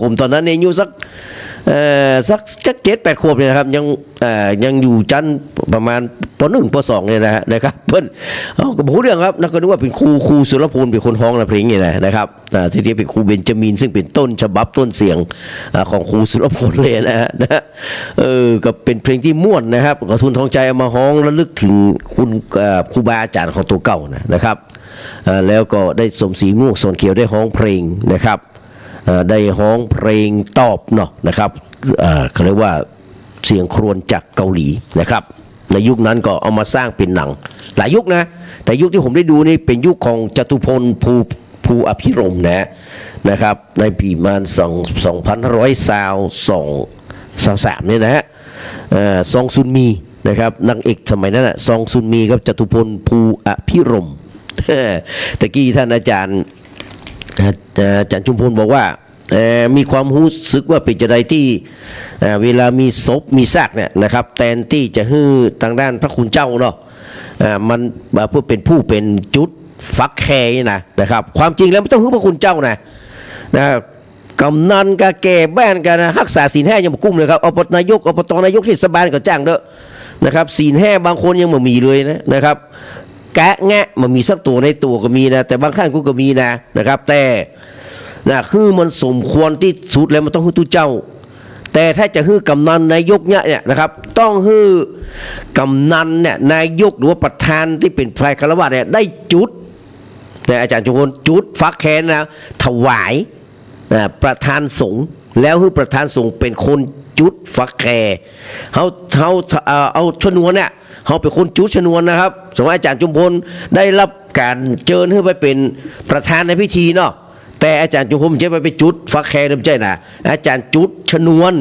ผมตอนนั้นเนี่ยอายุสัก7-8 ขวบเนี่ยนะครับยังอยู่ชั้นประมาณป.1 ป.2เนี่ยนะครับเพิ่นก็บอกเรื่องครับแล้วก็นึกว่าเป็นครูสุรพลเป็นคนฮ้องเพลงนี่นะครับที่เป็นครูเบนจามินซึ่งเป็นต้นฉบับต้นเสียงของครูสุรพลเลยนะฮะก็เป็นเพลงที่ม่วนนะครับกระทุนทองใจเอามาฮ้องระลึกถึงคุณครูบาอาจารย์ของตัวเก่านะครับแล้วก็ได้สมศรีม่วงสนเขียวได้ฮ้องเพลงนะครับได้ฮ้องเพลงตอบเนาะนะครับเขาเรียกว่าเสียงครวญจากเกาหลีนะครับในยุคนั้นก็เอามาสร้างเป็นหนังหลายยุคนะแต่ยุคที่ผมได้ดูนี่เป็นยุคของจตุพลภูอภิรมย์นะครับในปีประมาณ2523เนี่ยนะฮะซองซุนมีนะครับนางเอกสมัยนั้นซองซุนมีกับจตุพลภูอภิรมย์ตะกี้ท่านอาจารย์ชุมพลบอกว่ามีความรู้สึกว่าเป็นจะใดที่เวลามีศพมีซากเนี่ยนะครับแทนที่จะฮื้อทางด้านพระคุณเจ้าเนาะมันเพื่อเป็นผู้เป็นจุดฟักแคร์นะครับความจริงแล้วไม่ต้องฮื้อพระคุณเจ้านะกำนันกะแก่บ้านกันรักษาศีล5ยังบ่กุ้มเลยครับอบตนายกเทศบาลก็จ้างเด้อนะครับศีล5บางคนยังไม่มีเลยนะครับแกะแงะมันมีสักตัวในตัวก็มีนะแต่บางครั้งก็มีนะครับแต่คือมันสมควรที่สุดแล้วมันต้องฮื้อตุเจ้าแต่ถ้าจะฮื้อกำนันนายกเนี่ยนะครับต้องฮื้อกำนันเนี่ยนายกหรือว่าประธานที่เป็นฝ่ายฆราวาสเนี่ยได้จุดอาจารย์จุลจุดฟักแคนนะถวายประธานสงฆ์แล้วฮื้อประธานสงฆ์เป็นคนจุดฟักแคเขาเอาชนวนเนี่ยเขาเป็นคนจุดชนวนนะครับสมมติอาจารย์จุมพลได้รับการเชิญให้ไปเป็นประธานในพิธีเนาะแต่อาจารย์จุมพลจะไปจุดฟักแคร์ไม่ใช่นะอาจารย์จุดชนวน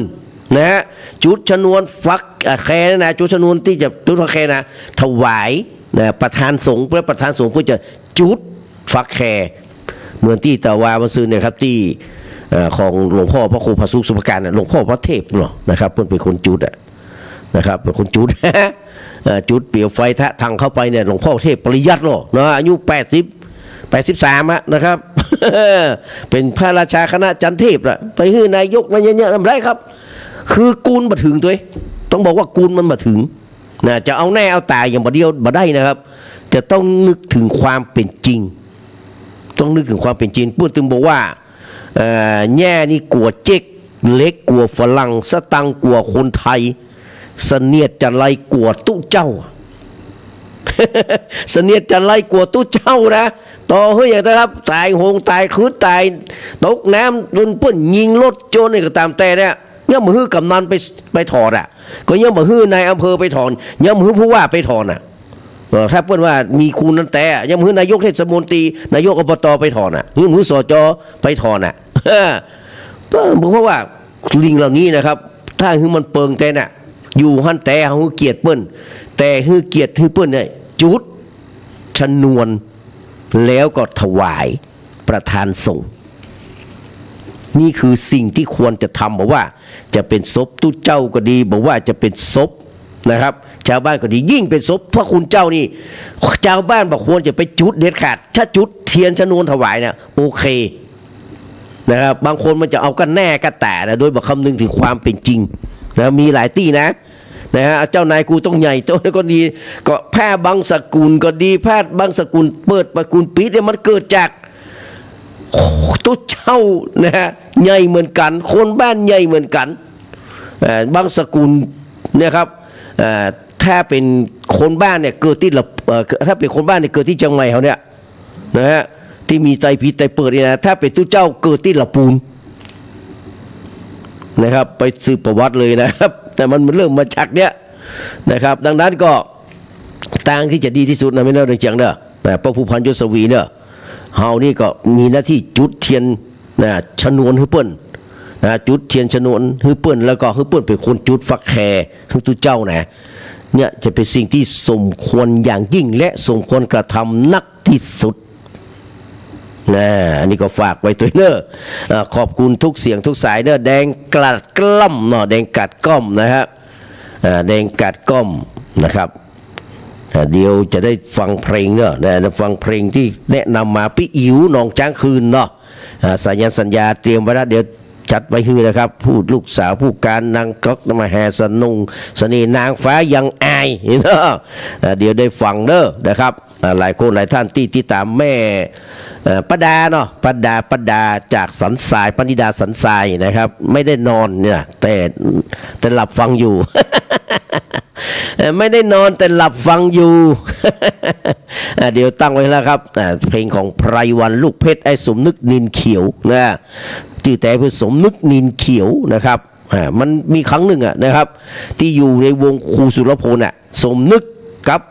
นะฮะจุดชนวนฟักแคร์นะจุดชนวนที่จะจุดฟักแคร์นะถวายนะประธานสงฆ์เพื่อประธานสงฆ์เพื่อจะจุดฟักแคร์เหมือนที่ตะวาวันซืนเนี่ยครับที่ของหลวงพ่อพระครูพระสุขสุภการหลวงพ่อพระเทพเนาะนะครับเพื่อนเป็นคนจุดนะครับเป็นคนจุดจุดเปลี่ยวไฟทางเข้าไปเนี่ยหลวงพ่อเทพปริยัติหรอเนาะอายุ83นะครับเป็นพระราชาคณะจันเทพละไปฮื้อนายกอะไรเงี้ยทำไรครับคือกูลมาถึงตัวต้องบอกว่ากูลมันมาถึงนะจะเอาแน่เอาตายอย่างบ่เดียวบ่ได้นะครับจะต้องนึกถึงความเป็นจริงต้องนึกถึงความเป็นจริงพูดถึงบอกว่าแง่นี่กลัวเจ๊กเล็กกลัวฝรั่งสตังกลัวคนไทยเสนียดจันไรกลัวตู้เจ้าเสนียดจันไรกลัวตู้เจ้านะต่อเฮ้ยอย่างนะครับตายโหงตายคืนตายตกน้ำโดนเปิ้นยิงรถโจรนี่ก็ตามแต่เนี่ยยังมาฮื้อกำนันไปถอนก็ยังมาฮื้อนายอำเภอไปถอนยังมาฮื้อผู้ว่าไปถอนถ้าเปิ้นว่ามีคุณนั้นแต่ยังมาฮื้อนายกเทศมนตรีนายกอบตไปถอนฮื้อมือสจไปถอนเพราะว่าลิงเหล่านี้นะครับถ้าฮื้อมันเปิงแต่น่ะอยู่หันแต่ฮื้อเกียรติเปิ้นแต่ฮื้อเกียรติฮื้อเปิ้นเนี่ยจุดชนวนแล้วก็ถวายประธานสงฆ์นี่คือสิ่งที่ควรจะทำบอกว่าจะเป็นศพตู้เจ้าก็ดีบอกว่าจะเป็นศพนะครับชาวบ้านก็ดียิ่งเป็นศพพระคุณเจ้านี่ชาวบ้านบอกควรจะไปจุดเด็ดขาดถ้าจุดเทียนชนวนถวายนะโอเคนะครับบางคนมันจะเอากันแน่กันแต่นะโดยบอกคำนึงถึงความเป็นจริงนะมีหลายที่นะฮะเจ้านายกูต้องใหญ่โตก็ดีก็แพทย์บางสกุลก็ดีแพทย์บางสกุลเปิดประกุลปิดเนี่ยมันเกิดจากตัวเช่านะฮะใหญ่เหมือนกันคนบ้านใหญ่เหมือนกันบางสกุลเนี่ยครับถ้าเป็นคนบ้านเนี่ยเกิดที่ถ้าเป็นคนบ้านเนี่ยเกิดที่จังไรเขาเนี่ยนะฮะที่มีใจผิดใจเปิดเนี่ยนะถ้าเป็นตู้เจ้าเกิดที่ละปูนนะครับไปสืบประวัติเลยนะครับแต่มันเริ่มมาจากเนี้ยนะครับดังนั้นก็ทางที่จะดีที่สุดนะไม่น่าเรื่องจังเนอะพระผู้พันยศวีเนอะเฮานี่ก็มีหน้าที่จุดเทียนชนวนฮึเปิ้ลจุดเทียนชนวนฮึเปิ้ลแล้วก็ฮึเปิ้ลเป็นคนจุดฟักแคร์ฮึตุเจ้าเนี่ยจะเป็นสิ่งที่สมควรอย่างยิ่งและสมควรกระทำนักที่สุดอันนี้ก็ฝากไว้ตัวเนอะขอบคุณทุกเสียงทุกสายเนอะแดงกัดกล้อมเนาะแดงกัดก้อมนะครับแดงกัดก้อมนะครับเดี๋ยวจะได้ฟังเพลงเนอะได้ฟังเพลงที่แนะนำมาพี่อิ๋วหนองจ้างคืนเนาะสัญญาเตรียมไว้แล้วเดี๋ยว จัดไว้ฮือนะครับพูดลูกสาวผู้การนางก๊อกมาแห่สนงเสน่ห์นางฟ้ายังอายเนาะเดี๋ยวได้ฟังเด้อนะครับหลายคนหลายท่านที่ติดตามแม่ป้าดาเนาะป้าดาจากสันทรายปณิดาสันทรายนะครับ ไม่ได้นอนเนี่ยแต่หลับฟังอยู่ ไม่ได้นอนแต่หลับฟังอยู่ เดี๋ยวตั้งไว้แล้วครับเพลงของไพรวันลูกเพชรไอ้สมนึกนินเขียวนะชื่อแต่เพื่อสมนึกนินเขียวนะครับมันมีครั้งหนึ่งนะครับที่อยู่ในวงครูสุรพลสมนึกกับ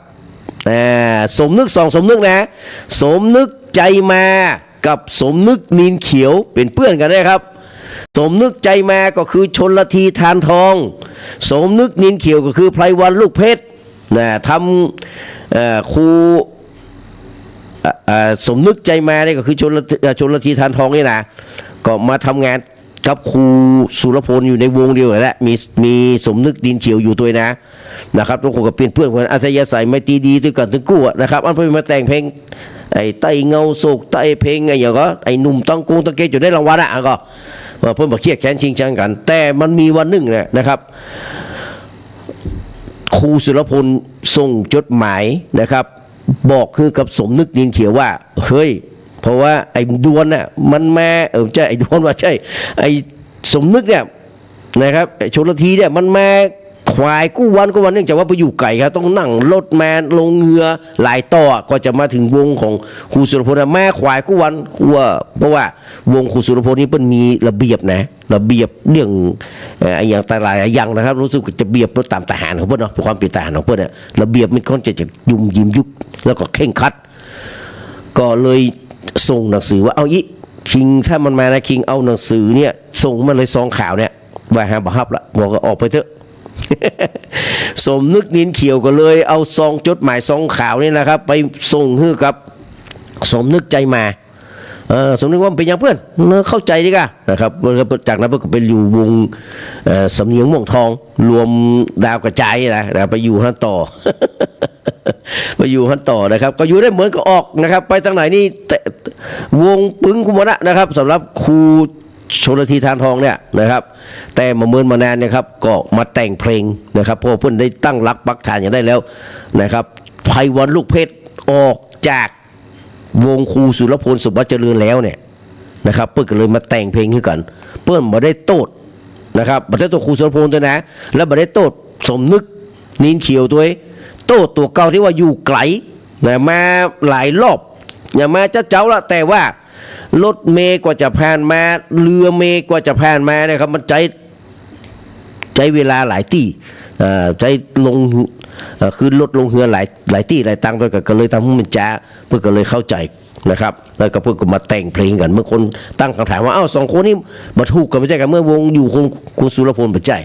สมนึกสองสมนึกนะสมนึกใจมากับสมนึกนินเขียวเป็นเพื่อนกันนะครับสมนึกใจมาก็คือชนละทีทานทองสมนึกนินเขียวก็คือไพรวันลูกเพชรทำครูสมนึกใจมาเนี่ยก็คือชนละทีทานทองนี่นะก็มาทำงานกับครูสุรพลอยู่ในวงเดียวแหละมีสมนึกนินเขียวอยู่ตัวนะครับทุกคนก็เป็นเพื่อนกันอัธยาศัยไม่ตีดีด้วยกันถึงกู้นะครับอันเพิ่งมาแต่งเพลงไอ้ไตเงาโศกไตเพลงไอ้อย่างก็ไอ้หนุ่มต้องกงตะเกียอยู่ได้รางวัลก็เพิ่นมาเครียดแค้นชิงชังกันแต่มันมีวันหนึ่งนะครับครูสุรพลส่งจดหมายนะครับบอกคือกับสมนึกนินเขียวว่าเฮ้ยเพราะว่าไอ้ดวนมันมาใช่ไอ้ดวนว่าใช่ไอ้สมนึกเนี่ยนะครับชลทีเนี่ยมันมาควายกู้วันเนื่องจากว่าไปอยู่ไกลครับต้องนั่งรถแมนลงเรือหลายต่อก็จะมาถึงวงของครูสุรพลแม่ควายกู้วันเพราะว่าวงครูสุรพลนี้เป็นมีระเบียบนะระเบียบเรื่องอย่างแต่หลายอย่างนะครับรู้สึกจะเบียบตามทหารของเพื่อนเนาะความเป็นทหารของเพื่อนระเบียบมันค่อนจะยุ่มยิ้มยุกแล้วก็เข่งคัดก็เลยส่งหนังสือว่าเอาอีคิงถ้ามันมานะคิงเอาหนังสือเนี่ยส่งมาเลยซองข่าวเนี่ยว่าหาบังคับละบอกก็ออกไปเถอะ สมนึกนินเขียวก็เลยเอาซองจดหมายซองข่าวนี่นะครับไปส่งให้กับสมนึกใจมาสมนึกว่าเป็นอย่างเพื่อนเข้าใจดีกว่านะครับจากนั้นก็ไปอยู่วงสำเนียงม่วงทองรวมดาวกระจายนะไปอยู่ฮั่นต่อ ไปอยู่ฮั่นต่อนะครับก็อยู่ได้เหมือนก็ออกนะครับไปทางไหนนี่วงปึ้งคุมนะนะครับสำหรับครูชลทีทานทองเนี่ยนะครับแต่มาเมินมานานนะครับก็มาแต่งเพลงนะครับเพราะเพื่อนได้ตั้งรักปักฐานอย่างได้แล้วนะครับไพวันลูกเพชรออกจากวงครูสุรพลสุวัจเจริญแล้วเนี่ยนะครับเพื่อนก็เลยมาแต่งเพลงให้กันเพื่อนมาได้โต้นะครับมาได้โต้ครูสุรพลตัวนะแล้วมาได้โต้สมนึกนินเขียวโต้ตัวเก่าที่ว่าอยู่ไกลมาหลายรอบอย่ามาจะเจ้าละแต่ว่ารถเมย์กว่าจะผ่านมาเรือเมย์กว่าจะผ่านมาเนี่ยครับมันใจเวลาหลายที่ใจลงคือรถลงเรือหลายที่หลายตังไปก็เลยทำให้มันจ้าเพื่อก็เลยเข้าใจนะครับแล้วก็เพื่อก็มาแต่งเพลงกันเมื่อคนตั้งคำถามว่าอ้าวสองคนนี้มาถูกกันไม่ใช่กันเมื่อวงอยู่คุณสุรพลปัจจัย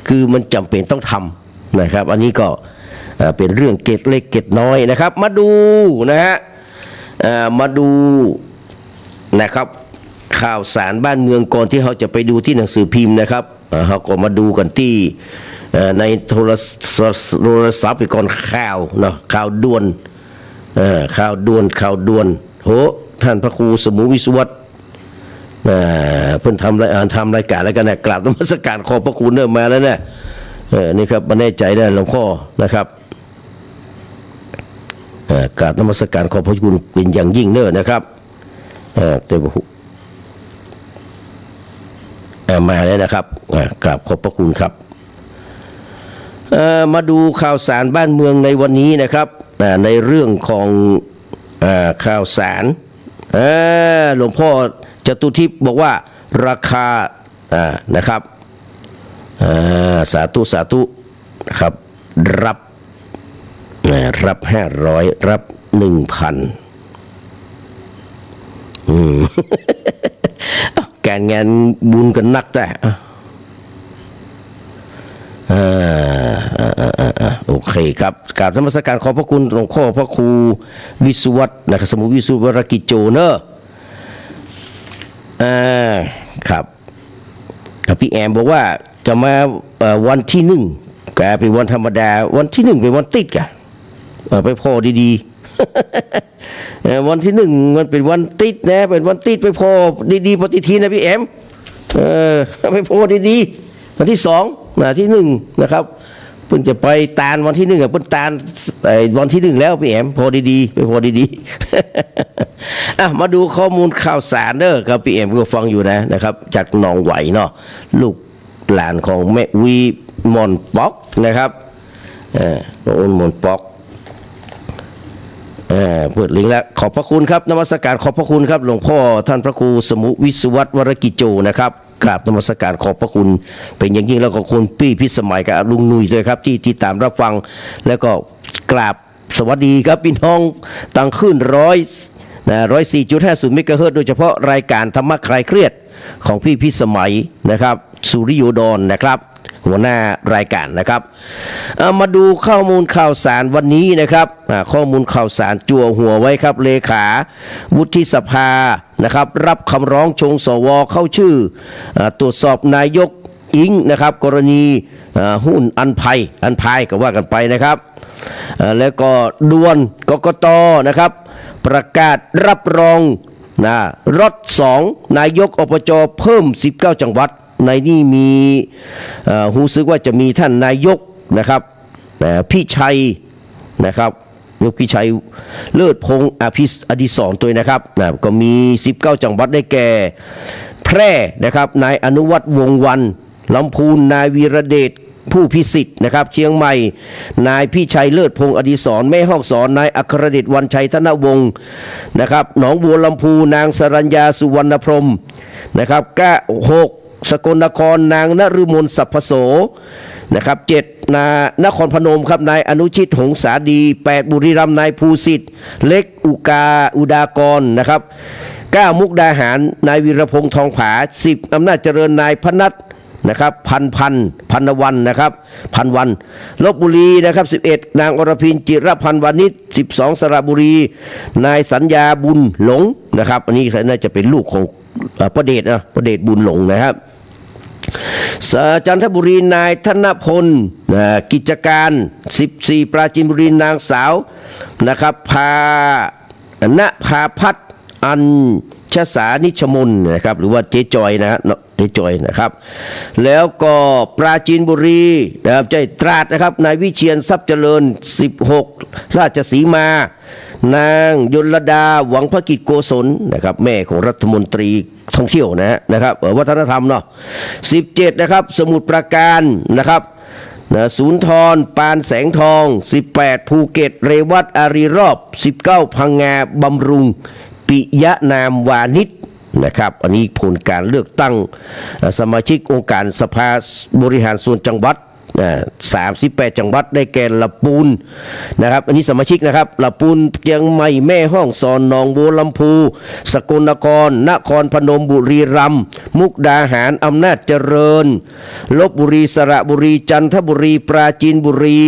คือมันจำเป็นต้องทำนะครับอันนี้ก็เป็นเรื่องเกตเล็กเกตน้อยนะครับมาดูนะฮะมาดูนะครับข่าวสารบ้านเมืองก่อนที่เขาจะไปดูที่หนังสือพิมพ์นะครับเขาก็มาดูกันที่ในโทรศัพท์ไปก่อนข่าวเนาะข่าวด่วนข่าวด่วนโหท่านพระครูสมุวิศวัตรเพิ่นทำรายการแล้วกันนะกราบนมัสการขอบพระคุณเริ่มมาแล้วเนี่ยนี่ครับมาแน่ใจได้หลวงพ่อนะครับกราบนมัสการขอบพระคุณเป็นอย่างยิ่งเนอะนะครับมาแล้วนะครับกราบขอบพระคุณครับมาดูข่าวสารบ้านเมืองในวันนี้นะครับในเรื่องของข่าวสารหลวงพ่อจตุทิพย์บอกว่าราคานะครับสาธุนะครับรับ500รับ 1,000 การงานบุญกันนักแต่โอเคครับกราบนมัสการขอบพระคุณหลวงพ่อพระครูวิสุวัตรนะครับสมุวิสุวรกิจโจเนอะครับพี่แอมบอกว่าจะมาวันที่1กลายเป็นวันธรรมดาวันที่1เป็นวันติดกะไปพอดีๆวันที่1มันเป็นวันติดนะเป็นวันติดไปพอดีๆปฏิทินนะพี่แอม ไปโพสดีๆวันที่2ที่1นะครับเพิ่งจะไปตานวันที่1เพิ่งตานวันที่1แล้วพี่แอมโพดีๆไปโพดีๆมาดูข้อมูลข่าวสารเด้อครับพี่แอมก็ฟังอยู่นะครับจากหนองไหวเนาะลูกหลานของแม่วีมอนป๊อกนะครับมอนป๊อกเปิดลิงก์แล้วขอบพระคุณครับนมัสการขอบพระคุณครับหลวงพ่อท่านพระครูสมุวิศวัตวรกิจโจนะครับกราบนมัสการขอบพระคุณเป็นอย่างยิ่งแล้วก็คุณพี่พิสมัยกับลุงนุยด้วยครับที่ติดตามรับฟังแล้วก็กราบสวัสดีครับพี่น้องตั้งขึ้น104.50 เมกะเฮิรตซ์โดยเฉพาะรายการธรรมะคลายเครียดของพี่พิสมัยนะครับสุริโยดรนะครับหัวหน้ารายการนะครับมาดูข้อมูลข่าวสารวันนี้นะครับข้อมูลข่าวสารจั่วหัวไว้ครับเลขาวุฒิสภานะครับรับคำร้องชงสวเข้าชื่อตรวจสอบนายกอิงนะครับกรณีหุ้นอันพายก็ว่ากันไปนะครับแล้วก็ด่วนกกตนะครับประกาศรับรองรถ2นายกอบจเพิ่ม19จังหวัดในนี่มีรู้สึกว่าจะมีท่านนายกนะครับพี่ชัยนะครับยกพี่ชัยเลิศพงษ์อดิศรตัวนะครับก็มี19จังหวัดได้แก่แพร่นะครับนายอนุวัฒน์วงศ์วันลำพูนนายวีระเดชผู้พิสิทธิ์นะครับเชียงใหม่นายพี่ชัยเลิศพงษ์อดิศรแม่ฮ่องสอนนายอัครเดชวันชัยธนวงศ์นะครับหนองบัวลำพูนางสรัญญาสุวรรณพรหมนะครับ6สกลนครนางนฤมลสัพพโสนะครับ7นครพนมครับนายอนุชิตหงสาดี8บุรีรัมย์นายภูสิทธิ์เล็กอุดากรนะครับ9มุกดาหารนายวีรพงษ์ทองผา10อำนาจเจริญนายพนัทนะครับพันวันนะครับพันวันลพบุรีนะครับ11นางอรพินจิรพันธ์วานิช12สระบุรีนายสัญญาบุญหลงนะครับอันนี้น่าจะเป็นลูกของประเดชบุญหลงนะครับจันทบุรีนายธนพลกิจการ14ปราจีนบุรีนางสาวนะครับณภาพัฒน์อัญชสานิชมนนะครับหรือว่าเจ๊จอยเจ๊จอยนะครับแล้วก็ปราจีนบุรีนะครับใจตราดนะครับนายวิเชียรทรัพย์เจริญ16ราชสีมานางยลดาหวังพกิจโกศลนะครับแม่ของรัฐมนตรีท่องเที่ยวนะครับวัฒนธรรมเนาะ17นะครับสมุทรปราการนะครับศูนย์ทรปานแสงทอง18ภูเก็ตเรวัตอารีรอบ19พังงาบำรุงปิยะนามวานิชนะครับอันนี้ผลการเลือกตั้งสมาชิกองค์การสภาบริหารส่วนจังหวัด38จังหวัดได้แก่ลำพูนนะครับอันนี้สมาชิกนะครับลำพูนเชียงใหม่แม่ฮ่องสอนหนองบัวลำพูสกลนครนครพนมบุรีรัมย์มุกดาหารอำนาจเจริญลพบุรีสระบุรีจันทบุรีปราจีนบุรี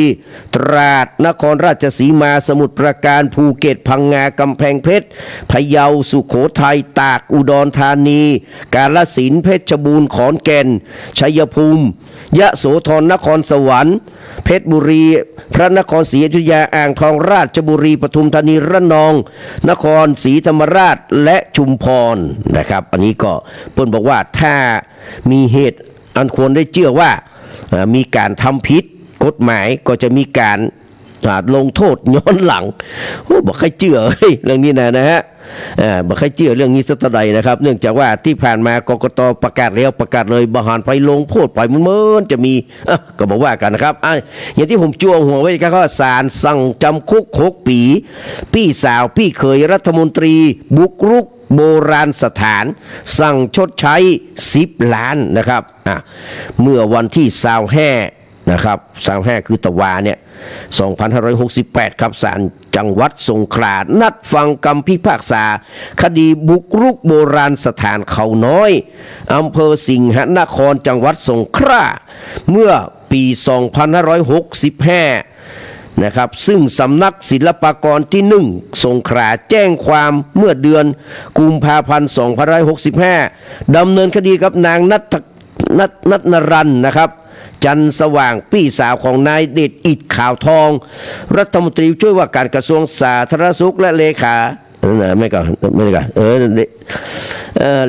ตราดนครราชสีมาสมุทรปราการภูเก็ตพังงากำแพงเพชรพะเยาสุโขทัยตากอุดรธานีกาฬสินธุ์เพชรบูรณ์ขอนแก่นชัยภูมิยะโสธรนครสวรรค์เพชรบุรีพระนครศรีอยุธยาอ่างทองราชบุรีปทุมธานีระนองนครศรีธรรมราชและชุมพรนะครับอันนี้ก็เปิ้นบอกว่าถ้ามีเหตุอันควรได้เชื่อว่ามีการทำผิดกฎหมายก็จะมีการลงโทษย้อนหลังบอกใครเชื่อเรื่องนี้นะฮะบอกใครเชื่อเรื่องนี้สักใดนะครับเนื่องจากว่าที่ผ่านมากกตประกาศแล้วประกาศเลยบหารไปลงโทษไปมันจะมีก็บอกว่ากันนะครับอย่างที่ผมจั่วหัวไว้ก็ศาลสั่งจำคุก6 ปีพี่สาวพี่เขยรัฐมนตรีบุกรุกโบราณสถานสั่งชดใช้10 ล้านนะครับเมื่อวันที่25นะครับ25คือตะวาเนี่ย2568ครับศาลจังหวัดสงขลานัดฟังคำพิพากษาคดีบุกรุกโบราณสถานเขาน้อยอำเภอสิงหนครจังหวัดสงขลาเมื่อปี2565นะครับซึ่งสำนักศิลปากรที่1สงขลาแจ้งความเมื่อเดือนกุมภาพันธ์2565ดำเนินคดีกับนางนัทนรันนะครับจันสว่างพี่สาวของนายเดชอิฐขาวทองรัฐมนตรีช่วยว่าการกระทรวงสาธารณสุขและเลขา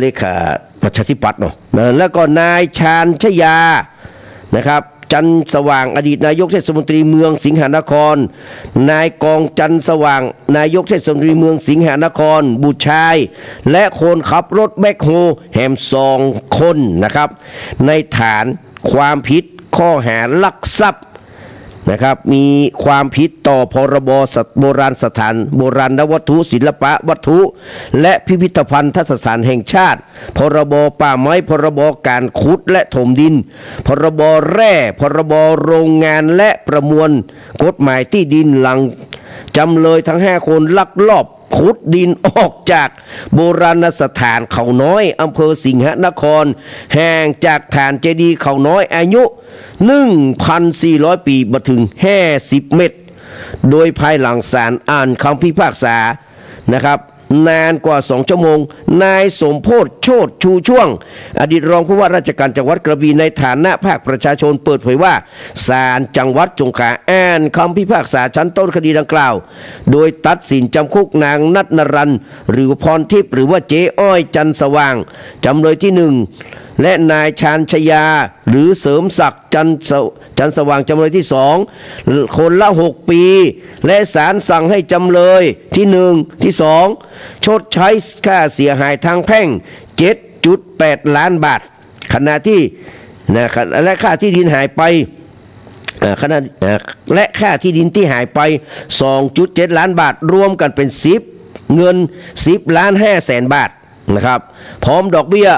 เลขา ประชาธิปัตย์เนาะแล้วก็นายชาญชยานะครับจันสว่างอดีตนายกเทศมนตรีเมืองสิงหนครนายกองจันสว่างนายกเทศมนตรีเมืองสิงหนครบุตรชายและคนขับรถแบ็คโฮแฮม2 คนนะครับในฐานความผิดข้อหาลักทรัพย์นะครับมีความผิดต่อพรบโบราณสถานโบราณวัตถุศิลปะวัตถุและพิพิธภัณฑสถานแห่งชาติพรบป่าไม้พรบการขุดและถมดินพรบแร่พรบโรงงานและประมวลกฎหมายที่ดินหลังจำเลยทั้ง5 คนลักลอบขุดดินออกจากโบราณสถานเขาน้อยอำเภอสิงหนครห่างจากฐานเจดีย์เขาน้อยอายุ 1,400 ปีมาถึง50 เมตรโดยภายหลังศาลอ่านคำพิพากษานะครับนานกว่า2 ชั่วโมงนายสมโพธิ์โชติชูช่วงอดีตรองผู้ว่าราชการจังหวัดกระบี่ในฐานะภาคประชาชนเปิดเผยว่าศาลจังหวัดสงขลาอ่านคำพิพากษาชั้นต้นคดีดังกล่าวโดยตัดสินจำคุกนางนัทนรันหรือพรทิพย์หรือว่าเจ๊อ้อยจันสว่างจำเลยที่ 1และนายชาญชยาหรือเสริมศักดิ์จันสว่างจำเลยที่2คนละ6 ปีและศาลสั่งให้จำเลยที่1ที่2ชดใช้ค่าเสียหายทางแพ่ง 7.8 ล้านบาทขณะที่และค่าที่ดินหายไปและค่าที่ดินที่หายไป 2.7 ล้านบาทรวมกันเป็นเงิน10.5 ล้านบาทนะครับพร้อมดอกเบี้ย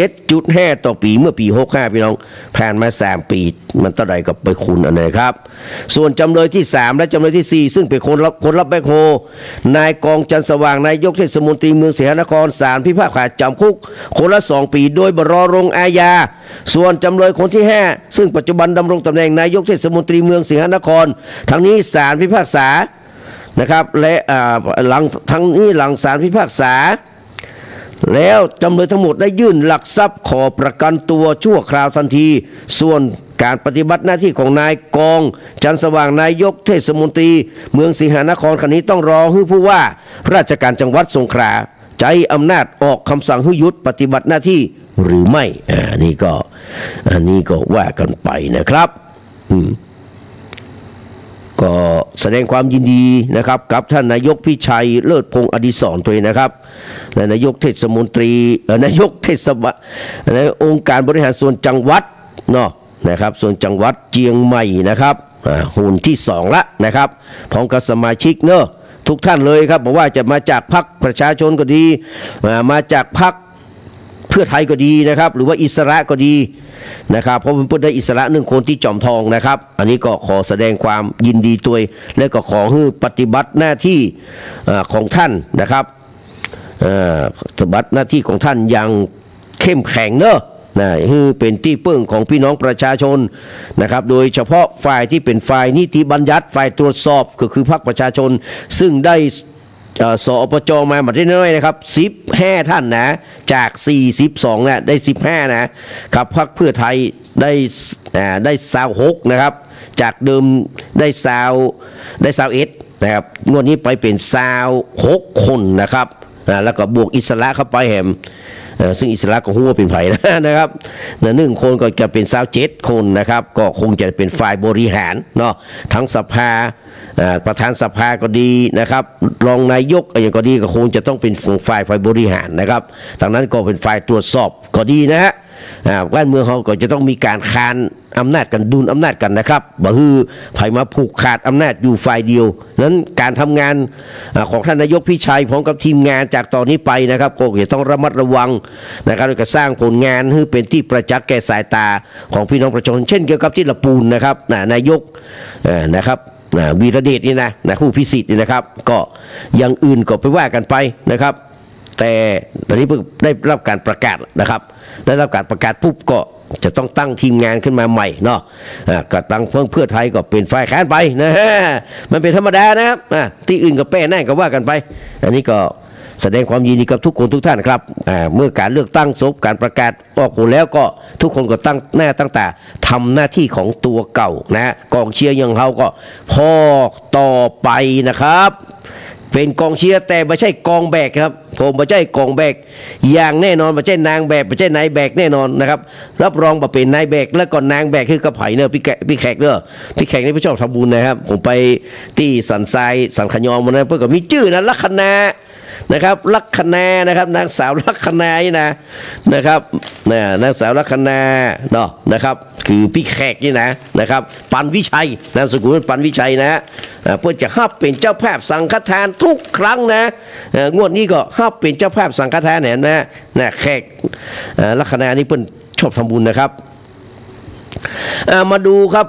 7.5%ต่อปีเมื่อปี65พี่น้องผ่านมา3 ปีมันเท่าใดกับไปคูณอันไหนครับส่วนจำเลยที่3และจำเลยที่4ซึ่งเป็นคนรับแบ็คโฮนายกองจันสว่างนายกเทศมนตรีเมืองสิงหนครศาลพิพากษาจำคุกคนละ2 ปีโดยบรอลงอาญาส่วนจำเลยคนที่5ซึ่งปัจจุบันดำรงตำแหน่งนายกเทศมนตรีเมืองสิงหนครทั้งนี้ศาลพิพากษานะครับและหลังศาลพิพากษาแล้วจำเลยทั้งหมดได้ยื่นหลักทรัพย์ขอประกันตัวชั่วคราวทันทีส่วนการปฏิบัติหน้าที่ของนายกองจันสว่างนายกเทศมนตรีเมืองสิงหนครครั้งนี้ต้องรอให้ผู้ว่าราชการจังหวัดสงขลาใช้อำนาจออกคำสั่งให้หยุดปฏิบัติหน้าที่หรือไม่อันนี้ก็ว่ากันไปนะครับก็แสดงความยินดีนะครับกับท่านนายกพิชัยเลิศพงษ์อดิศรตัวเองนะครับและนายกเทศมนตรีนายกเทศบาลในองค์การบริหารส่วนจังหวัดเนาะนะครับส่วนจังหวัดเจียงใหม่นะครับหุ่นที่2ละนะครับพร้อมกับสมาชิกเนอะทุกท่านเลยครับบอกว่าจะมาจากพรรคประชาชนก็ดีมาจากพรรคเพื่อไทยก็ดีนะครับหรือว่าอิสระก็ดีนะครับเพราะเป็นผู้ได้อิสระ1 คนที่จอมทองนะครับอันนี้ก็ขอแสดงความยินดีตัวและก็ขอให้ปฏิบัติหน้าที่ของท่านนะครับปฏิบัติหน้าที่ของท่านอย่างเข้มแข็งเนอะคือเป็นที่พึ่งของพี่น้องประชาชนนะครับโดยเฉพาะฝ่ายที่เป็นฝ่ายนิติบัญญัติฝ่ายตรวจสอบก็คือพรรคประชาชนซึ่งได้สอปจมาหมดได้น้อยนะครับ15 ท่านนะจาก42นะได้15นะครับพรรคเพื่อไทยได้26นะครับจากเดิมได้21นะครับงวดนี้ไปเป็น26 คนนะครับแล้วก็บวกอิสระเข้าไปแหมซึ่งอิสระก็หัวเป็นไผ่นะครับ1 คนก็จะเป็น27 คนนะครับก็คงจะเป็นฝ่ายบริหารเนาะทั้งสภาประธานสภาก็ดีนะครับรองนายกอย่างก็ดีก็คงจะต้องเป็นฝ่ายบริหารนะครับทางนั้นก็เป็นฝ่ายตรวจสอบก็ดีนะฮะบ้านเมืองเขาก็จะต้องมีการคานอำนาจกันดุลอำนาจกันนะครับบ่ฮือไผ่มาผูกขาดอำนาจอยู่ฝ่ายเดียวนั้นการทำงานของท่านนายกพิชัยพร้อมกับทีมงานจากตอนนี้ไปนะครับก็จะต้องระมัดระวังนะครับและก็สร้างผลงานให้เป็นที่ประจักษ์แก่สายตาของพี่น้องประชาชนเช่นเกี่ยวกับที่ละปูนนะครับนายกนะครับวีรเดชนี่นะผู้พิสิทธิ์นี่นะครับก็อย่างอื่นก็ไปว่ากันไปนะครับแต่ตอนนี้เพิ่งได้รับการประกาศนะครับได้รับการประกาศปุ๊บก็จะต้องตั้งทีมงานขึ้นมาใหม่เนาะก็ตั้งเพื่อไทยก็เป็นฝ่ายค้านไปนะฮะมันเป็นธรรมดานะครับที่อื่นก็แป้แน่ก็ว่ากันไปอันนี้ก็แสดงความยินดีกับทุกคนทุกท่านครับเมื่อการเลือกตั้งจบการประกาศออกผลแล้วก็ทุกคนก็ตั้งแต่ทำหน้าที่ของตัวเก่านะกองเชียร์อย่างเขาก็พอต่อไปนะครับ เป็นกองเชียร์แต่ไม่ใช่กองแบกครับผมไม่ใช่กองแบกอย่างแน่นอนไม่ใช่นางแบกไม่ใช่นายแบกแน่นอนนะครับรับรองว่าเป็นนายแบกแล้วก็นางแบกคือกระไผ่เนอะพี่แขกเนอะพี่แขกนี่พี่ชอบทำบุญนะครับผมไปที่สันทรายสันขยอมมันนะเพื่อก็มีชื่อนะลัคนานะครับลัคนานะครับนางสาวลัคนานี่นะครับนางสาวลัคนาเนาะนะครับคือพี่แขกนี่นะครับปันวิชัยนามสกุลปันวิชัยนะเพื่อจะฮับเป็นเจ้าภาพสังฆทานทุกครั้งนะงวดนี้ก็ฮับเป็นเจ้าภาพสังฆทานเนี่ยนะแขกลัคนานี่เพิ่นชอบทำบุญนะครับมาดูครับ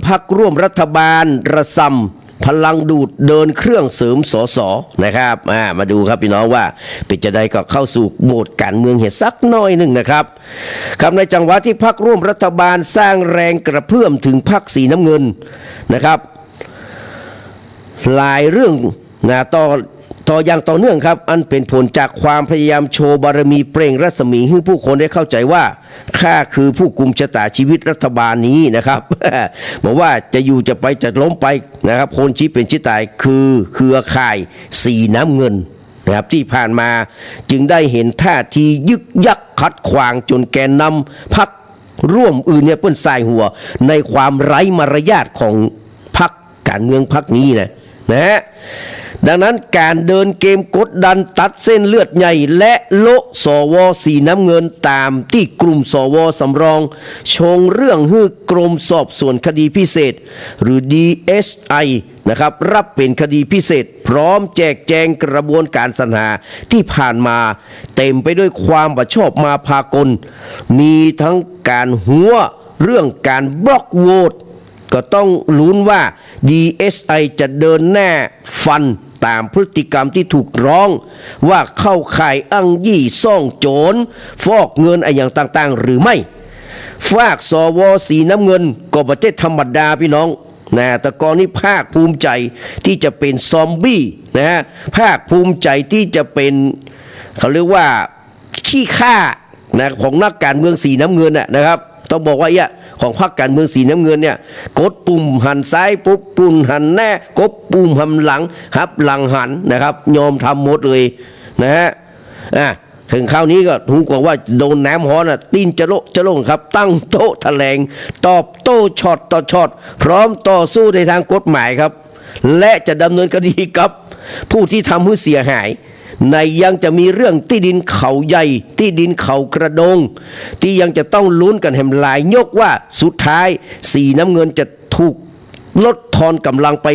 พรรคร่วมรัฐบาลระซำพลังดูดเดินเครื่องเสริมสสนะครับมาดูครับพี่น้องว่าเป็นจะได้ก็เข้าสู่โหมดการเมืองเหตุสักน้อยหนึ่งนะครับครับในจังหวะที่พรรคร่วมรัฐบาลสร้างแรงกระเพื่อมถึงพรรคสีน้ำเงินนะครับหลายเรื่องต่ออย่างต่อเนื่องครับอันเป็นผลจากความพยายามโชว์บารมีเปล่งรัศมีให้ผู้คนได้เข้าใจว่าข้าคือผู้กุมชะตาชีวิตรัฐบาลนี้นะครับ บอกว่าจะอยู่จะไปจะล้มไปนะครับคนชี้เป็นชี้ตายคือเครือข่ายสีน้ำเงินนะครับที่ผ่านมาจึงได้เห็นท่าทียึกยักขัดขวางจนแกนนำพรรคร่วมอื่นเนี่ยเปิ้นสายหัวในความไร้มารยาทของพรรคการเมืองพรรคนี้นะฮะดังนั้นการเดินเกมกดดันตัดเส้นเลือดใหญ่และโละสวสีน้ำเงินตามที่กลุ่มสวสำรองชงเรื่องให้กรมสอบสวนคดีพิเศษหรือ DSI นะครับรับเป็นคดีพิเศษพร้อมแจกแจงกระบวนการสรรหาที่ผ่านมาเต็มไปด้วยความประชอบมาพากลมีทั้งการหัวเรื่องการบล็อกโหวตก็ต้องลุ้นว่า DSI จะเดินหน้าฟันตามพฤติกรรมที่ถูกร้องว่าเข้าข่ายอ้างยี่ซ่องโจรฟอกเงินอะไรอย่างต่างๆหรือไม่ฝากสวสีน้ำเงินก็ประเทศธรรมดาพี่น้องแต่ก่อนนี้ภาคภูมิใจที่จะเป็นซอมบี้ภาคภูมิใจที่จะเป็นเขาเรียกว่าขี้ข้าของนักการเมืองสีน้ำเงินนะครับต้องบอกว่าของพรรคการเมืองสีน้ำเงินเนี่ยกดปุ่มหันซ้ายปุ๊บปุ่มหันแน่กดปุ่มหันหลังครับหลังหันนะครับยอมทำหมดเลยนะฮะถึงคราวนี้ก็ถูกกว่าโดนน้ำฮ้อนตีนจะลงครับตั้งโต๊ะแถลงตอบโต้ช็อตต่อช็อตพร้อมต่อสู้ในทางกฎหมายครับและจะดำเนินคดีกับผู้ที่ทำให้เสียหายในยังจะมีเรื่องที่ดินเขาใหญ่ที่ดินเขากระดงที่ยังจะต้องลุ้นกันแห่งหลายยกว่าสุดท้ายสีน้ำเงินจะถูกลดทอนกำลังไป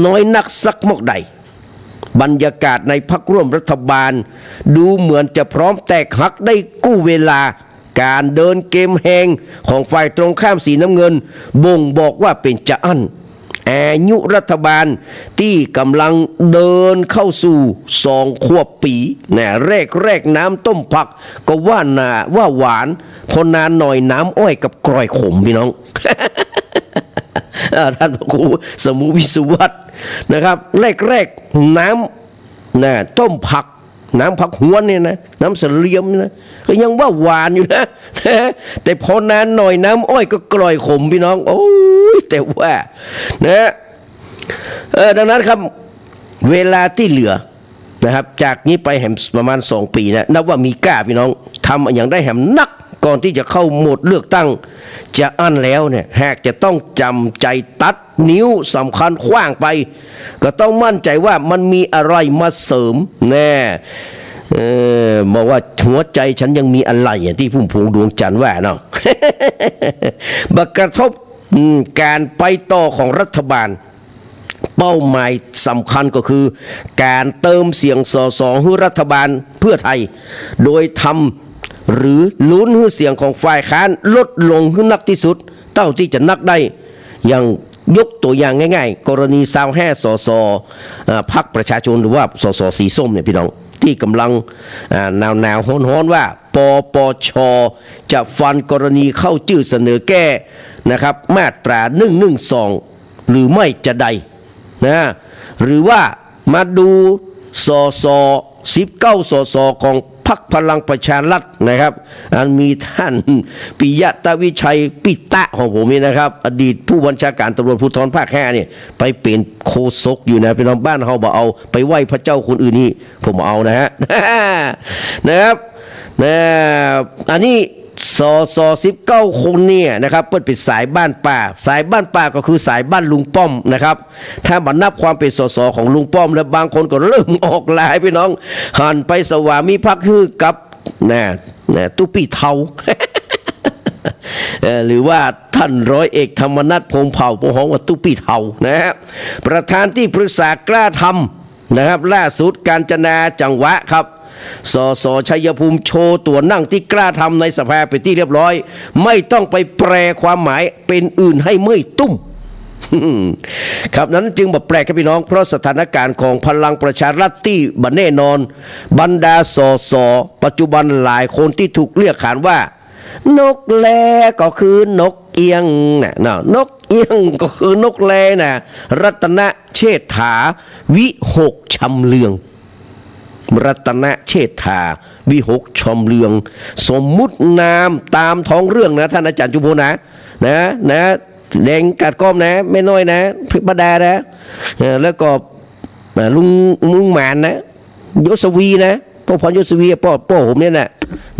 น้อยนักสักมอกใดบรรยากาศในพรรคร่วมรัฐบาลดูเหมือนจะพร้อมแตกหักได้กู้เวลาการเดินเกมแหงของฝ่ายตรงข้ามสีน้ำเงินบ่งบอกว่าเป็นจะอั้นอายุรัฐบาลที่กำลังเดินเข้าสู่2 ขวบปีแรกน้ำต้มผักก็ว่าหวานพอนานหน่อยน้ำอ้อยกับกร่อยขมพี่น้อง ท่านพระครูสมุวิสุวัตรนะครับแรกน้ำต้มผักน้ำผักหวนเนี่ยนะน้ำเสลียมนะก็ยังว่าหวานอยู่นะ แต่พอนานหน่อยน้ำอ้อยก็กร่อยขมพี่น้องโอ้ยแต่ว่านะดังนั้นครับเวลาที่เหลือนะครับจากนี้ไปแหมประมาณ2 ปีนะนับว่ามีกล้าพี่น้องทำอย่างได้แหมนักก่อนที่จะเข้าโหมดเลือกตั้งจะอั้นแล้วเนี่ยหากจะต้องจำใจตัดนิ้วสำคัญขว้างไปก็ต้องมั่นใจว่ามันมีอะไรมาเสริมบอกว่าหัวใจฉันยังมีอะไรอย่างที่พุ่มพวงดวงจันทร์ว่าเนาะ บักกระทบการไปต่อของรัฐบาลเป้าหมายสำคัญก็คือการเติมเสียงสสให้รัฐบาลเพื่อไทยโดยทำหรือลุ้นให้เสียงของฝ่ายค้านลดลงให้นักที่สุดเท่าที่จะนักได้อย่างยกตัวอย่างง่ายๆกรณี25 สสพรรคประชาชนหรือว่าสสสีส้มเนี่ยพี่น้องที่กำลังหนาวฮ้อนๆว่าปปชจะฟันกรณีเข้าชื่อเสนอแก้นะครับมาตรา112หรือไม่จะใดหรือว่ามาดูสส19 สสของ พรรคพลังประชารัฐนะครับอันมีท่านปิยะตวิชัยปิตะของผมนี่นะครับอดีตผู้บัญชาการตำรวจภูธรภาค5เนี่ยไปเป็นโฆษกอยู่นะพี่น้องบ้านเขาบอกเอาไปไหว้พระเจ้าคนอื่นนี่ผมเอานะฮะ นะครับนะอันนี้ส19 คนเนี่ยนะครับเปิดเป็นสายบ้านป่าสายบ้านป่าก็คือสายบ้านลุงป้อมนะครับถ้าบันนับความเป็นสของลุงป้อมแล้วบางคนก็เริ่มออกลายพี่น้องหันไปสวามิภักดิ์คือกับตุ๊ปี้เทา หรือว่าท่านร้อยเอกธรรมนัฐพงษ์เผ่าพงษ์ว่าตุ๊ปี้เทานะครับประธานที่ปรึกษากล้าทำนะครับล่าสุดกาญจนาจังหวะครับสชัยภูมิโชว์ตัวนั่งที่กล้าทำในสภาเป็นที่เรียบร้อยไม่ต้องไปแปลความหมายเป็นอื่นให้เมื่อยตุ้ม ครับนั้นจึงบอกแปลกครับพี่น้องเพราะสถานการณ์ของพลังประชารัฐที่บันแน่นอนบรรดาปัจจุบันหลายคนที่ถูกเรียกขานว่านกแลก็คือนกเอียงนะนกเอียงก็คือนกแลนะรัตนเชษฐาวิหกชำเลืองรัตนเชษฐาวิหกชมเลืองสมมุตินามตามท้องเรื่องนะท่านอาจารย์จุโพนะแดงกัดก้อมนะไม่น้อยนะพิบดานะแล้วก็ลุงหมานนะยศวีนะพ่อพรยศวีพ่อผมเนี่ย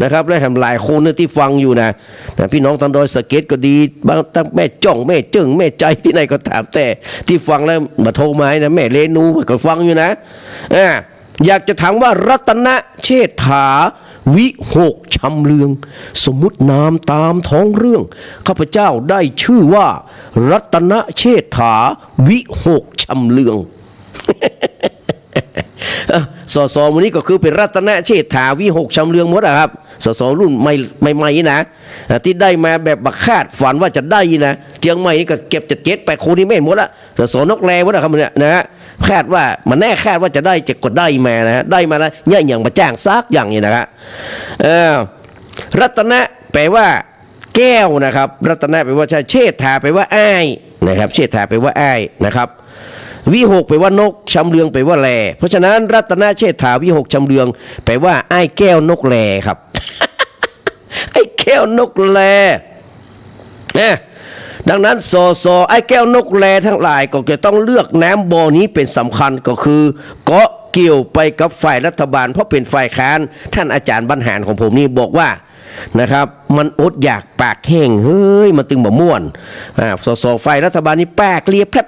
นะครับและทำหลายคนที่ฟังอยู่นะพี่น้องทางดอยสะเก็ดก็ดีบางตั้งแม่จ้องแม่จึงแม่ใจที่ไหนก็ถามแต่ที่ฟังแล้วมาโทรมานะแม่เลนูก็ฟังอยู่นะอยากจะถามว่ารัตนเชษฐาวิหกชำเลืองสมมุตินามตามท้องเรื่องข้าพเจ้าได้ชื่อว่ารัตนเชษฐาวิหกชำเลืองสวันนี้ก็คือเป็นรัตนเชษฐาวิหกชำเลืองหมดนะครับรุ่นใหม่ๆนะที่ได้มาแบบบักคาดฝันว่าจะได้นะเจียงใหม่นี่ก็เก็บ7-8 คนที่ไม่หมดละนกแรหมดนะครับเนี่ยนะฮะคาดว่ามันแน่คาดว่าจะได้จะกดได้มานะได้มาแล้วเนี่ยอย่างมาจ้างซักอย่างนี้นะครับรัตนะแปลว่าแก้วนะครับรัตนะแปลว่าเชษฐาแปลว่าอ้ายนะครับเชษฐาแปลว่าอ้ายนะครับวิหกแปลว่านกชำเลืองแปลว่าแลเพราะฉะนั้นรัตนเชษฐาวิหกชำเลืองแปลว่าไอ้แก้วนกแลครับ ไอ้แก้วนกแลเนี่ยดังนั้นไอ้แก้วนกแลทั้งหลายก็จะต้องเลือกน้ำบ่อนี้เป็นสำคัญก็คือเกาะเกี่ยวไปกับฝ่ายรัฐบาลเพราะเป็นฝ่ายค้านท่านอาจารย์บรรหารของผมนี่บอกว่านะครับมันอดอยากปากแห้งเฮ้ยมันตึงบ่ม่วนฝ่ายรัฐบาลนี่ปากเลียแพร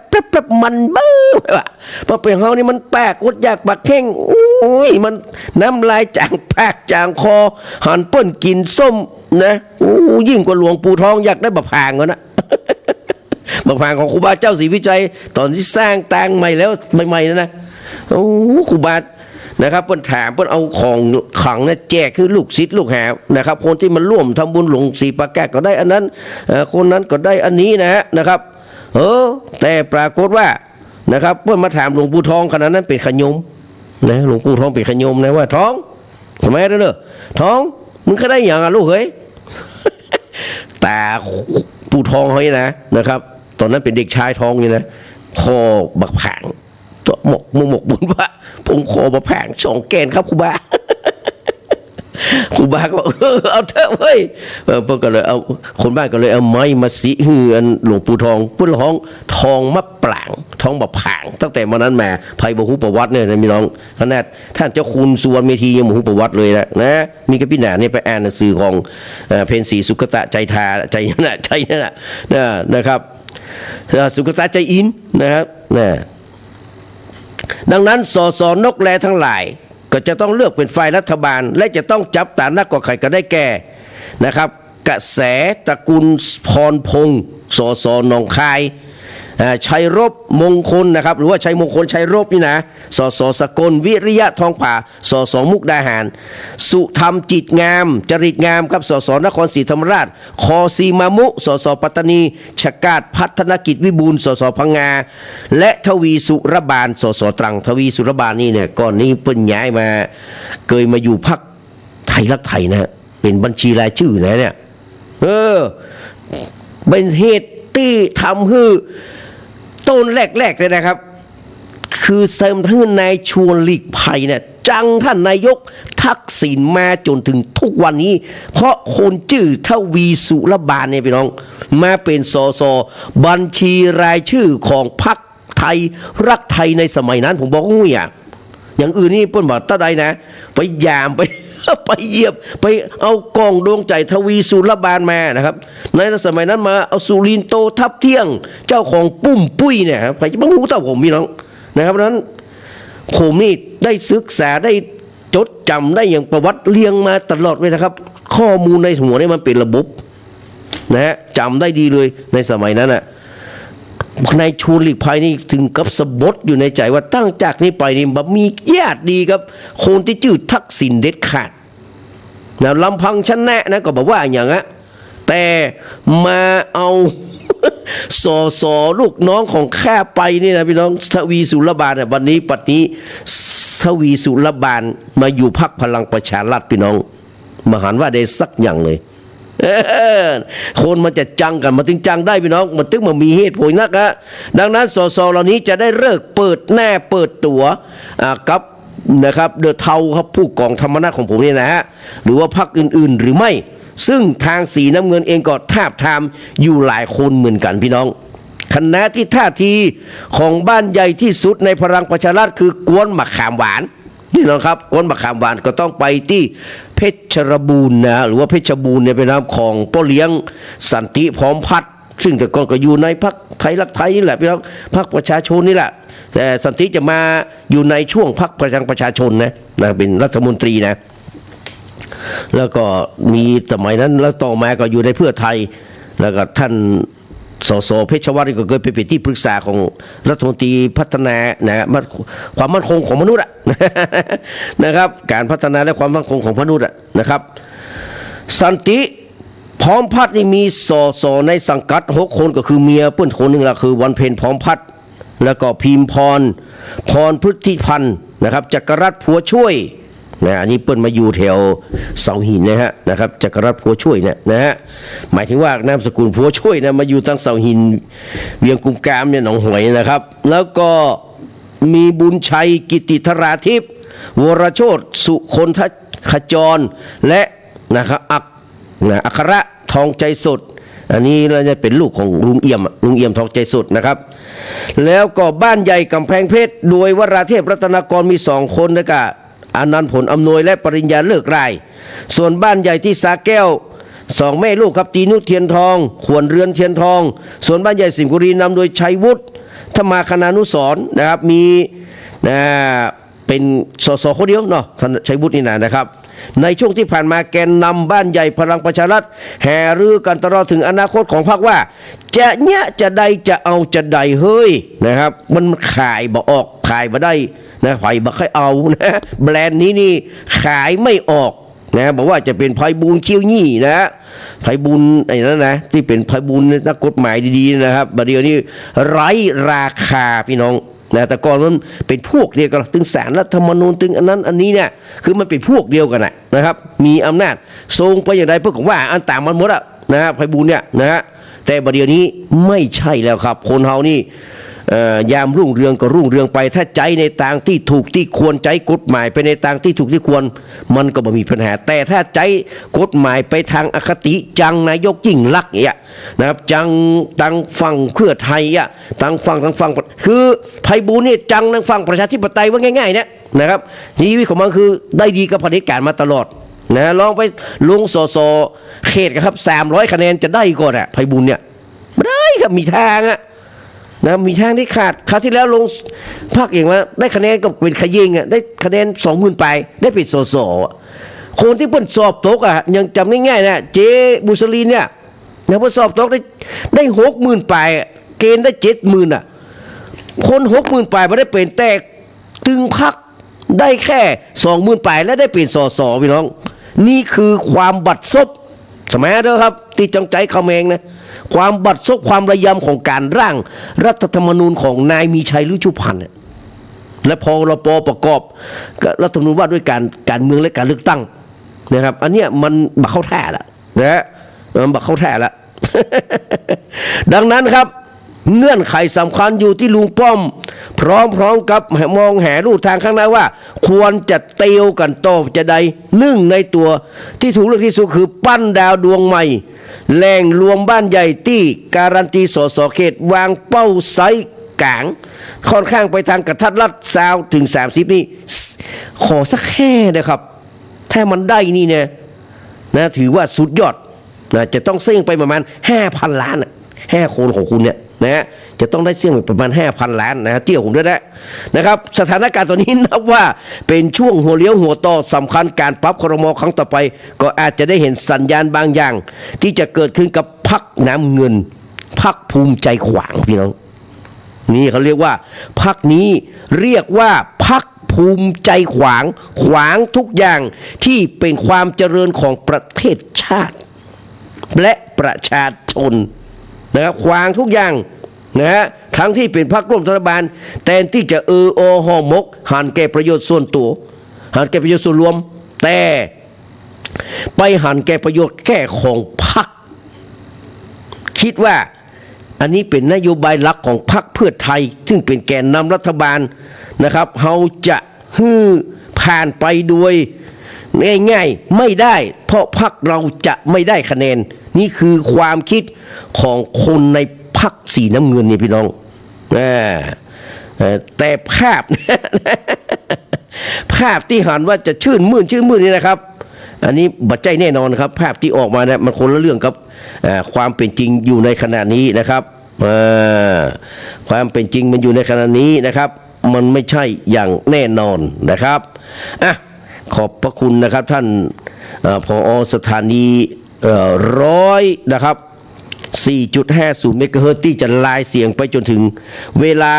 บมันเบ้อเพราะเป็นเฮานี่มันปากอดอยากปากแห้งอุ้ยมันน้ำลายจางปากจางคอหันเปิ้นกินส้มนะยิ่งกว่าหลวงปู่ทองอยากได้บะพางนะบะพางของครูบาเจ้าศรีวิจัยตอนที่สร้างตางใหม่แล้วใหม่ๆนะโอ้ครูบานะครับเปิ้นถามเปิ้นเอาของขังนะแจกคือลูกศิษย์ลูกหานะครับคนที่มาร่วมทำบุญหลวงศรีปาแก้วก็ได้อันนั้นคนนั้นก็ได้อันนี้นะครับแต่ปรากฏว่านะครับเปิ้นมาถามหลวงปู่ทองขณะนั้นเป็นขยมนะหลวงปู่ทองเป็นขยมนะว่าท้องทำไมเด้อท้องมึงก็ได้อย่างลูกเฮ้ย แต่ปู่ทองเฮ้ยนะครับตอนนั้นเป็นเด็กชายท้องนี่นะคอบักผางตัวหมกบุญว่าผมขอมาแผง2 แกนครับครูบา ครูบาก็บอกเอาเถอะเว้ยพวกก็เลยเอาคนบ้านก็เลยเอาไม้มาสีหืออันหลวงปู่ทองพุ่นห้องทองมะปรางทองบะผางตั้งแต่มานั้นมาไพ่บหูประวัติเนี่ยนะพี่น้องขนาดท่านเจ้าคุณสุวรรณเมธียังบหูประวัติเลยนะมีกับพี่หนาเนี่ยไปอ่านหนังสือของเพนสีสุกตะใจทาใจนั่นแหละนะครับสุกตะใจอินนะครับดังนั้นนกแลทั้งหลายก็จะต้องเลือกเป็นฝ่ายรัฐบาลและจะต้องจับตานักกว่าใครก็ได้แก่นะครับกระแสตระกูลพรพงศ์หนองคายชัยรบมงคลนะครับหรือว่าชัยมงคลชัยรบนี่นะสกลวิริยะทองป่ามุกดาหารสุธรรมจิตงามจริตงามครับนครศรีธรรมราชคอซีมามุปัตตานีชกาดพัฒนกิจวิบูลพังงาและทวีสุรบาลตรังทวีสุรบาลนี่เนี่ยก่อนนี้เปิ้นย้ายมาเคยมาอยู่พรรคไทยรักไทยนะเป็นบัญชีรายชื่อนะเนี่ยเป็นเหตุที่ทำให้ต้นแรกๆเลยนะครับ คือเสริมท่านนายชวนหลีกภัยเนี่ยจังท่านนายกทักษิณมาจนถึงทุกวันนี้เพราะคนชื่อทวีสุรบาลเนี่ยพี่น้องมาเป็นสสบัญชีรายชื่อของพรรคไทยรักไทยในสมัยนั้นผมบอกว่าอย่างอื่นนี่เปิ้นบอกตาใดนะไปยามไป ไปเยียบไปเอากองดวงใจทวีสุรบาลมานะครับในสมัยนั้นมาเอาสุรินโตทับเที่ยงเจ้าของปุ้มปุ้ยเนี่ยใครจะไม่รู้เท่าผมพี่น้องนะครับนั้นผมนี่ได้ศึกษาได้จดจำได้อย่างประวัติเรียงมาตลอดเลยนะครับข้อมูลในหัวนี่มันเป็นระบบนะฮะจำได้ดีเลยในสมัยนั้นน่ะในชวนหลีกภัยนี่ถึงกับสะบดอยู่ในใจว่าตั้งจากนี้ไปนี่แบบมีญาติดีครับคนที่ชื่อทักษิณเด็ดขาดนะลำพังชนะนะก็บอกว่าอย่างนั้นแต่มาเอาสอสอลูกน้องของข้าไปนี่นะพี่น้องทวีสุรบาลวันนี้ปัจจุบันทวีสุรบาลมาอยู่พรรคพลังประชารัฐพี่น้องมหันว่าได้สักอย่างเลยคนมันจะจังกันมันถึงจังได้พี่น้องมันถึงมันมีเหตุผลนักฮะดังนั้นสสเหล่านี้จะได้เลิกเปิดหน้าเปิดตัวกับนะครับเดอะเทาครับผู้กองธรรมนัฐของผมนี่นะฮะหรือว่าพรรคอื่นๆหรือไม่ซึ่งทางสีน้ำเงินเองก็ทาบทามอยู่หลายคนเหมือนกันพี่น้องคณะที่ท่าทีของบ้านใหญ่ที่สุดในพลังประชารัฐคือกวนมะขามหวานนี่นะครับกวนมะขามหวานก็ต้องไปที่เพชรบูรณ์นะหรือว่าเพชรบูรณ์เนี่ยเป็นนามของพ่อเลี้ยงสันติพร้อมพัฒน์ซึ่งแต่ก่อนก็อยู่ในพรรคไทยรักไทยนี่แหละพี่น้องพรรคประชาชนนี่แหละแต่สันติจะมาอยู่ในช่วงพรรคประชาชนนะเป็นรัฐมนตรีนะแล้วก็มีสมัยนั้นแล้วต่อมาก็อยู่ในเพื่อไทยแล้วก็ท่านสสเพชรวัฒน์ก็เคยไปเป็นที่ปรึกษาของรัฐมนตรีพัฒนาความมั่นคงของมนุษย์นะครับการพัฒนาและความมั่นคงของมนุษย์นะครับสันติพร้อมพัฒน์นี่มีสสในสังกัด6 คนก็คือเมียเปิ้นคนหนึ่งละคือวันเพ็ญพร้อมพัฒน์แล้วก็พิมพรพฤทธิพันธ์นะครับจักรรัตน์ผัวช่วยนะอันนี้เปิ้นมาอยู่แถวเสาหินนะครับจักรรัตน์ผัวช่วยเนี่ยนะฮะหมายถึงว่านามสกุลผัวช่วยนะมาอยู่ตั้งเสาหินเวียงกุมกามเนี่ยหนองหอยนะครับแล้วก็มีบุญชัยกิติธราทิพย์วรโชติสุคนทขจรและนะครับอัครทองใจสดอันนี้เราจะเป็นลูกของลุงเอี่ยมทองใจสดนะครับแล้วก็บ้านใหญ่กำแพงเพชรโดยวราเทพรัตนากรมี2 คนนะกะอนันต์ผลอำนวยและปริญญาเลิกรายส่วนบ้านใหญ่ที่สาแก้ว2 แม่ลูกครับตีนุชเทียนทองขวนเรือนเทียนทองส่วนบ้านใหญ่สิงห์บุรีนำโดยชัยวุฒิธรรมาคณานุสรณ์นะครับมีเป็นสสคนเดียวเนาะท่านชัยวุฒินี่นะครับในช่วงที่ผ่านมาแกนนำบ้านใหญ่พลังประชารัฐแห่รือกันตลอดถึงอนาคตของพรรคว่าจะเนี่ยจะใดจะเอาจะใดเฮ้ยนะครับมันขายบ่ออกขายบ่ได้นะไผ่บ่ค่อยเอานะแบรนด์นี้นี่ขายไม่ออกนะบอกว่าจะเป็นไพบูลย์เคี้ยวยี่นะไพบูลย์ไอ้นั่นนะที่เป็นไพบูลย์นักกฎหมายดีๆนะครับบัดเดี๋ยวนี้ไร้ราคาพี่น้องนะแต่ก่อนมันเป็นพวกเดียวกันถึงศาลรัฐธรรมนูญถึงอันนั้นอันนี้เนี่ยคือมันเป็นพวกเดียวกันนะครับมีอำนาจทรงไปอย่างไรเพื่อว่าอันต่างมันหมดนะไพบูลย์เนี่ยนะฮะแต่บัดเดี๋ยวนี้ไม่ใช่แล้วครับคนเฮานี่ยามรุ่งเรืองก็รุ่งเรืองไปถ้าใจในทางที่ถูกที่ควรใจกฎหมายไปในทางที่ถูกที่ควรมันก็ไม่มีปัญหาแต่ถ้าใจกฎหมายไปทางอคติจังนายกยิ่งลักษณ์เนี่ยนะครับจังตังฝั่งเพื่อไทยตังฝั่งคือไพบูลย์นี่จังตังฝั่งประชาธิปไตยว่าง่ายๆเนี่ยนะครับชีวิตของมันคือได้ดีกับเผด็จการมาตลอดนะลองไปลงสสเขตครับ300 คะแนนจะได้ก่อนไพบูลย์เนี่ยไม่ได้ครับมีทางนะมีทางที่ขาดคราวที่แล้วลงภาคเองว่าได้คะแนนก็เป็นขยิงได้คะแนน20,000 ไปได้เป็นสสคนที่เพิ่นสอบตกยังจำง่ายๆนะเจบุษลีเนี่ยนะเพิ่นสอบตกได้60,000 ไปเกณฑ์ได้70,000คน60,000 ไปไม่ได้เป็นแต่ตึงพักได้แค่20,000 ไปและได้เป็นสสพี่น้องนี่คือความบัดซบสมัยเด้อครับที่จังใจเขาเองนะความบัดซบความระยำของการร่างรัฐธรรมนูญของนายมีชัยฤชุพันธ์และพรป.ประกอบรัฐธรรมนูญว่าด้วยการเมืองและการเลือกตั้งนะครับอันเนี้ยมันบักเข้าแท้ละนะมันบักเข้าแท้ละ ดังนั้นครับ เงื่อนไขสำคัญอยู่ที่ลุงป้อมพร้อมกับมองหาลู่ทางข้างหน้าว่าควรจะเตียวกันโตจะใดนึ่งในตัวที่ถูกเลือกที่สุดคือปั้นดาวดวงใหม่แหล่งรวมบ้านใหญ่ที่การันตีสสเขตวางเป้าไซกลางค่อนข้างไปทางกระทัดรัดซาวถึง30นี่ขอสักแค่นะครับถ้ามันได้นี่เนี่ยนะถือว่าสุดยอดนะจะต้องเสี่ยงไปประมาณ 5,000 ล้าน5คนของคุณเนี่ยนะฮะจะต้องได้เสี่ยงไปประมาณ 5,000 ล้านนะเตี้ยผมด้วยนะครับสถานการณ์ตอนนี้นับว่าเป็นช่วงหัวเลี้ยวหัวต่อสำคัญการปรับครม.ครั้งต่อไปก็อาจจะได้เห็นสัญญาณบางอย่างที่จะเกิดขึ้นกับพรรคน้ำเงินพรรคภูมิใจขวางพี่น้องนี่เขาเรียกว่าพรรคนี้เรียกว่าพรรคภูมิใจขวางทุกอย่างที่เป็นความเจริญของประเทศชาติและประชาชนนะครับขวางทุกอย่างนะฮะทั้งที่เป็นพรรคร่วมรัฐบาลแทนที่จะห่อหมกหันแก่ประโยชน์ส่วนตัวหันแก่ประโยชน์ส่วนรวมแต่ไปหันแก่ประโยชน์แค่ของพรรคคิดว่าอันนี้เป็นนโยบายหลักของพรรคเพื่อไทยซึ่งเป็นแกนนำรัฐบาลนะครับเราจะผ่านไปโดยง่ายๆไม่ได้เพราะพรรคเราจะไม่ได้คะแนนนี่คือความคิดของคนในพรรคสีน้ำเงินนี่พี่น้องแต่ภาพ ภาพที่หันว่าจะชื่นมื่นนี่นะครับอันนี้บัดใจแน่นอนครับภาพที่ออกมาเนี่ยมันคนละเรื่องกับความเป็นจริงอยู่ในขณะนี้นะครับความเป็นจริงมันอยู่ในขณะนี้นะครับมันไม่ใช่อย่างแน่นอนนะครับขอบพระคุณนะครับท่านผอ.สถานี100นะครับ 4.50 เมกะเฮิรตซ์ที่จะลายเสียงไปจนถึงเวลา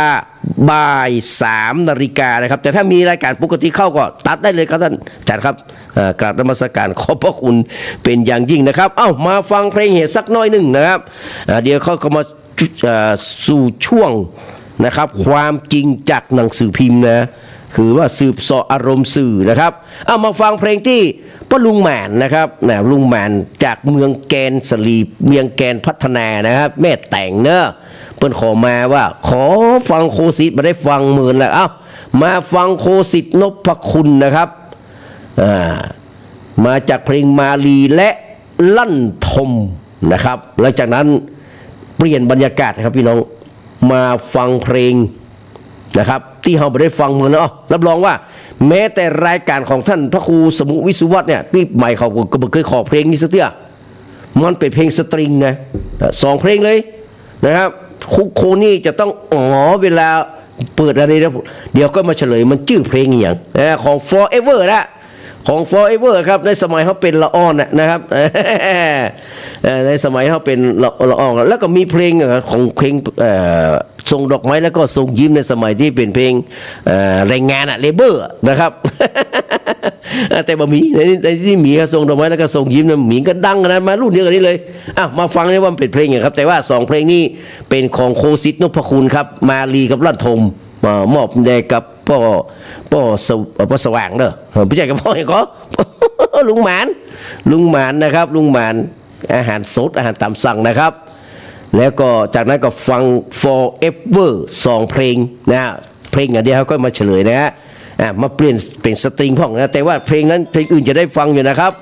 บ่าย3 นาฬิกานะครับแต่ถ้ามีรายการปกติเข้าก็ตัดได้เลยครับท่านอาจารย์ครับกราบนมัสการขอบพระคุณเป็นอย่างยิ่งนะครับมาฟังเพลงเหตุสักน้อยหนึ่งนะครับเดี๋ยวเขามาสู่ช่วงนะครับความจริงจากหนังสือพิมพ์นะคือว่าสืบเสาะอารมณ์สื่อนะครับมาฟังเพลงที่ป้าลุงแมนนะครับลุงแมนจากเมืองแกนสลีเมืองแกนพัฒนานะครับแม่แต่งเนอะเปิ้นขอมาว่าขอฟังโคสิทธิ์มาได้ฟังหมื่นแล้วมาฟังโคสิทธิ์นพคุณนะครับมาจากเพลงมาลีและลั่นทมนะครับหลังจากนั้นเปลี่ยนบรรยากาศครับพี่น้องมาฟังเพลงนะครับที่เราไม่ได้ฟังเหมือนเนาะรับรองว่าแม้แต่รายการของท่านพระครูสมุวิสุวัตเนี่ยพี่ใหม่เขาก็เคยขอเพลงนี้สักเตี้ยมันเป็นเพลงสตริงนะ2 เพลงเลยนะครับโคนี่จะต้องเวลาเปิดอะไรนะเดี๋ยวก็มาเฉลยมันชื่อเพลงอย่างของ Forever นะของ Forever ครับในสมัยเขาเป็นละอ่อนนะครับในสมัยเขาเป็นละอ่อนแล้วก็มีเพลงของเพลงส่งดอกไม้แล้วก็ส่งยิ้มในสมัยที่เป็นเพลงแรงงานเลเบอร์นะครับแต่บะหมี่ในที่หมีส่งดอกไม้แล้วก็ส่งยิ้มนะหมีก็ดังนะมารุ่นเดียวกันนี้เลยมาฟังได้ว่ามันเป็นเพลงอย่างครับแต่ว่า2 เพลงนี้เป็นของโคสิทธิ์นพคุณครับมาลีกับลั่นทมมอบแด่กับพ่อสว่างเด้อพี่ใหญ่กับพ่อเองก็ลุงหมานนะครับลุงหมานอาหารสดอาหารตามสั่งนะครับแล้วก็จากนั้นก็ฟัง Forever 2 เพลงนะเพลงอย่างเดียวก็มาเฉลยนะฮะมาเปลี่ยนเป็นสตริงพ่องนะแต่ว่าเพลงนั้นเพลงอื่นจะได้ฟังอยู่นะครับ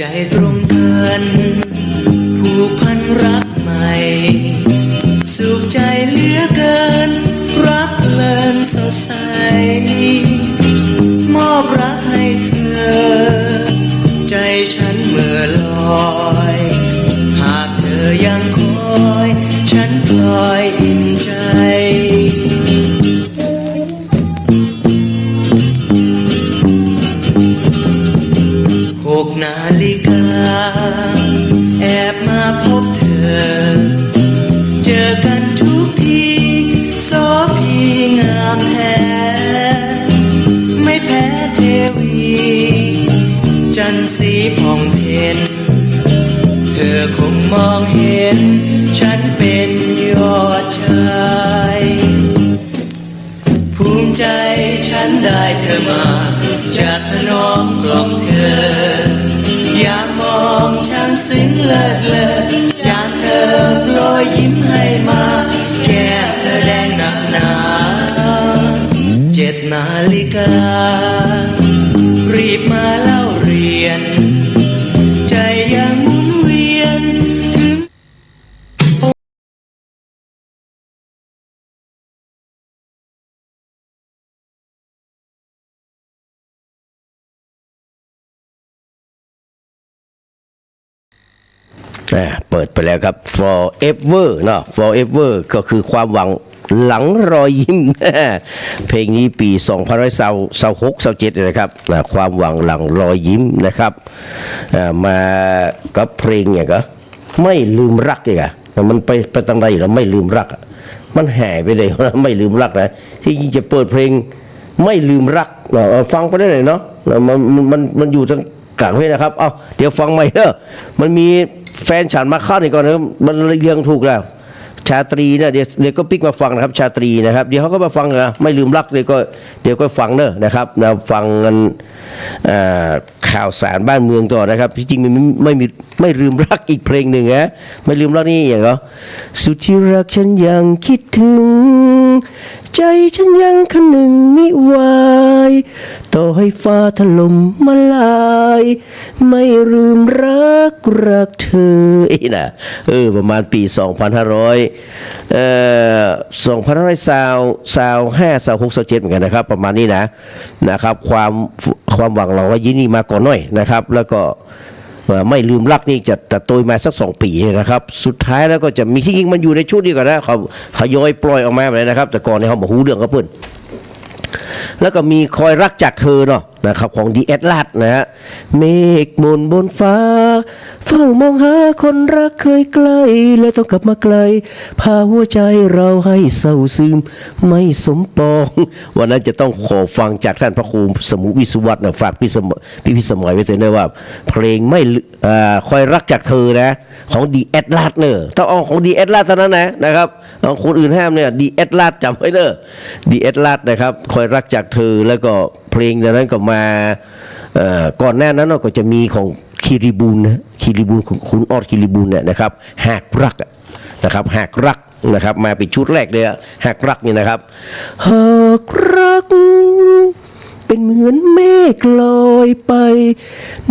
ใจตรงกันผูกพันรักใหม่สุขใจเหลือเกินรักเพลินสดใสมอบรักให้เธอใจฉันเมื่อลอยหากเธอยังคอยฉันพลอยอิ่มใจ6 นาฬิกาแอบมาพบเธอเจอกันทุกทีโสพีงามแท้ไม่แพ้เทวีจันทร์สีผ่องเพ็ญเธอคงมองเห็นฉันเป็นยอดชายภูมิใจฉันได้เธอมาจะถนอมกล่อมเธอยามมองช่างซึ้งเลิศเลอยามเธอโปรยยิ้มให้มาแก้มเธอแดงหนักหนา7 นาฬิการีบมาเล่าเรียนใจยังหมุนเวียนถึงเปิดไปแล้วครับ forever เนาะ forever ก็คือความหวังหลังรอยยิ้ม เพลงนี้ปี2526-27นะครับความหวังหลังรอยยิ้มนะครับมากับเพลงเนี่ยก็ไม่ลืมรักอีกอะมันไปตั้งใดแล้วไม่ลืมรักมันหายไปเลย ไม่ลืมรักนะที่จริงจะเปิดเพลงไม่ลืมรักฟังไปได้เลยเนาะมันอยู่ทั้งกลางเพลงนะครับเดี๋ยวฟังใหม่เด้อมันมีแฟนฉันมาเข้านี่ก่อนนะมันเรียงถูกแล้วชาตรีเนี่ยเดี๋ยวก็ปิกมาฟังนะครับชาตรีนะครับเดี๋ยวเขาก็มาฟังนะไม่ลืมรักเดี๋ยวก็ฟังเนอะนะครับฟังกันข่าวสารบ้านเมืองต่อนะครับที่จริงมันไม่ลืมรักอีกเพลงหนึ่งนะไม่ลืมรักนี่อย่างเหรอสุดที่รักฉันยังคิดถึงใจฉันยังคนึงมิไหวต่อให้ฟ้าถล่มมาลายไม่ลืมรักเธอนะประมาณปี2525 เหมือนกันนะครับประมาณนี้นะครับความหวังเราว่ายินนี่มาก่อนหน่อยนะครับแล้วก็ไม่ลืมรักนี่จะโตยมาสัก2 ปีนะครับสุดท้ายแล้วก็จะมีที่จริงมันอยู่ในชุดนี้ก่อนนะเขาย้อยปล่อยออกมาแบบนี้นะครับแต่ก่อนเนี่ยเขาบอกหูเรื่องก็เพิ่นแล้วก็มีคอยรักจากเธอเนาะนะครับของดีแอดลาดนะฮะเมฆบนฟ้าเฝ้ามองหาคนรักเคยใกล้แล้วต้องกลับมาไกลพาหัวใจเราให้เศร้าซึมไม่สมปองวันนั้นจะต้องขอฟังจากท่านพระครูสมุวิสุวัฒน์นะฝากพี่สมัยไว้เถอะนะว่าเพลงไม่คอยรักจากเธอนะของดีแอดลาดเนอะต้องเอาของดีแอดลาดเท่านั้นนะครับเอาคนอื่นห้ามเนี่ยดีแอดลาดจำไว้เนอะดีแอดลาดนะครับคอยรักจากเธอแล้วก็เพลงนั้นก็มาก่อนหน้านั้นก็จะมีของคีรีบูลนะคีรีบูลของคุณออดคีรีบูลเนี่ยนะครับหากรักนะครับหากรักนะครับมาเป็นชุดแรกเลยหากรักนี่นะครับหากรักเป็นเหมือนเมฆลอยไป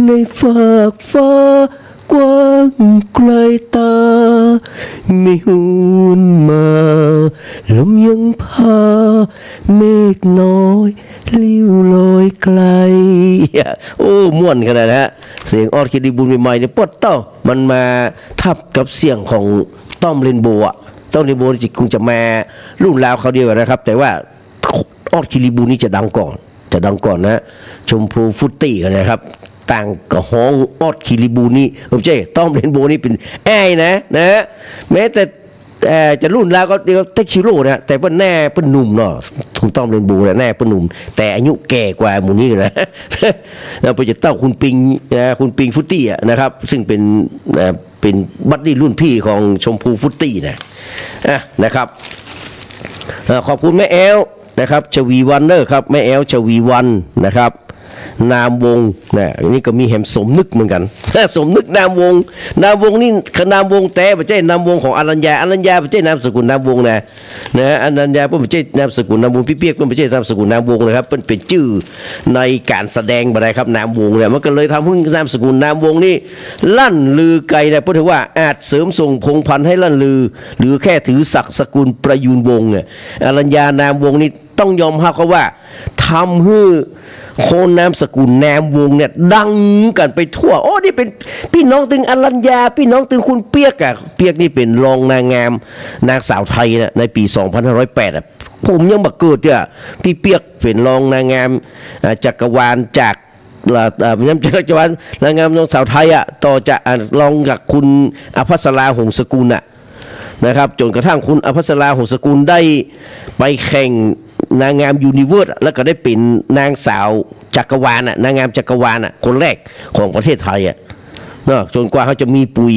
ในฟากฟ้ากว้างไกลตาไม่หุนมาลมยังพาเมฆน้อยลิ้วลอยไกลโอ้ม่วนขนาดนะฮะเสียงออดคิดดีบุญใหม่ๆเนี่ยปวดเต้ามันมาทับกับเสียงของต้อมเรนโบว์ต้อมเรนโบว์จิคงจะมารุ่นราวเขาเดียวกันนะครับแต่ว่าออดคิดดีบุญนี่จะดังก่อนนะชมพูฟุตตี้กันนะครับต่างกับห้องออดคิริบูนี่ผมเจ๊ต้อมเรนโบว์นี่เป็นแอ้นะแม้แต่จะรุ่นแล้วก็เดี๋ยวเต็กชิโร่นะแต่เป็นแน่เป็นหนุ่มเนาะถูกต้อมเรนโบว์แน่เป็นหนุ่มแต่อายุแก่กว่าหมู่นี้นะแล้วไปจะเต้าคุณปิงฟุตตี้นะครับซึ่งเป็นบัดดี้รุ่นพี่ของชมพูฟุตตี้นะครับขอบคุณแม่แอลนะครับชวีวันเนอร์ครับแม่แอลชวีวันนะครับ นามวงนะนี่ก็มีแหมสมนึกเหมือนกัน สมนึกนามวงนี่คือนามวงแต่ไม่ใช่นามวงของอรัญญาไม่ใช่นามสกุลนามวงนะอรัญญาไม่ใช่นามสกุลนามวงพี่เปียกไม่ใช่นามสกุลนามวงนะครับเป็นชื่อในการแสดงอะไรครับนามวงเนี่ยมันก็เลยทำให้นามสกุลนามวงนี่ลั่นลือไกลนะเพราะถือว่าอาจเสริมส่งพงพันธุ์ให้ลั่นลือหรือแค่ถือศักดิ์สกุลประยูนวงเนี่ยอรัญญานามวงนี่ต้องยอมรับเขาว่าทำให้คนนามสกุลนามวงเนี่ยดังกันไปทั่วโอ้นี่เป็นพี่น้องตึงอรัญญาพี่น้องตึงคุณเปียกอะเปียกนี่เป็นรองนางงามนางสาวไทยนะในปี2508อะผมยังบักเกิดเนี่ยพี่เปียกเป็นรองนางงามจักรวาลจากย้ำจักรวาลนางงามนางสาวไทยอะต่อจากรองจากคุณอภัสราหงสกุลอะนะครับจนกระทั่งคุณอภัสราหงสกุลได้ไปแข่งนางงามยูนิเวิร์สแล้วก็ได้เป็นนางสาวจักรวาลนางงามจักรวาลคนแรกของประเทศไทยเนาะจนกว่าเขาจะมีปุ๋ย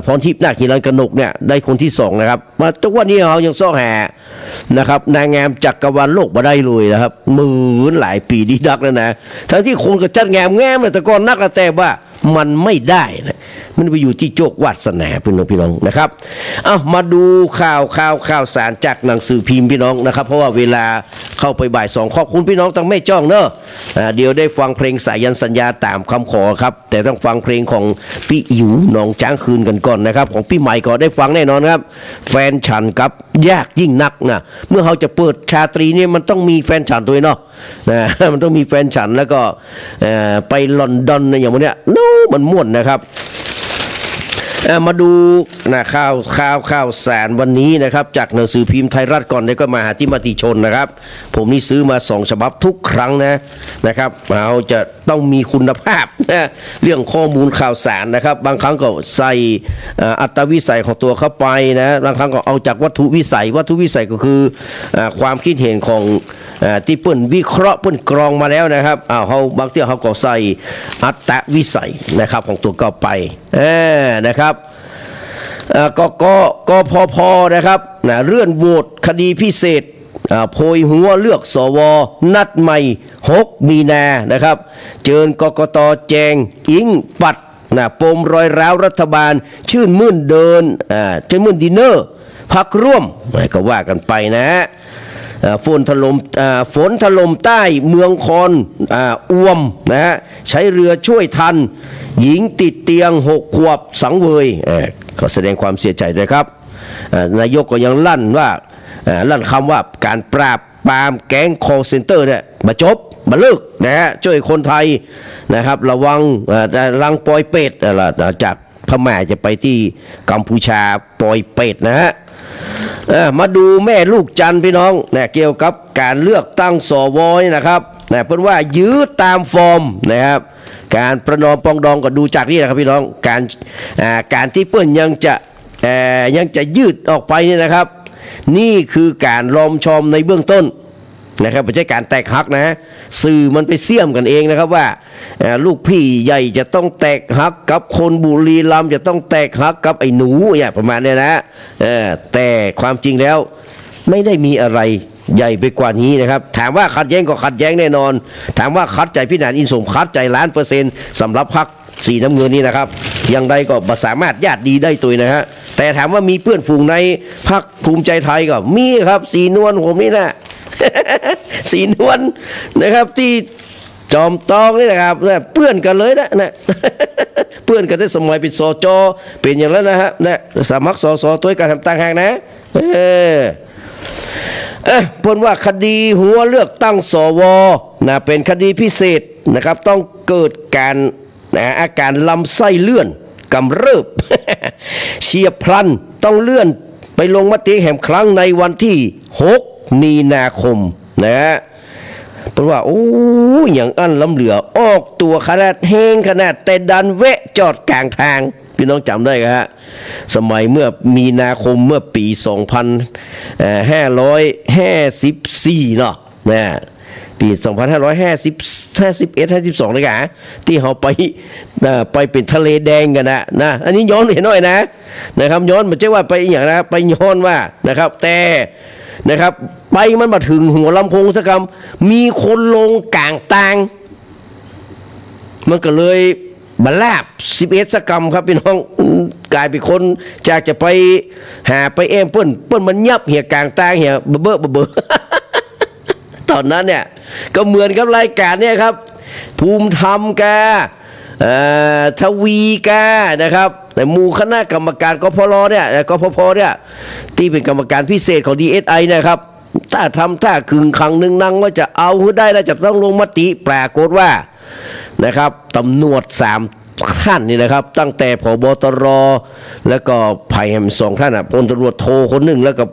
พรทิพย์นาคฮิรัญกนกเนี่ยได้คนที่2นะครับมาทุกวันนี้เขายังซ่อหานะครับนางงามจักรวาลโลกมาได้เลยนะครับมือหลายปีดีดักแล้วนะทั้งที่คนก็จัดงามแต่ก่อนนักแต่ว่ามันไม่ได้นะมันไปอยู่ที่โจกวาสนาพี่น้องนะครับเอามาดูข่าวสารจากหนังสือพิมพ์พี่น้องนะครับเพราะว่าเวลาเข้าไปบ่าย2ขอบคุณพี่น้องตั้งแม่จ้องเนอะเดี๋ยวได้ฟังเพลงสายันสัญญาตามคำขอครับแต่ต้องฟังเพลงของพี่อิ๋วหนองจ้างคืนกันก่อนนะครับของพี่ใหม่ก็ได้ฟังแน่นอนครับแฟนฉันกับยากยิ่งนักนะเมื่อเขาจะเปิดชาตรีเนี่ยมันต้องมีแฟนฉันด้วยเนาะมันต้องมีแฟนฉันแล้วก็ไปลอนดอนอย่างวันเนี้ยมันม่วนนะครับมาดูนะข่าวสารวันนี้นะครับจากหนังสือพิมพ์ไทยรัฐก่อนแล้วก็มาหาที่มติชนนะครับผมนี่ซื้อมา2ฉบับทุกครั้งนะครับเราจะต้องมีคุณภาพนะเรื่องข้อมูลข่าวสารนะครับบางครั้งก็ใส่อัตวิสัยของตัวเข้าไปนะบางครั้งก็เอาจากวัตถุวิสัยก็คือความคิดเห็นของที่เปิ้นวิเคราะห์เปิ้นกรองมาแล้วนะครับเขาบางทีเขาก็ใส่อัตวิสัยนะครับของตัวก็ไปนะครับก็พอนะครับเลื่อนโหวตคดีพิเศษโพยหัวเลือกสวนัดใหม่6 มีนานะครับเจิญกกตแจงอิงปัดปมรอยร้าวรัฐบาลชื่นมื่นเดินชื่นมื่นดินเนอร์พักร่วมก็ว่ากันไปนะฝนถล่มใต้เมืองคอนอ้วมนะฮะใช้เรือช่วยทันหญิงติดเตียง6 ขวบสังเวยก็แสดงความเสียใจด้วยครับนายกก็ยังลั่นคำว่าการปราบปรามแก๊ง call center เนี่ยมาจบมาเลิกนะฮะช่วยคนไทยนะครับระวังลังปอยเป็ดจากพม่าจะไปที่กัมพูชาปอยเป็ดนะฮะมาดูแม่ลูกจันพี่น้องนะเกี่ยวกับการเลือกตั้งสวนะครับนะเพิ่นว่ายื้อตามฟอร์มนะครับการประนอมปองดองก็ดูจากนี่นะครับพี่น้องการที่เปิ้นยังจะยืดออกไปนี่นะครับนี่คือการลอมชอมในเบื้องต้นนะครับไม่ใช่การแตกหักนะสื่อมันไปเสี่ยมกันเองนะครับว่าลูกพี่ใหญ่จะต้องแตกหักกับคนบุรีรัมย์จะต้องแตกหักกับไอ้หนูอย่างประมาณนี้นะแต่ความจริงแล้วไม่ได้มีอะไรใหญ่ไปกว่านี้นะครับถามว่าขัดแย้งก็ขัดแย้งแน่นอนถามว่าคัดใจพี่นานอินสมคัดใจ1,000,000%สำหรับพรรคสีน้ำเงินนี้นะครับยังใดก็สามารถญาติดีได้ตัวนะฮะแต่ถามว่ามีเพื่อนฝูงในพรรคภูมิใจไทยก็มีครับสีนวลผมนี่นะ สีนวลนะครับที่จอมตองนี่นะครับเพื่อนกันเลยนะ เพื่อนกันได้สมัยเป็นสจเป็นอย่างนั้นนะฮะสมัครสสตัวการทำต่างหากนะเพิ่นว่าคดีหัวเลือกตั้งสวเป็นคดีพิเศษนะครับต้องเกิดการอาการลำไส้เลื่อนกำเริบ เฉียบพลันต้องเลื่อนไปลงมติแห่งครั้งในวันที่6 มีนาคมนะเพราะว่าโอ้อย่างอันล้ำเหลือออกตัวขนาดแห้งขนาดแต่ดันแวะจอดกลางทางพี่น้องจำได้ครับสมัยเมื่อมีนาคมเมื่อปี2554เนาะนะปี2551-52เลยกะที่เขาไปเป็นทะเลแดงกันนะอันนี้ย้อนเห็นหน่อยนะครับย้อนไม่ใช่ว่าไปอย่างนะไปย้อนว่านะครับแต่นะครับไปมันมาถึงหัวลำโพงสักคำมีคนลงกลางตาง มันก็เลยบรรลาบ11 สกรรมครับพี่น้องกลายเป็นคนจากจะไปหาไปเอ็มเปิ้นมันยับเหี่ยกลางตางเหี่ยเบ้อเบ้อ ตอนนั้นเนี่ยก็เหมือนกับรายการเนี่ยครับภูมิธรรมกาทวีกานะครับแต่หมู่คณะกรรมการกพลเนี่ยกพพเนี่ยที่เป็นกรรมการพิเศษของ DSI นะครับถ้าทำถ้าคึงขังหนึ่งนั่งว่าจะเอาให้ได้แล้วจะต้องลงมติปรากฏว่านะครับตำรวจ3 ท่านนี่นะครับตั้งแต่ผบตรแล้วก็ไผ่แฮม2 ท่านพลตำรวจโทคนหนึ่งแล้วก็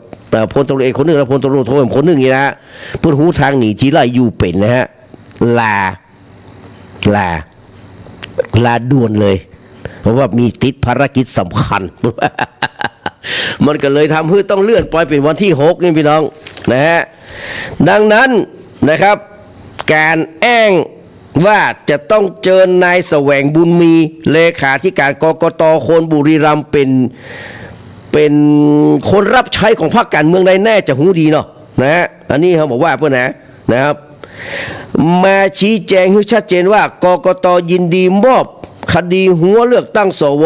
พลตำรวจเอกคนหนึ่งแล้วพลตำรวจโทคนหนึ่งนี่นะฮะเพื่อหูทางหนีจีไล่อยู่เป็นนะฮะลาด่วนเลยเพราะว่ามีติดภารกิจสำคัญ มันก็เลยทำให้ต้องเลื่อนปล่อยเป็นวันที่6นี่พี่น้องนะฮะดังนั้นนะครับการแอ้งว่าจะต้องเจอนายแสวงบุญมีเลขาธิการกกต.คนบุรีรัมย์เป็นคนรับใช้ของพรรคการเมืองใดแน่จะหูดีเนาะนะฮะอันนี้เขาบอกว่าเพื่อนนะครับมาชี้แจงให้ชัดเจนว่ากกต.ยินดีมอบคดีหัวเลือกตั้งสว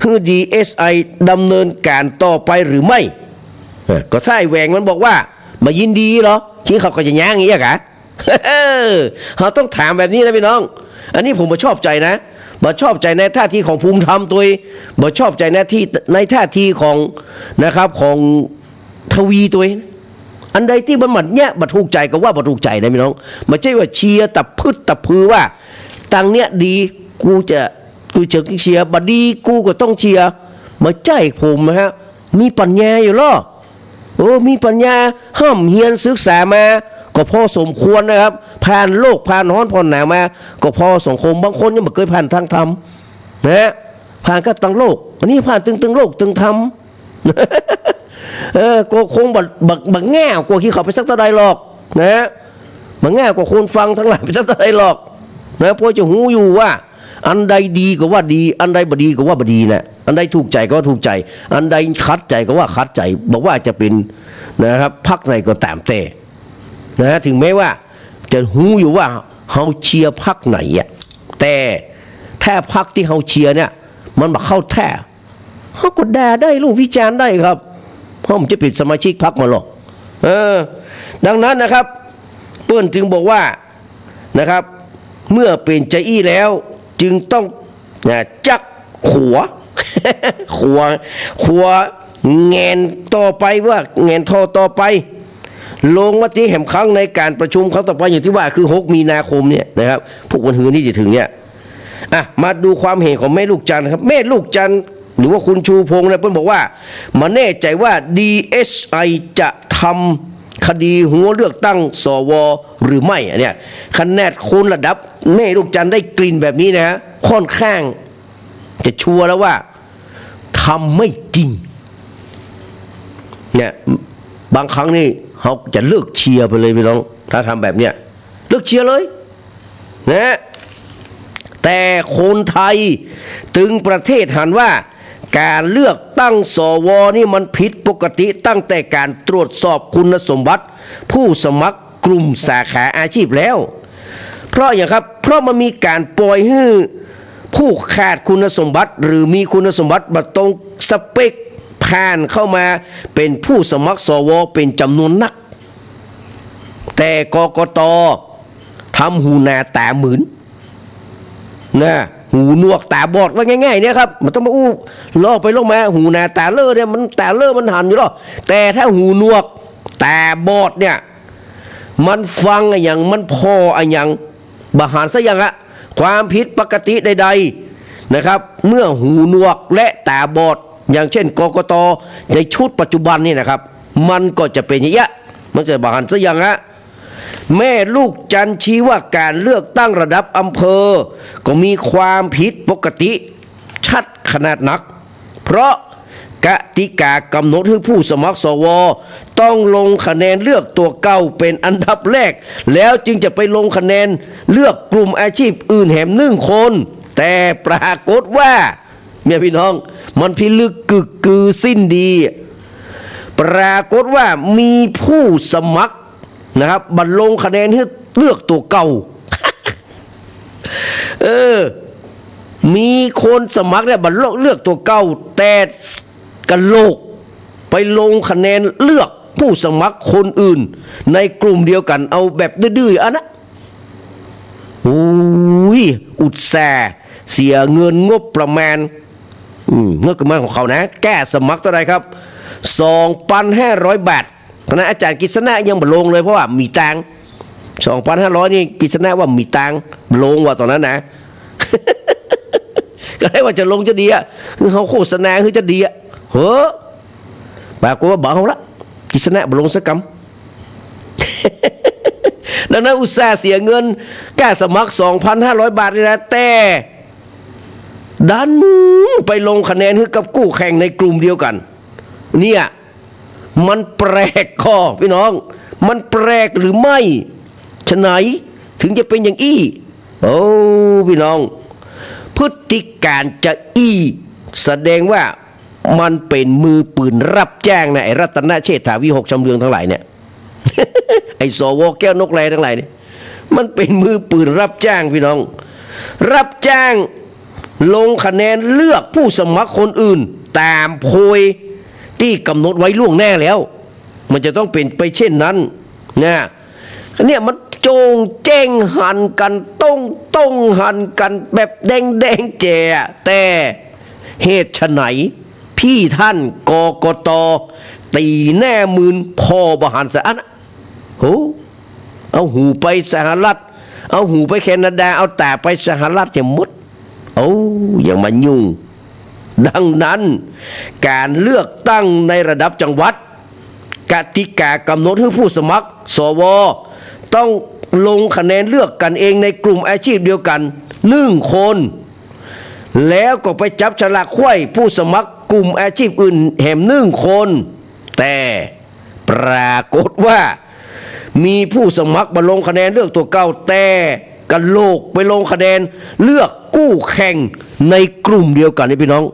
ให้ DSI ดำเนินการต่อไปหรือไม่ก็ถ้าไอ้แหวงมันบอกว่ามายินดีเหรอที่เขาก็จะย่างอย่างนี้กะ เขาต้องถามแบบนี้นะพี่น้องอันนี้ผมมาชอบใจนะมาชอบใจในท่าทีของภูมิธรรมตัวมาชอบใจในท่าทีของนะครับของทวีตัวอันใดที่มันหมัดเนี่ยบัดถูกใจก็ว่าบัดถูกใจนะพี่น้องไม่ใช่ว่าเชียร์ตับพืชตับพือว่าตังเนี้ยดีกูจะเชียร์บัดดีกูก็ต้องเชียร์มาใจผมนะฮะมีปัญญาอยู่หรอมีปัญญาห้ามเฮียนศึกษามาก็พอสมควรนะครับผ่านโลกผ่านร้อนผ่อนหนาวมาก็พอสังคมบางคนยังไม่เคยผ่านทางธรรมนะผ่านก็ตั้งโลกอันนี้ผ่านตึงโลกตึงธรรม ก็คงบักแง่กว่าที่เขาไปสักตะไดหรอกนะบักแง่กว่าคนฟังทั้งหลายไปสักตะไดหรอกนะเพราะจะหูอยู่ว่าอันใดดีก็ว่าดีอันใดบดีก็ว่าบดีนะอันใดถูกใจก็ถูกใจอันใดคัดใจก็ว่าคัดใจบอกว่าจะเป็นนะครับพรรคไหนก็ตามแต่นะถึงแม้ว่าจะหูอยู่ว่าเฮาเชียร์พรรคไหนอ่ะแต่ถ้าพรรคที่เฮาเชียร์เนี่ยมันมาเข้าแท้เฮาก็ด่าได้ลูกวิจารณ์ได้ครับเพราะมันจะปิดสมาชิกพรรคมาหรอกดังนั้นนะครับเปิ้นจึงบอกว่านะครับเมื่อเป็นใจอี้แล้วจึงต้องจักขัว ขัวแงนต่อไปว่าแงนท่อต่อไปลงมติแห่งครั้งในการประชุมครั้งต่อไปอย่างที่ว่าคือ6 มีนาคมเนี่ยนะครับพวกวันหือนี่จะถึงเนี่ยมาดูความเห็นของแม่ลูกจันทร์ครับแม่ลูกจันทร์หรือว่าคุณชูพงษ์เนี่ยเพิ่นบอกว่ามาแน่ใจว่า DSI จะทำคดีหัวเลือกตั้งสวหรือไม่เนี่ยคะแนนคนระดับแม่ลูกจันทร์ได้กลิ่นแบบนี้นะฮะค่อนข้างจะชัวร์แล้วว่าทำไม่จริงเนี่ยบางครั้งนี่เขาจะเลิกเชียร์ไปเลยพี่น้องถ้าทำแบบเนี้ยเลิกเชียร์เลยนะแต่คนไทยถึงประเทศหันว่าการเลือกตั้งสวนี่มันผิดปกติตั้งแต่การตรวจสอบคุณสมบัติผู้สมัครกลุ่มสาขาอาชีพแล้วเพราะอย่างครับเพราะมันมีการปล่อยให้ผู้ขาดคุณสมบัติหรือมีคุณสมบัติบัตรงสเปคผ่านเข้ามาเป็นผู้สมัครสวเป็นจำนวนนักแต่กกต.ทำหูนาตาหมื่นนะหูหนวกตาบอดว่าง่ายๆเนี่ยครับมันต้องมาอู้ล่อไปลงมาหูนาตาเล่อเนี่ยมันตาเล่อมันหันอยู่หรอแต่ถ้าหูหนวกตาบอดเนี่ยมันฟังอย่างมันพออย่างบาหารซะอย่างละความผิดปกติใดๆนะครับเมื่อหูหนวกและตาบอดอย่างเช่นกกต.ในชุดปัจจุบันนี่นะครับมันก็จะเป็นอย่างนี้มันจะบาหารซะอย่างละแม่ลูกจันชี้ว่าการเลือกตั้งระดับอำเภอก็มีความผิดปกติชัดขนาดนักเพราะกติกากำหนดให้ผู้สมัครสวต้องลงคะแนนเลือกตัวเก่าเป็นอันดับแรกแล้วจึงจะไปลงคะแนนเลือกกลุ่มอาชีพอื่นแหม1 คนแต่ปรากฏว่าเนี่ยพี่น้องมันพิลึกกึกกือสิ้นดีปรากฏว่ามีผู้สมัครนะครับบัตรลงคะแนนให้เลือกตัวเก่า มีคนสมัครเนี่ยบัตรเลือกตัวเก่าแต่กันโลกไปลงคะแนนเลือกผู้สมัครคนอื่นในกลุ่มเดียวกันเอาแบบดื้อๆนะโอ้ยอุตส่าห์เสียเงินงบประมาณเงินประมาณของเขานะแก้สมัครเท่าไหร่ครับ 2,500 บาทคณะอาจารย์กฤษณะยังบ่ลงเลยเพราะว่ามีตังค์ 2,500 นี่กฤษณะว่ามีตังค์ลงว่าตอนนั้นนะ ก็ให้ว่าจะลงจะดีอ่ะคือเขาโฆษณาคือจะดีอ่ะเฮ้อปากว่าบอกเขาละกฤษณะบ่ลงสักคำ ดังนั้นอุตส่าห์เสียเงินกล้าสมัคร 2,500 บาทนี่นะแต่ดันไปลงคะแนนให้กับกู้แข่งในกลุ่มเดียวกันเนี่ยมันแปลกข้อพี่น้องมันแปลกหรือไม่ฉะไหนถึงจะเป็นอย่างอี้โอ้พี่น้องพฤติการจะอี้แสดงว่ามันเป็นมือปืนรับแจ้งนะไอ้รัตนเชษฐาวิหกชำเลืองทั้งหลายเนี่ย ไอ้สวแก้วนกแรทั้งหลายเนี่ยมันเป็นมือปืนรับจ้างพี่น้องรับจ้างลงคะแนนเลือกผู้สมัครคนอื่นตามโพยที่กำหนดไว้ล่วงหน้าแล้วมันจะต้องเป็นไปเช่นนั้นนะเนี่ยมันโจงแจ้งหันกันต้องหันกันแบบแดงแจ๋แต่เหตุไฉนพี่ท่านกกตตีแน่มืนพอบหันสะอันโหเอาหูไปสหรัฐเอาหูไปแคนาดาเอาแต่ไปสหรัฐจะมุดเอาอย่างมันยุ่งดังนั้นการเลือกตั้งในระดับจังหวัดกติกากำหนดให้ผู้สมัครสวต้องลงคะแนนเลือกกันเองในกลุ่มอาชีพเดียวกัน1 คนแล้วก็ไปจับฉลากไขว้ผู้สมัครกลุ่มอาชีพอื่นแหม1 คนแต่ปรากฏว่ามีผู้สมัครมาลงคะแนนเลือกตัวเก่าแต่กันโลกไปลงคะแนนเลือกกู้แข่งในกลุ่มเดียวกันนี่พี่น้อง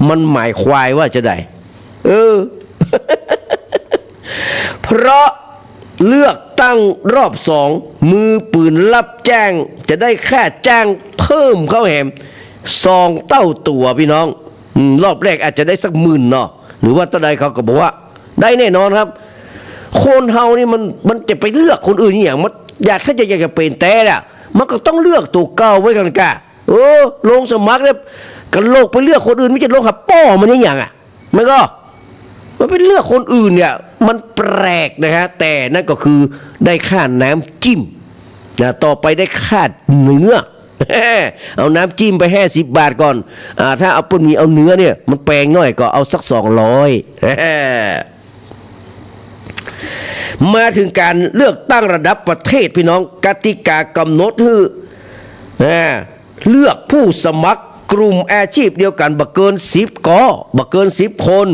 มันหมายควายว่าจะได้ เพราะเลือกตั้งรอบ2มือปืนรับแจ้งจะได้ค่าจ้างเพิ่มเข้าแหม2 เท่าตัวพี่น้องรอบแรกอาจจะได้สัก10,000เนาะหรือว่าตอนใดเขาก็บอกว่าได้แน่นอนครับคนเฮานี่มันจะไปเลือกคนอื่นอย่างมันอยากจะเป็นแต่เนี่ยมันก็ต้องเลือกตัวเก่าไว้กันกะลงสมัครเนี่ยกันโลกไปเลือกคนอื่นไม่จะลงหับป้อมันอย่างอ่ะมันเป็นเลือกคนอื่นเนี่ยมันแปลกนะฮะแต่นั่นก็คือได้ค่าน้ำจิ้มนะต่อไปได้ค่าเนื้อ เอาน้ำจิ้มไป50 บาทก่อนถ้าเอาปุ่นมีเอาเนื้อเนี่ยมันแพงหน่อยก็เอาสัก200 มาถึงการเลือกตั้งระดับประเทศพี่น้องกติกากำหนดให้เลือกผู้สมัครกลุ่มอาชีพเดียวกันบ่เกิน10 บ่เกิน10 คน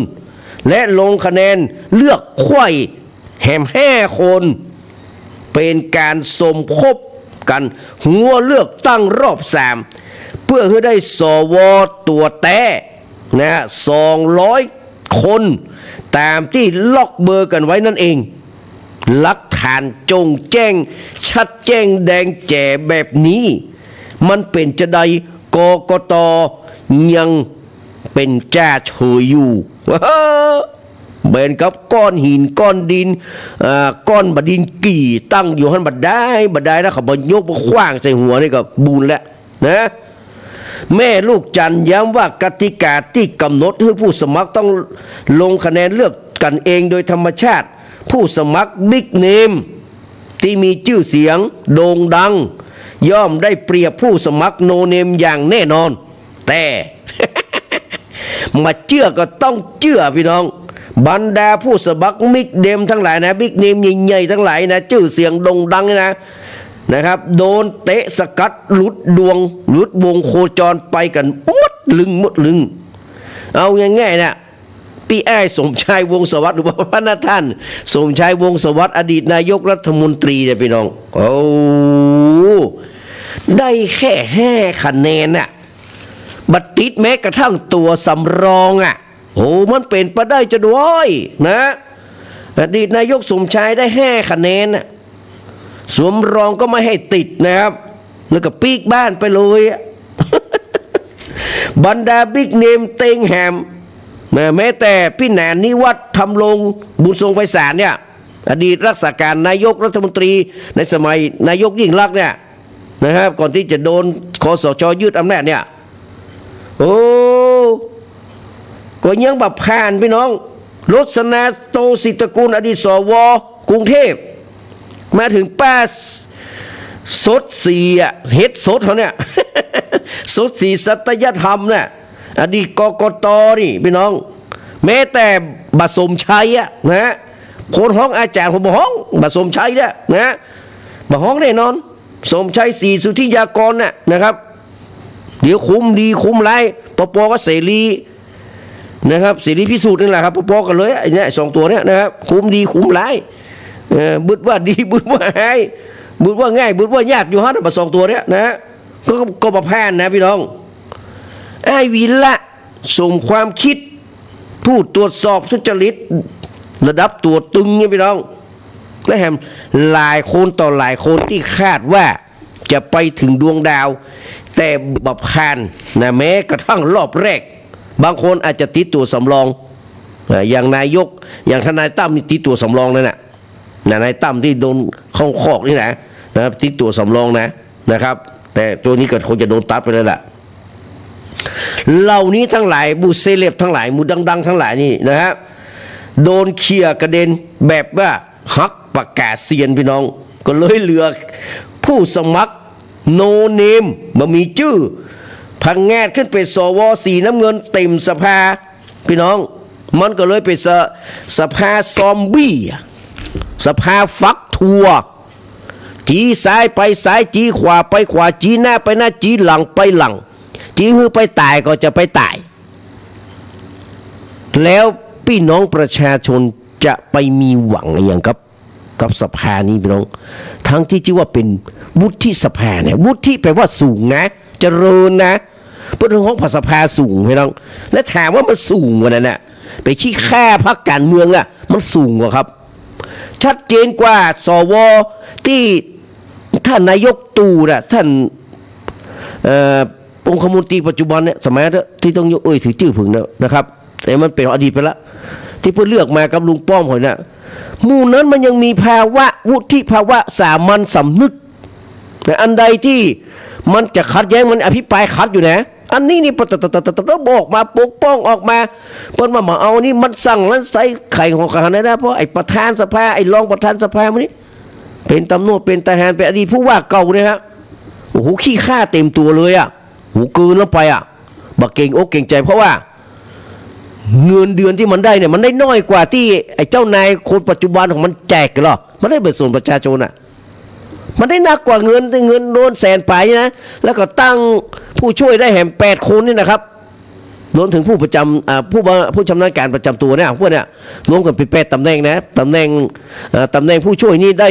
และลงคะแนนเลือกไขว้แหม5 คนเป็นการสมคบกันหัวเลือกตั้งรอบ3เพื่อให้ได้สวตัวแต้นะ200 คนตามที่ล็อกเบอร์กันไว้นั่นเองหลักฐานจงแจ้งชัดแจ้งแดงแจ๋แบบนี้มันเป็นจะใดกกตยังเป็นจ้าเฉยอยู่เบนกับก้อนหินก้อนดินก้อนบดินกี่ตั้งอยู่หันบัดได้แล้วเขาบยกมาขว้างใส่หัวนี่ก็บุญแล้วนะแม่ลูกจันย้ำว่ากติกาที่กำหนดให้ผู้สมัครต้องลงคะแนนเลือกกันเองโดยธรรมชาติผู้สมัครบิ๊กเนมที่มีชื่อเสียงโด่งดังย่อมได้เปรียบผู้สมัครโนเนมอย่างแน่นอนแต่ มาเชื่อก็ต้องเชื่อพี่น้องบรรดาผู้สมัครบิ๊กเนมทั้งหลายนะบิ๊กเนมใหญ่ๆทั้งหลายนะชื่อเสียงโด่งดังนะครับโดนเตะสกัดหลุดวงโคจรไปกันหมดลึงเอาง่ายๆนะพี่อ้ายสมชายวงศ์สวัสดิ์หรือว่าพระนาท่านสมชายวงศ์สวัสดิ์อดีตนายกรัฐมนตรีเนี่ยพี่น้องโอ้ได้แค่5 คะแนนน่ะบัดติดแม้กระทั่งตัวสำรองโอ้มันเป็นไปได้จะด้วยนะอดีตนายกสมชายได้5 คะแนนน่ะสวมรองก็ไม่ให้ติดนะครับแล้วก็ปีกบ้านไปเลย บรรดาบิ๊กเนมเต็งแฮมแม้แต่พี่แหนนิวัฒน์ทำลงบุญทรงไพศาลเนี่ยอดีตรักษาการนายกรัฐมนตรีในสมัยนายกยิ่งลักษณ์เนี่ยนะครับก่อนที่จะโดนคสช.ยึดอำนาจเนี่ยโอ้ก็ยังแบบผ่านพี่น้องรสนาโตสิตกุลอดีตสว.กรุงเทพมาถึงป้าสดสีอ่ะเฮ็ดสดเขาเนี่ย สดสีสัตยธรรมเนี่ยอดีตกกต.นี่พี่น้องแม้แต่บสมชัยอ่ะนะคนห้องอาจารย์ผมบอกห้องบสมชัยเนี่ยนะบอกห้องแน่นอนสมชัยศรีสุทธิยากรน่ะนะครับเดี๋ยวคุมดีคุมไรปปก็เสรีนะครับเสรีพิสูจน์นี่แหละครับปปกันเลยไอ้เนี่ยสองตัวเนี่ยนะครับคุมดีคุมไรบึดว่าดีบึดว่าหายบึดว่าง่ายบึดว่ายากอยู่ฮะแต่สองตัวเนี่ยนะก็มาแพนนะพี่น้องไอ้วิละส่งความคิดผู้ตรวจสอบทุจริตระดับตัวตึงเนี่ยพี่น้องและแถมหลายคนต่อหลายคนที่คาดว่าจะไปถึงดวงดาวแต่บับคานนะแม้กระทั่งรอบแรกบางคนอาจจะติดตัวสำรองอย่างนายกอย่างทนายตั้มนี่ติดตัวสำรองนั่นแหละนายตั้มที่โดนข้องคอกนี่นะครับติดตัวสำรองนะครับแต่ตัวนี้ก็คงจะโดนตัดไปแล้วล่ะเหล่านี้ทั้งหลายบูเซเลบทั้งหลายมูดังๆทั้งหลายนี่นะครับโดนเคลียร์กระเด็นแบบว่าฮักประกาศเซียนพี่น้องก็เลยเหลือผู้สมัครโนเนมมามีชื่อพังแงดขึ้นเป็นสวสีน้ำเงินเต็มสภาพี่น้องมันก็เลยเป็นสภาซอมบี้สภาฟักทัวจีซ้ายไปซ้ายจีขวาไปขวาจีหน้าไปหน้าจีหลังไปหลังจีฮือไปตายก็จะไปตายแล้วพี่น้องประชาชนจะไปมีหวังอะไรอย่างกับสภานี้พี่น้องทั้งที่ชื่อว่าเป็นวุฒิสภาเนี่ยวุฒิแปลว่าสูงนะเจริญนะเพราะของสภาสูงพี่น้องและถามว่ามันสูงกว่านั้นน่ะไปขี้ข้าพรรคการเมืองอ่ะมันสูงกว่าครับชัดเจนกว่าสวที่ท่านนายกตู่นะท่านองคมนตรีปัจจุบันเนี่ยสมัยที่ต้องยกถือชื่อผึ่งนะครับแต่มันเป็นอดีตไปแล้วที่เพื่อเลือกมากับลุงป้อมหอยนะหมู่นั้นมันยังมีภาวะวุฒิภาวะสามัญสำนึกแต่อันใดที่มันจะขัดแย้งมันอภิปรายขัดอยู่นะอันนี้นี่บอกมาปกป้องออกมาเปิ้นมาเอานี่มันสั่งแล้วใส่ไข่ของเขาได้เพราะไอ้ประธานสภาไอ้รองประธานสภามันนี่เป็นตำรวจเป็นทหารเป็นอดีตผู้ว่าเก่าเนี่ยฮะโอ้โหขี้ข้าเต็มตัวเลยอ่ะโหเกินแล้วไปอ่ะบักเก่งอกเก่งใจเพราะว่าเงินเดือนที่มันได้เนี่ยมันได้น้อยกว่าที่ไอ้เจ้านายคนปัจจุบันของมันแจกกันหรอมันได้เป็นส่วนประชาชนอ่ะมันได้หนักกว่าเงินโดนแสนไปนะแล้วก็ตั้งผู้ช่วยได้แห่ง8 คนนี่นะครับรวมถึงผู้ประจำผู้ชำนาญการประจำตัวเนี่ยพวกเนี่ยรวมกันเป็น8 ตำแหน่งนะตำแหน่งผู้ช่วยนี่ได้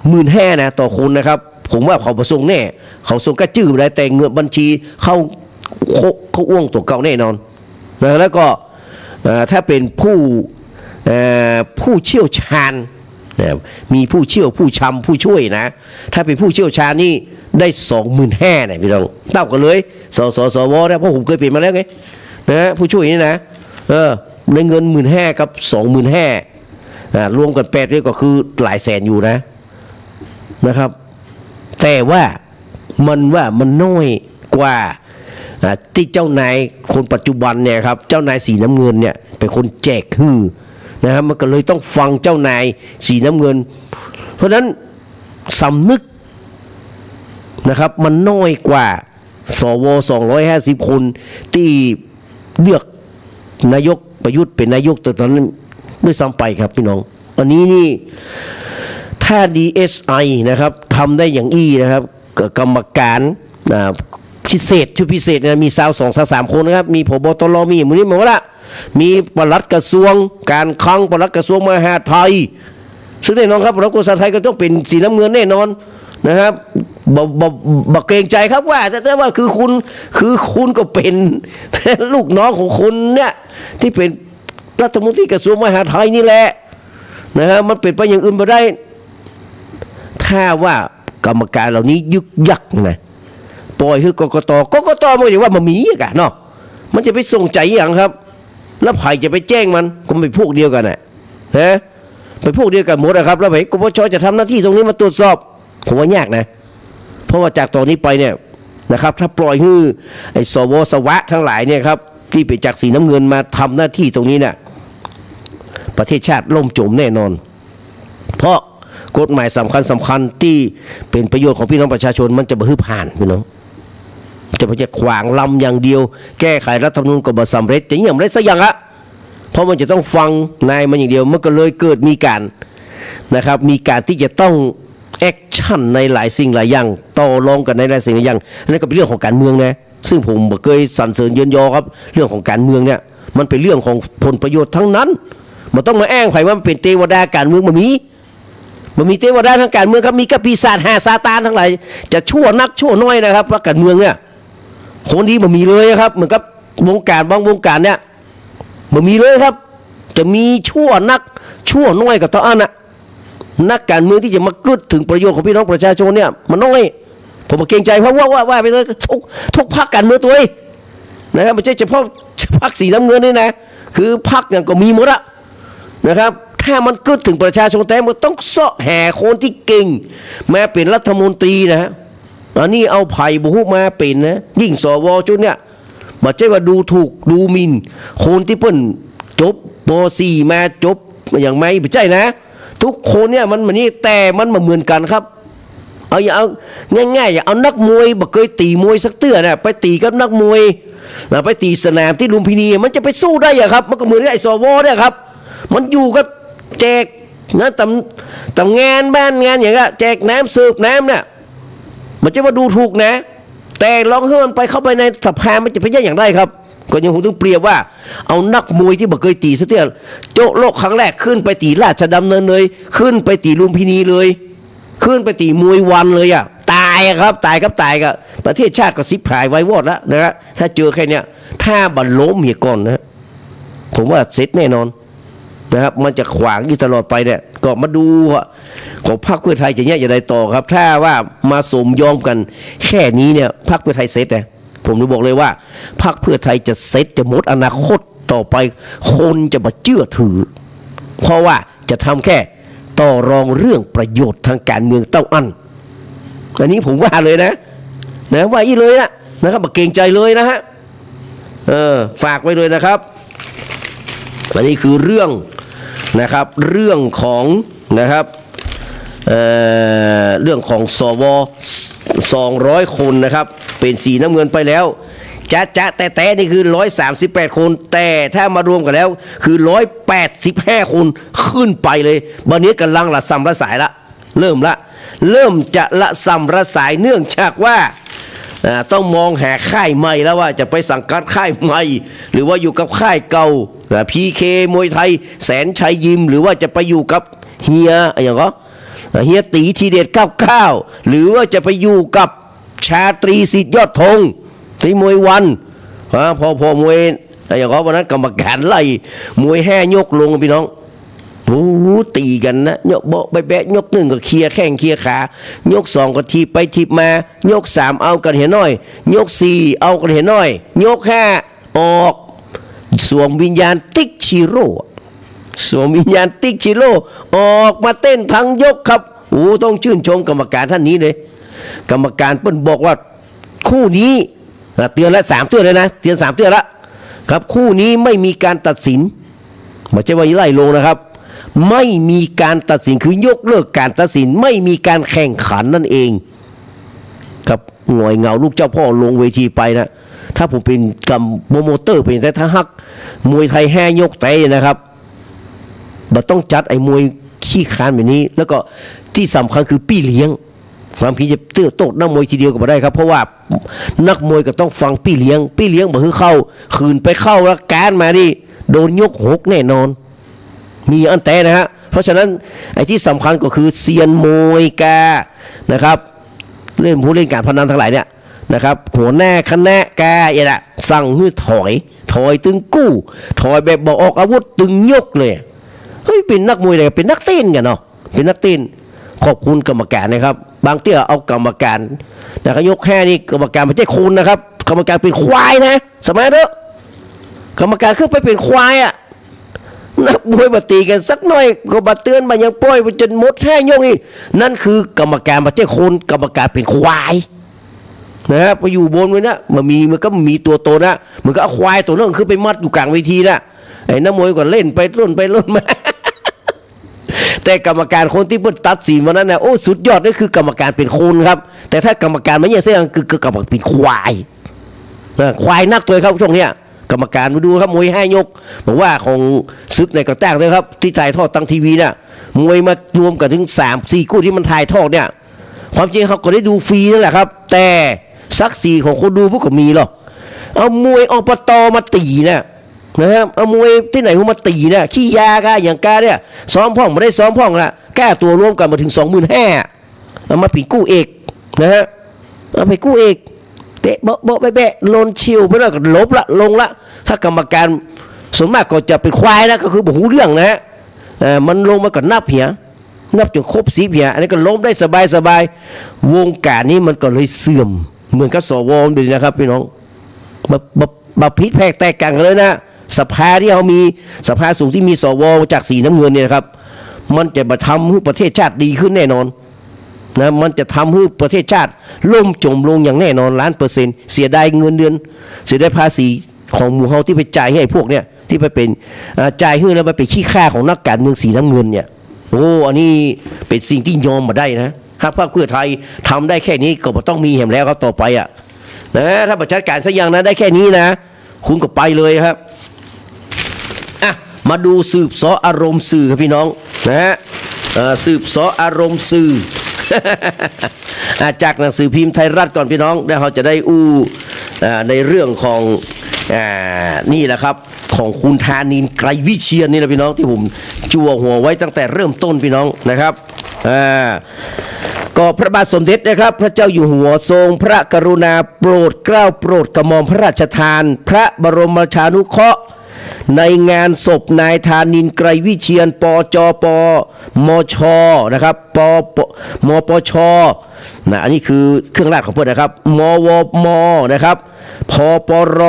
15,000นะต่อคนนะครับผมว่าเขาประสงค์แน่เขาส่งกระจื้อไปได้แต่เงินบัญชีเขาอ้วงตัวเก่าแน่นอนนะแล้วก็ถ้าเป็นผู้เชี่ยวชาญมีผู้เชี่ยวผู้ชำผู้ช่วยนะถ้าเป็นผู้เชี่ยวชาญนี่ได้25,000เนี่ยพี่น้องเท่ากันเลยสวนะเพราะผมเคยเป็นมาแล้วไงนะผู้ช่วยนี่นะได้เงิน15,000กับ25,000รวมกัน8เรียกก็คือหลายแสนอยู่นะครับแต่ว่ามันน้อยกว่าที่เจ้านายคนปัจจุบันเนี่ยครับเจ้านายสีน้ำเงินเนี่ยเป็นคนแจกฮือนะครับมันก็เลยต้องฟังเจ้านายสีน้ำเงินเพราะฉะนั้นสำนึกนะครับมันน้อยกว่าสว250 คนที่เลือกนายกประยุทธ์เป็นนายกตอนนั้นด้วยซ้ำไปครับพี่น้องอันนี้นี่ถ้า DSI นะครับทำได้อย่างนะครับกรรมการพิเศษชุดพิเศษนะมี2-3 คนนะครับมีผบ.ตร.มีมื้อนี้หมดละมีปลัดกระทรวงการคลังปลัดกระทรวงมหาดไทยซึ่งแน่นอนครับปลัดกระทรวงไทยก็ต้องเป็นสีน้ำเงินแน่นอนนะครับบอกเกรงใจครับว่าแต่ว่าคือคุณก็เป็นลูกน้องของคุณเนี่ยที่เป็นรัฐมนตรีกระทรวงมหาดไทยนี่แหละนะฮะมันเป็นไปอย่างอื่นไม่ได้ถ้าว่ากรรมการเหล่านี้ยึกยักนะปล่อยให้กกตไม่ได้ว่ามันมีกันเนาะ มันจะไปส่งใจอย่างครับแล้วไผ่จะไปแจ้งมันก็ไม่พวกเดียวกันน่ะฮะไปพวกเดียวกันหมดนะครับแล้วไผ่กปชจะทำหน้าที่ตรงนี้มาตรวจสอบผมว่ายากนะเพราะว่าจากตอนนี้ไปเนี่ยนะครับถ้าปล่อยให้ไอ้สวสวะทั้งหลายเนี่ยครับที่เป็นจากสีน้ำเงินมาทำหน้าที่ตรงนี้เนี่ยประเทศชาติล่มจมแน่นอนเพราะกฎหมายสำคัญที่เป็นประโยชน์ของพี่น้องประชาชนมันจะบ่ฮื้อผ่านพี่น้องจะไปจะขวางลำอย่างเดียวแก้ไขรัฐธรรมนูญก็บ่สำเร็จจะอย่างไรสักอย่างอะเพราะมันจะต้องฟังนายมันอย่างเดียวมันก็เลยเกิดมีการนะครับมีการที่จะต้องแอคชั่นในหลายสิ่งหลายอย่างต่อรองกันในหลายสิ่งหลายอย่างนั่นก็เป็นเรื่องของการเมืองนะซึ่งผมเคยสรรเสริญเยินยอครับเรื่องของการเมืองเนี่ยมันเป็นเรื่องของผลประโยชน์ทั้งนั้นมันต้องมาแอ้งไผ่ว่ามันเป็นเทวดาการเมืองมันมีเทวดาทางการเมืองครับมีกับปีศาจหาซาตานทั้งหลายจะชั่วนักชั่วน้อยนะครับว่าการเมืองเนี่ยคนที่มันมีเลยครับเหมือนกับวงการบางวงการเนี่ยมันมีเลยครับจะมีชั่วนักชั่วน้อยกับต่ออันน่ะนักการเมืองที่จะมากึดถึงประโยชน์ของพี่น้องประชาชนเนี่ยมันน้อยผมเกรงใจเพราะว่าไปเลยทุกพรรคการเมืองตัวเองนะครับไม่ใช่เฉพาะพรรคสีน้ำเงินนี่นะคือพรรคอย่างก็มีหมดอะนะครับถ้ามันกึดถึงประชาชนแต่มันต้องเสาะแห่คนที่เก่งแม้เป็นรัฐมนตรีนะฮะอันนี้เอาไผ่บุหุมาเป็นนะยิ่งสวชุดเนี่ยมาใช่ว่าดูถูกดูหมิ่นคนที่เพิ่นจบป .4 มาจบอย่างไม่ใช่นะทุกคนเนี่ยมันนี่แต่มันมาเหมือนกันครับเอาอย่างเอาง่ายๆอย่างเอานักมวยบ่เคยตีมวยสักเตื้อนะไปตีกับนักมวยไปตีสนามที่ลุมพินีมันจะไปสู้ได้อย่างครับมันก็เหมือนไอ้สวเนี่ยครับมันอยู่ก็แจกนะตำงานบ้านงานอย่างเงี้ยแจกน้ำเสิร์ฟน้ำเนี่ยมันจะมาดูถูกนะแต่ลองให้มันไปเข้าไปในสภามันจะเป็นอย่างไรครับก็ยังผมต้องเปรียบว่าเอานักมวยที่บ่เคยตีสักเตื้อโจ๊กโลกครั้งแรกขึ้นไปตีราชดำเนินเลยขึ้นไปตีลุมพินีเลยขึ้นไปตีมวยวันเลยอ่ะตายครับตายกับประเทศชาติก็สิบหายไว้วอดแล้วนะฮะถ้าเจอแค่เนี้ยถ้าบันล้มเหียก่อนนะผมว่าเสร็จแน่นอนนะครับมันจะขวางอยู่ตลอดไปเนี่ยก็มาดูของพรรคเพื่อไทยจะแยกอย่างไรต่อครับถ้าว่ามาสมยอมกันแค่นี้เนี่ยพรรคเพื่อไทยเสร็จนะผมจะบอกเลยว่าพรรคเพื่อไทยจะเสร็จจะหมดอนาคตต่อไปคนจะมาเชื่อถือเพราะว่าจะทำแค่ต่อรองเรื่องประโยชน์ทางการเมืองเต้าอันอันนี้ผมว่าเลยนะว่าอีเลยนะครับมาเกรงใจเลยนะฮะฝากไว้เลยนะครับอันนี้คือเรื่องนะครับเรื่องของนะครับเรื่องของสว200 คนนะครับเป็นสีน้ำเงินไปแล้วจ๊ะแต่นี่คือ138 คนแต่ถ้ามารวมกันแล้วคือ185 คนขึ้นไปเลยวันนี้กำลังละซ้ำละสายละเริ่มจะละซ้ำละสายเนื่องจากว่าต้องมองหาค่ายใหม่แล้วว่าจะไปสังกัดค่ายใหม่หรือว่าอยู่กับค่ายเก่าPK มวยไทยแสนชัยยิมหรือว่าจะไปอยู่กับเฮียอย่างก็เฮียตีทีเด็ด99หรือว่าจะไปอยู่กับชาตรีสิทธิ์ยอดธงที่มวยวันพอมวยอย่างก็วันนั้นกรรมการไล่มวยแห่ยกลงพี่น้องโอ้ตีกันนะยกโบะแบะยก1ก็เคลียร์แข้งเคลียร์ขายก2ก็ทีไปทีมายก3เอากันเห็นน้อยยก4เอากันเห็นน้อยยก5ออกสวมวิญญาณติ๊กชิโร่ออกมาเต้นทั้งยกครับโอ้ต้องชื่นชมกรรมการท่านนี้เลยกรรมการเปิ้นบอกว่าคู่นี้เตือนละ3 เตือนเลยนะเตือน3 เตือนละครับคู่นี้ไม่มีการตัดสินไม่ใช่ว่าไล่ลงนะครับไม่มีการตัดสินคือยกเลิกการตัดสินไม่มีการแข่งขันนั่นเองครับหน่วยเงาลูกเจ้าพ่อลงเวทีไปนะถ้าผมเป็นกับโปรโมเตอร์เป็นแต่ถ้าฮักมวยไทยแห่ยกเตะนะครับเราต้องจัดไอ้มวยขี้คานแบบนี้แล้วก็ที่สำคัญคือปี้เลี้ยงความพี่จะเตื้อโต๊ะนักมวยทีเดียวก็ไม่ได้ครับเพราะว่านักมวยก็ต้องฟังปี้เลี้ยงบอกคือเข้าคืนไปเข้าแล้วการมานี่โดนยก6แน่นอนมีอันแต่นะฮะเพราะฉะนั้นไอ้ที่สำคัญก็คือเซียนมวยกานะครับเล่นผู้เล่นการพนันทั้งหลายเนี่ยนะครับหัวหน้าคณะกาอย่างน่ะสั่งให้ถอยตึงกู้ถอยแบบบอกออกอาวุธตึงยกเลยเฮ้ยเป็นนักมวยเลยเป็นนักเต้นกันเนาะเป็นนักเต้นขอบคุณกรรมการนะครับบางเตี้ยเอากรรมการแต่ก็ยกแค่นี้กรรมการไม่ใช่คนนะครับกรรมการเป็นควายนะสมัยเถอะ กรรมการขึ้นไปเป็นควายอ่ะนักมวยมาตีกันสักหน่อยก็มาเตือนมายังปล่อยไปจนหมดแห้ยกนี่นั่นคือกรรมการมาเจ้าคนกรรมการเป็นควายนะไปอยู่บนไว้นะมันก็มีตัวโตนะมันก็เอาควายตัวนั้นขึ้นไปมัดอยู่กลางเวทีนะไอ้นักมวยก็เล่นไปร่นมา แต่กรรมการคนที่เพิ่งตัดสินวันนั้นนะโอ้สุดยอดนั่นคือกรรมการเป็นคนครับแต่ถ้ากรรมการไม่ใช่เสียงคือกรรมการเป็นควายควายนักตัวครับช่วงเนี้ยกรรมการมาดูครับมวย5 ยกบอกว่าของซึกในกระแตกเลยครับที่ถ่ายทอดทางทีวีเนี่ยมวยมารวมกันถึง3-4 คู่ที่มันถ่ายทอดเนี่ยความจริงเขาก็ได้ดูฟรีนั่นแหละครับแต่ศักดิ์ศรีของคนดูพวกก็มีหรอกเอามวยอบต.มาตีเนี่ยนะครับเอามวยที่ไหนเขามาตีเนี่ยขี้ยากะอย่างกาเนี่ยซ้อมพ่องไม่ได้ซ้อมพ่องละแก้ตัวรวมกันมาถึง 25,000เอามาปีกู้เอกนะฮะเอาไปกู้เอกเตะโบ๊ะแบะโลนชิวไปแล้วก็ลบละลงละถ้ากรรมการส่วนมากก็จะเป็นควายนะก็คือบอกหูเรื่องนะฮะมันลงมาก็นับเหียนับจนครบ10 เหียอันนี้ก็ล้มได้สบายวงการนี้มันก็เลยเสื่อมเหมือนกับสวดีนะครับพี่น้องมาพิษแพกแตกกันเลยนะสภาที่เขามีสภาสูงที่มีสวจากสีน้ำเงินเนี่ยครับมันจะมาทำให้ประเทศชาติดีขึ้นแน่นอนนะมันจะทำให้ประเทศชาติล่มจมลงอย่างแน่นอน1,000,000%เสียดายเงินเดือนเสียดายภาษีของหมู่เฮาที่ไปจ่ายให้พวกเนี่ยที่ไปเป็นจ่ายให้แล้วไปเป็นขี้ข้าของนักการเมืองสีน้ำเงินเนี่ยโอ้อันนี้เป็นสิ่งที่ยอมมาได้นะถ้าพรรคเพื่อไทยทำได้แค่นี้ก็ต้องมีแหมแล้วครับต่อไปอ่ะนะถ้าประชาการสักอย่างนะได้แค่นี้นะคุณก็ไปเลยครับมาดูสืบสออารมณ์สื่อครับพี่น้องนะฮะสืบสออารมณ์สื่อ จากหนังสือพิมพ์ไทยรัฐก่อนพี่น้องแล้วเราจะได้ในเรื่องของนี่แหละครับของคุณธานินทร์ไกรวิเชียรนี่แหละพี่น้องที่ผมจั่วหัวไว้ตั้งแต่เริ่มต้นพี่น้องนะครับก็พระบาทสมเด็จนะครับพระเจ้าอยู่หัวทรงพระกรุณาโปรดเกล้าโปรดกระหม่อมพระราชทานพระบรมราชานุเคราะห์ในงานศพนายธานินทร์ไกรวิเชียรปจปมชนะครับมปชนะอันนี้คือเครื่องราชของเพื่อนนะครับมวมนะครับพปร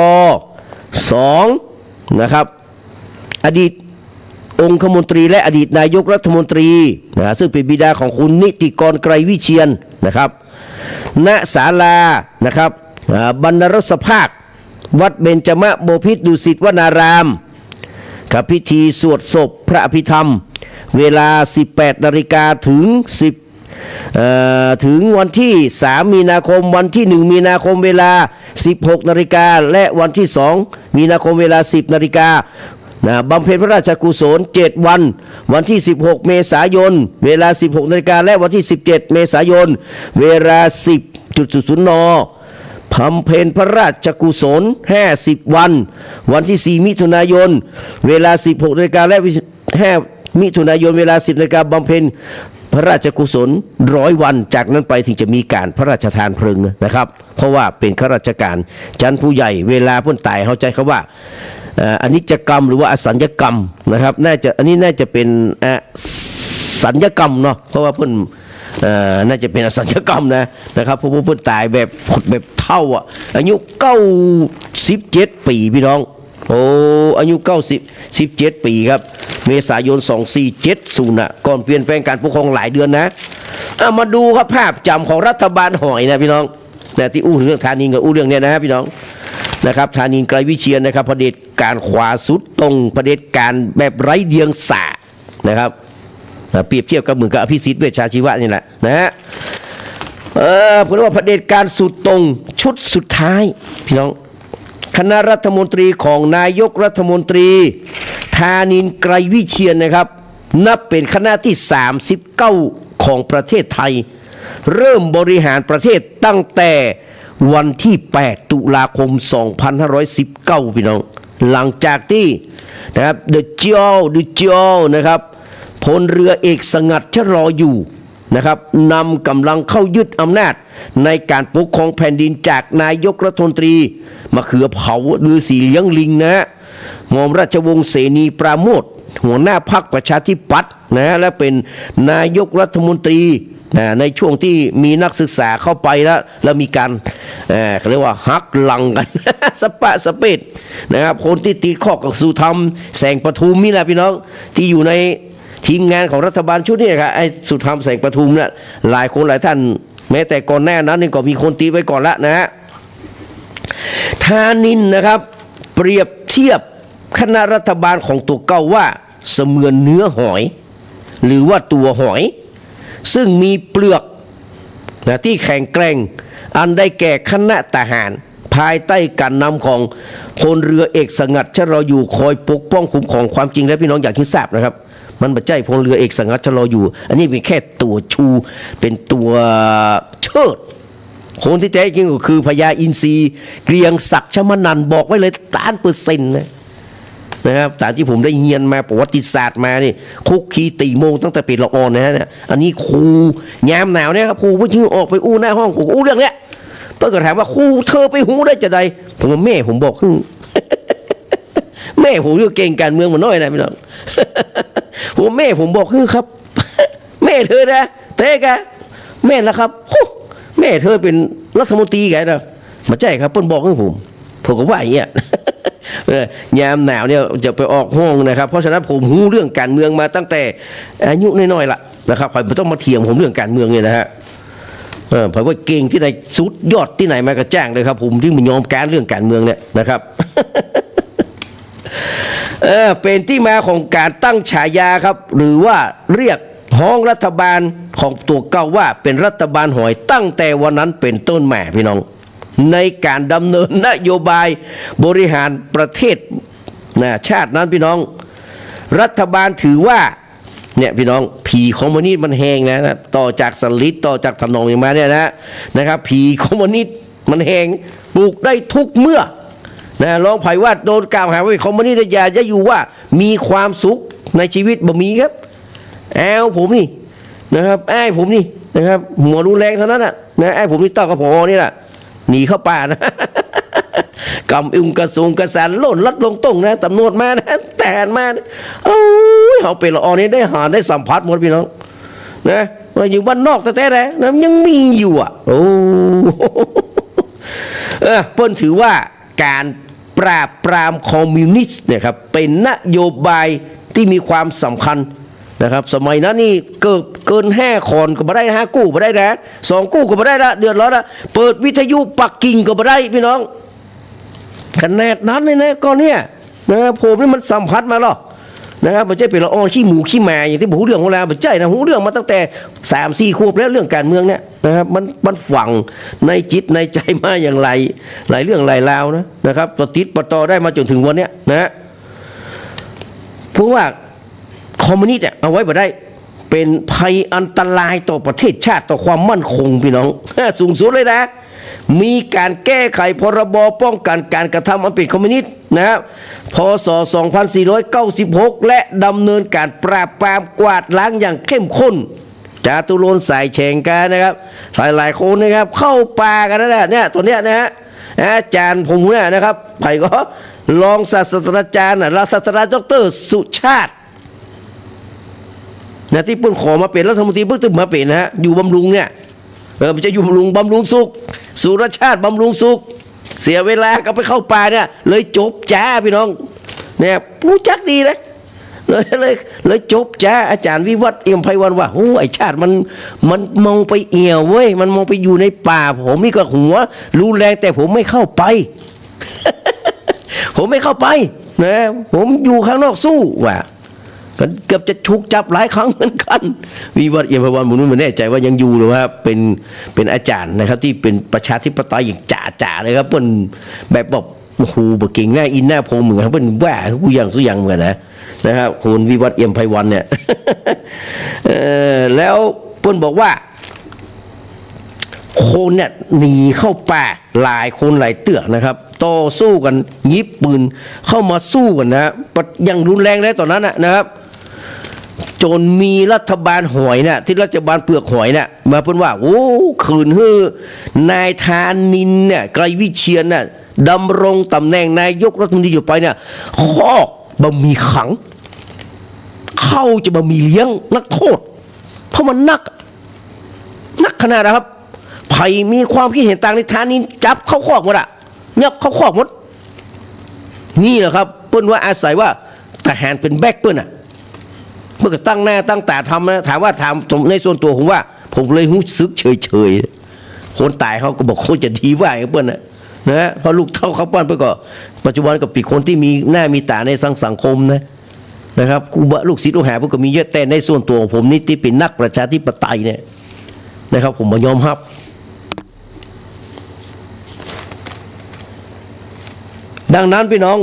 2นะครับอดีตองคมนตรีและอดีตนายกรัฐมนตรีนะซึ่งเป็นบิดาของคุณนิติกรไกรวิเชียรนะครับณศาลานะครับบรรณรสภาควัดเบญจมบพิตรดุสิตวนารามกับพิธีสวดศพพระอภิธรรมเวลา 18 นาฬิกาถึงวันที่ 3 มีนาคมวันที่ 1 มีนาคมเวลา 16 นาฬิกาและวันที่ 2 มีนาคมเวลา 10 นาฬิกาบำเพ็ญพระราชกุศล7 วันวันที่ 16 เมษายนเวลา 16 นาฬิกาและวันที่ 17 เมษายนเวลา 10.00 น.บำเพ็ญพระราชกุศล50 วันวันที่ 4 มิถุนายนเวลา 16 นาฬิกาและ5 มิถุนายนเวลา 10 นาฬิกาบำเพ็ญพระราชกุศล100 วันจากนั้นไปถึงจะมีการพระราชทานเพลิงนะครับเพราะว่าเป็นข้าราชการชั้นผู้ใหญ่เวลาเพิ่นตายเข้าใจคำว่าอนิจจกรรมหรือว่าอสัญญกรรมนะครับอันนี้น่าจะเป็นสัญญกรรมเนาะเพราะว่าเพิ่นน่าจะเป็นอสัญญกรรมนะครับเพราะเพิ่นตายแบบเท่าอายุ97 ปีพี่น้องโอ้อายุ17 ปีครับเมษายน 2470ก่อนเปลี่ยนแปลงการปกครองหลายเดือนนะมาดูครับภาพจำของรัฐบาลหอยนะพี่น้องที่อู้เรื่องธานินกับอู้เรื่องเนี้ยนะพี่น้องนะครับธานินทร์ไกรวิเชียรนะครับเผด็จการขวาสุดตรงเผด็จการแบบไร้เดียงสานะครับเปรียบเทียบกับเหมือนกับอภิสิทธิ์เวชชาชีวะนี่แหละนะฮะผมว่าเผด็จการสุดตรงชุดสุดท้ายพี่น้องคณะรัฐมนตรีของนายกรัฐมนตรีธานินทร์ไกรวิเชียรนะครับนับเป็นคณะที่39ของประเทศไทยเริ่มบริหารประเทศตั้งแต่วันที่ 8 ตุลาคม 2519 พี่น้องหลังจากที่นะครับเดอะเจ้านะครับพลเรือเอกสงัดชรออยู่นะครับนำกำลังเข้ายึดอำนาจในการปกครองแผ่นดินจากนายกรัฐมนตรีมะเขือเผาฤาษีเลี้ยงลิงนะหม่อมราชวงศ์เสนีปราโมทหัวหน้าพรรคประชาธิปัตย์นะและเป็นนายกรัฐมนตรี ในช่วงที่มีนักศึกษาเข้าไปแล้วมีการเขาเรียกว่าฮักลังกัน สปะสเปดนะครับคนที่ติดข้อกับสุธรรมแสงปทุมนี่แหละพี่น้องที่อยู่ในทีมงานของรัฐบาลชุดนี้ครับไอ้สุธรรมแสงปทุมเนี่ยหลายคนหลายท่านแม้แต่ก่อนหน้านั้นนี่ก็มีคนตีไว้ก่อนละนะฮะธานินนะครับเปรียบเทียบคณะรัฐบาลของตัวเก่าว่าเสมือนเนื้อหอยหรือว่าตัวหอยซึ่งมีเปลือกที่แข็งแกร่งอันได้แก่คณะทหารภายใต้การนำของพลเรือเอกสงัดชลออยู่คอยปกป้องคุ้มครองความจริงและพี่น้องอยากที่ทราบนะครับมันไม่ใช่พลเรือเอกสงัดชลออยู่อันนี้เป็นแค่ตัวชูเป็นตัวเชิดคนที่แท้จริงก็คือพญาอินทรีเกรียงศักดิ์ชมนันบอกไว้เลย1,000,000%นะครับตามที่ผมได้เรียนมาประวัติศาสตร์มานี่คุกคีตีโมงตั้งแต่ปีละออนนะฮะเนี่ยอันนี้ครูยามหนาวเนี่ยครับครูผู้ชื่อออกไปอู้หน้าห้องครูอู้เรื่องเนี้ยเพื่อก็ถามว่าครูเธอไปหูได้จะใดผมว่าแม่ผมบอกคือ แม่ผมเรื่องเก่งการเมืองมันน้อยนะพี่น้อง ผมแม่ผมบอกคือครับ แม่เธอนะเต้กะแม่นะครับแม่เธอเป็นรัฐมนตรีไงนะมาใช่ครับเพิ่นบอกให้ผมก็ว่าอย่างเงี้ย ยามหนาวเนี่ยจะไปออกห้องนะครับเพราะฉะนั้นผมรู้เรื่องการเมืองมาตั้งแต่อายุน้อยๆละนะครับไม่ต้องมาเถียงผมเรื่องการเมืองเนี่ยนะฮะผมว่าเก่งที่ไหนสุดยอดที่ไหนมากระจ้างเลยครับผมที่มันยอมการเรื่องการเมืองเนี่ยนะครับ เป็นที่มาของการตั้งฉายาครับหรือว่าเรียกห้องรัฐบาลของตัวเก่าว่าเป็นรัฐบาลหอยตั้งแต่วันนั้นเป็นต้นมาพี่น้องในการดำเนินนโยบายบริหารประเทศชาตินั้นพี่น้องรัฐบาลถือว่าเนี่ยพี่น้องผีคอมมิวนิสต์มันแห้งนะต่อจากสลิดต่อจากถนอมอย่างมาเนี่ยนะครับผีคอมมิวนิสต์มันแห้งปลูกได้ทุกเมื่อรองไผ่ว่าโดนกล่าวหาว่าคอมมิวนิสต์อย่าจะอยู่ว่ามีความสุขในชีวิตบ่มีครับแอลผมนี่นะครับไอ้ผมนี่นะครับหัวรุนแรงเท่านั้นนะไอ้ผมนี่ต้อกระพอนี่แหละหนีเข้าป่านะกำอึงกระสูงกระสานล่นลัดลงตรงนะตำรวจมานะแต่มาโอ้ยเขาเป็นละออนี้ได้หาได้สัมผัสหมดพี่น้องนะมาอยู่บ้านนอกแต่ๆนะยังมีอยู่อ่ะโอ้เปิ้ลถือว่าการปราบปรามคอมมิวนิสต์เนี่ยครับเป็นนโยบายที่มีความสำคัญนะครับสมัยนั้นนี่เกิน5 คนก็ไม่ได้5 กู้ไม่ได้นะ2 กู้ก็ไม่ได้ละเดือดร้อนละเปิดวิทยุปักกิ่งก็ไม่ได้พี่น้องขนาดนั้นเลยนะก็เนี่ยนะครับผมนี่มันสัมผัสมาหรอนะครับมันจะเป็นละออขี้หมูขี้แมอย่างที่ผมหูเรื่องของเรามันใจนะหูเรื่องมาตั้งแต่3-4 ขวบแล้วเรื่องการเมืองเนี่ยนะครับมันฝังในจิตในใจมาอย่างไรหลายเรื่องหลายราวนะครับติดต่อได้มาจนถึงวันเนี้ยนะเพราะว่าคอมมิวนิสต์เอาไว้บ่ได้เป็นภัยอันตรายต่อประเทศชาติต่อความมั่นคงพี่น้องสูงสุดเลยนะมีการแก้ไขพรบป้องกันการกระทำอันเป็นคอมมิวนิสต์นะครับพ.ศ. 2496และดำเนินการปราบปรามกวาดล้างอย่างเข้มข้นจาตุรนต์สายแฉงกันนะครับหลายคนนะครับเข้าป่ากันนะเนี่ยตัวเนี้ยนะฮะอาจารย์ผมเนี่ยนะครับไผ่ก็รองศาสตราจารย์ศาสตราจารย์ดร.สุชาติที่เพิ่งขอมาเป็นรัฐมนตรีเพิ่งถึงมาเป็นนะฮะอยู่บำรุงเนี่ยมันจะอยู่บำรุงสุขสุรชาติบำรุงสุขเสียเวลาก็ไปเข้าป่าเนี่ยเลยจบจ้าพี่น้องเนี่ยผู้จักดีนะเลยจบจ้าอาจารย์วิวัฒน์เอี่ยมไพวันว่าโอ้ไอชาติมันมองไปเอี่ยวเว้ยมันมองไปอยู่ในป่าผมนี่ก็หัวรู้แรงแต่ผมไม่เข้าไป ผมไม่เข้าไปนะผมอยู่ข้างนอกสู้ว่ะเกือบจะถูกจับหลายครั้งเหมือนกันวิวัฒน์เอี่ยมไพวันผมไม่แน่ใจว่ายังอยู่หรือว่าเป็นอาจารย์นะครับที่เป็นประชาธิปไตยอย่างจ๋าเลยครับเป็นแบบบอกโอ้โหบอกเก่งหน้าอินหน้าโพงเหมือนเป็นว่ากูอย่างสุอย่างเหมือนนะครับคุณวิวัฒน์เอี่ยมไพวันเนี่ย แล้วเพิ่นบอกว่าคนเนี่ยหนีเข้าป่าหลายคนหลายเตือกนะครับต่อสู้กันยิบปืนเข้ามาสู้กันนะอย่างรุนแรงเลยตอนนั้นนะครับจนมีรัฐบาลหอยเนี่ยที่รัฐบาลเปลือกหอยเนี่ยมาพูดว่าโอ้ขืนฮือนายธานินเนี่ยไกรวิเชียรเนี่ยดำรงตำแหน่งนายกรัฐมนตรีอยู่ไปเนี่ยคอกบะมีขังเข้าจะบะมีเลี้ยงนักโทษเพราะมันนัก ขนาดนะครับไผ่มีความคิดเห็นต่างในฐานนี้จับเข้าคอกหมดอะยับเข้าคอกหมดนี่แหละครับเปิ้นว่าอาศัยว่าทหารเป็นแบ็คเปิ้นอะเมื่อก็ตั้งหน้าตั้งตาทำนะถามว่าทำในส่วนตัวผมว่าผมเลยรู้สึกเฉยๆคนตายเขาก็บอกเขาจะดีว่าเปิ้นนะเพราะลูกเท่าเขาปั้นไปก็ปัจจุบันก็ปีคนที่มีหน้ามีตาในสังคมนะครับครูบาลูกศิษย์ลูกหาพวกก็มีเยอะแต่ในส่วนตัวของผมนี่ที่เป็นนักประชาธิปไตยเนี่ยนะครับผมยอมรับดังนั้นพี่น้อง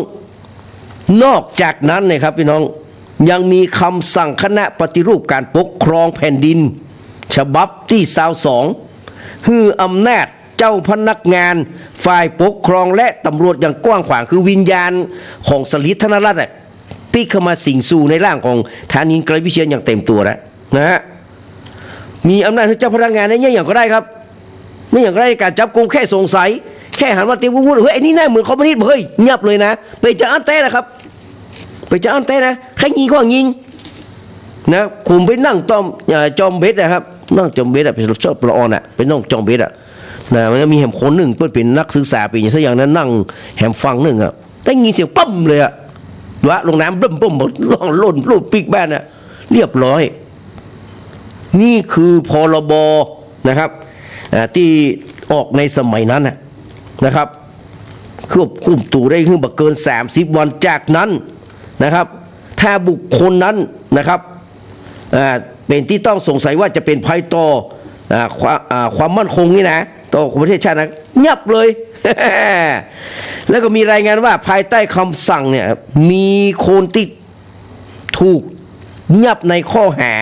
นอกจากนั้นนะครับพี่น้องยังมีคำสั่งคณะปฏิรูปการปกครองแผ่นดินฉบับที่22ฮืออำนาจเจ้าพนักงานฝ่ายปกครองและตำรวจอย่างกว้างขวางคือวิญญาณของสลิดธนรัตน์ปีเข้ามาสิงสู่ในร่างของธานินทร์ไกรวิเชียรอย่างเต็มตัวแล้วนะฮะมีอำนาจให้เจ้าพนักงานเนี่ยอย่างก็ได้ครับไม่อย่างก็ได้การจับกุมแค่สงสัยแค่หันมาตีพูดเฮ้ยไอ้นี่น่าเหมือนคอมมิวนิสต์เฮ้ยเงียบเลยนะไปจะอันเต้นะครับไปจะอันเต้นะใครยิงก็ยิงนะผมไปนั่งจอมเบสนะครับนั่งจอมเบสอะเป็นชอบละออนอะเป็นน้องจอมเบสอะนะมันมีแหมคนหนึ่งเพื่อนเป็นนักศึกษาปีอย่างสักอย่างนั้นนั่งแหมฟังหนึ่งอะได้ยินเสียงปั๊มเลยอะวะลงน้ำบึ้มล่องล่นลูดปีกแบนอะเรียบร้อยนี่คือพรบนะครับที่ออกในสมัยนั้นนะครับควบคุมตัวได้ขึ้นบักเกิน30 วันจากนั้นนะครับถ้าบุคคลนั้นนะครับเป็นที่ต้องสงสัยว่าจะเป็นภัยต่อความมั่นคงนี่นะต่อประเทศชาตินะยับเลย แล้วก็มีรายงานว่าภายใต้คำสั่งเนี่ยมีคนที่ถูกยับในข้อหา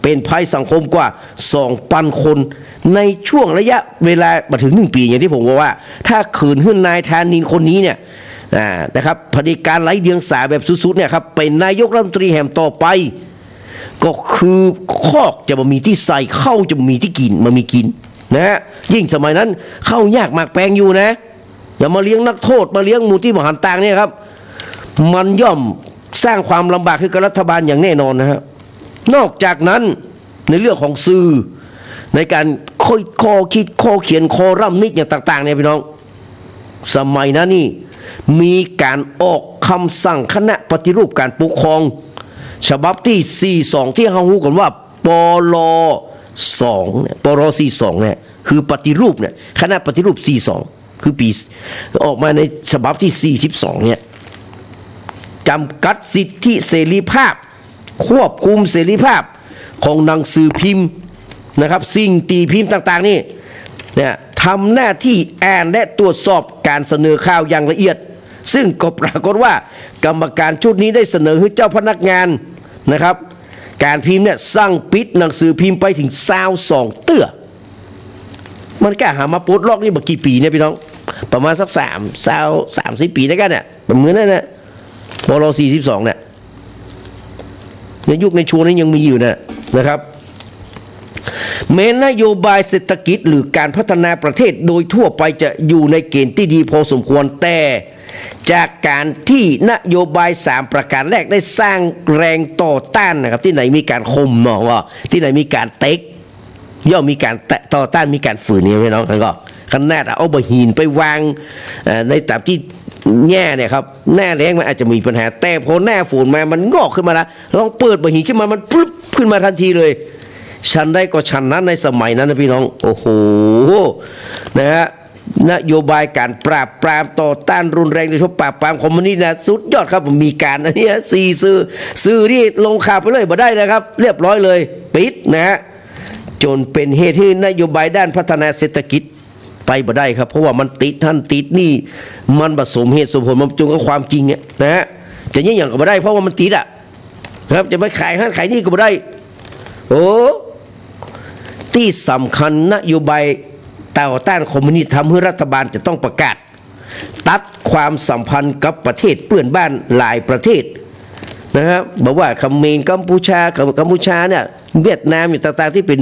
เป็นภัยสังคมกว่า 2,000 คนในช่วงระยะเวลามาถึง1 ปีอย่างที่ผมบอกว่าถ้าขืนขึ้นนายธานินทร์คนนี้เนี่ยนะครับเผด็จการไร้เดียงสาแบบสุดๆเนี่ยครับเป็นนายกรัฐมนตรีแห่งต่อไปก็คือคอกจะมามีที่ใส่เข้าจะมีที่กินมามีกินนะฮะยิ่งสมัยนั้นเข้ายากมากแปลงอยู่นะอย่ามาเลี้ยงนักโทษมาเลี้ยงมูที่มหันตางเนี่ยครับมันย่อมสร้างความลำบากให้กับรัฐบาลอย่างแน่นอนนะฮะนอกจากนั้นในเรื่องของสื่อในการข้อคิดข้อเขียนคอรัมนิกอย่างต่างๆเนี่ยพี่น้องสมัยนั้นนี่มีการออกคำสั่งคณะปฏิรูปการปกครองฉบับที่42ที่เรารู้กันว่าปล2เนี่ยปล42เนี่ยคือปฏิรูปเนี่ยคณะปฏิรูป42คือปีออกมาในฉบับที่42เนี่ยจำกัดสิทธิเสรีภาพควบคุมเสรีภาพของหนังสือพิมพ์นะครับสิ่งตีพิมพ์ต่างๆนี่เนี่ยทำหน้าที่อ่านและตรวจสอบการเสนอข่าวอย่างละเอียดซึ่งก็ปรากฏว่ากรรมการชุดนี้ได้เสนอให้เจ้าพนักงานนะครับการพิมพ์เนี่ยสั่งปิดหนังสือพิมพ์ไปถึง22 เตื้อมันก็หามาปลดล็อกนี่มากี่ปีเนี่ยพี่น้องประมาณสัก30 ปีได้กันเนี่ยประมาณนั้นนะปล42เนี่ยในยุคในช่วงนี้ยังมีอยู่นะครับแม้นโยบายเศรษฐกิจหรือการพัฒนาประเทศโดยทั่วไปจะอยู่ในเกณฑ์ที่ดีพอสมควรแต่จากการที่นโยบาย3 ประการแรกได้สร้างแรงต่อต้านนะครับที่ไหนมีการข่มเนาะว่าที่ไหนมีการเต็กย่อมมีการต่อต้านมีการฝืนนี่ไหมน้องท่านก็ขนาดเอาบะหินไปวางในตามที่แง่เนี่ยครับหน้าแรงมันอาจจะมีปัญหาแต่พอหน้าฝนมามันงอกขึ้นมาแล้วลองเปิดบะหินขึ้นมามันปุ๊บขึ้นมาทันทีเลยฉันได้ก็ฉันนั้นในสมัยนั้นนะพี่น้องโอ้โหนะฮะนโยบายการปราบปรามต่อต้านรุนแรงโดยเฉพาะปราบปรามคอมมิวนิสต์นะสุดยอดครับมีการอันนี้สื่อที่ลงข่าวไปเลยบ่ได้นะครับ เรียบร้อยเลยปิดนะฮะจนเป็นเหตุที่นโยบายด้านพัฒนาเศรษฐกิจไปบ่ได้ครับเพราะว่ามันติดนี่มันผสมเหตุสมผลมันจงกับความจริงเนี่ยนะฮะจะยิ่งอย่างก็บ่ได้เพราะว่ามันติดครับจะไปขายขายนี่ก็บ่ได้โอ้ที่สำคัญนโยบายต่อต้านคอมมิวนิสต์ทำให้รัฐบาลจะต้องประกาศตัดความสัมพันธ์กับประเทศเพื่อนบ้านหลายประเทศนะครับบอกว่าเขมรกัมพูชาเนี่ยเวียดนามอย่างต่างๆที่เป็น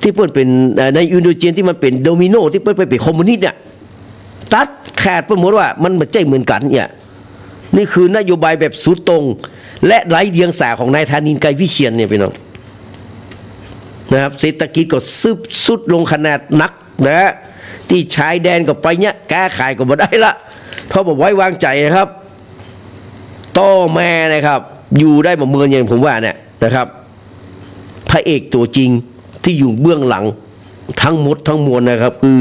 ที่เพื่อนเป็นในอินโดจีนที่มันเป็นโดมิโนที่เพื่อนไปเป็นคอมมิวนิสต์เนี่ยตัดขาดไปหมดว่ามันไม่ใช่เหมือนกันเนี่ยนี่คือนโยบายแบบสุดตรงและไร้เดียงสาของนายธานินทร์ไกรวิเชียรเนี่ยพี่น้อง นะครับเศรษฐกิจก็ซึบสุดลงขนาดนักนะฮะที่ชายแดนก็ไปเนี่ยแก้ขายก็บ่ได้ละเพราะบอกไว้วางใจนะครับต่อแม่นะครับอยู่ได้บ่เมินอย่างผมว่าเนี่ยนะครับพระเอกตัวจริงที่อยู่เบื้องหลังทั้งหมดทั้งมวลนะครับคือ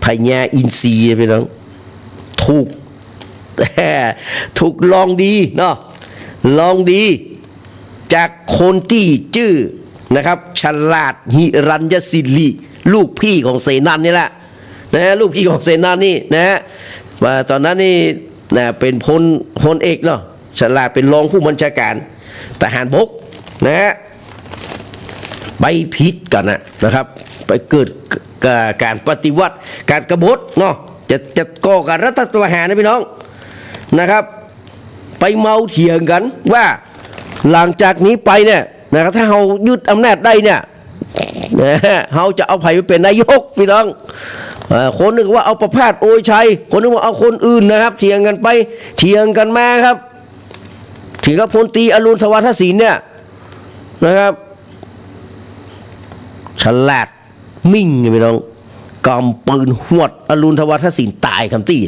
พญาอินทรีไปน้องถูกลองดีเนาะลองดีจากคนที่ชื่อนะครับฉลาดหิรัญญศิริลูกพี่ของเสนานี่แหละนะลูกพี่ของเสนานี่นะว่าตอนนั้นนี่นะเป็นพลเอกเนาะฉลาดเป็นรองผู้บัญชาการทหารบกนะไปพิษกันนะครับไปเกิดการปฏิวัติการกบฏเนาะจะก่อการรัฐประหารนะพี่น้องนะครับไปเมาเถียงกันว่าหลังจากนี้ไปเนี่ยนะครับถ้าเรายึดอำนาจได้เนี่ยเราจะเอาไผ่ไปเป็นนายกพี่น้องคนหนึ่งว่าเอาประภาสโอยชัยคนหนึ่งว่าเอาคนอื่นนะครับเถียงกันไปเถียงกันมาครับถึงกับพลตรีอรุณสวัสดิ์ศิลป์เนี่ยนะครับฉลาดมิ่งพี่น้องกำปืนหวดอรุณสวัสดิ์ศิลป์ตายคำตี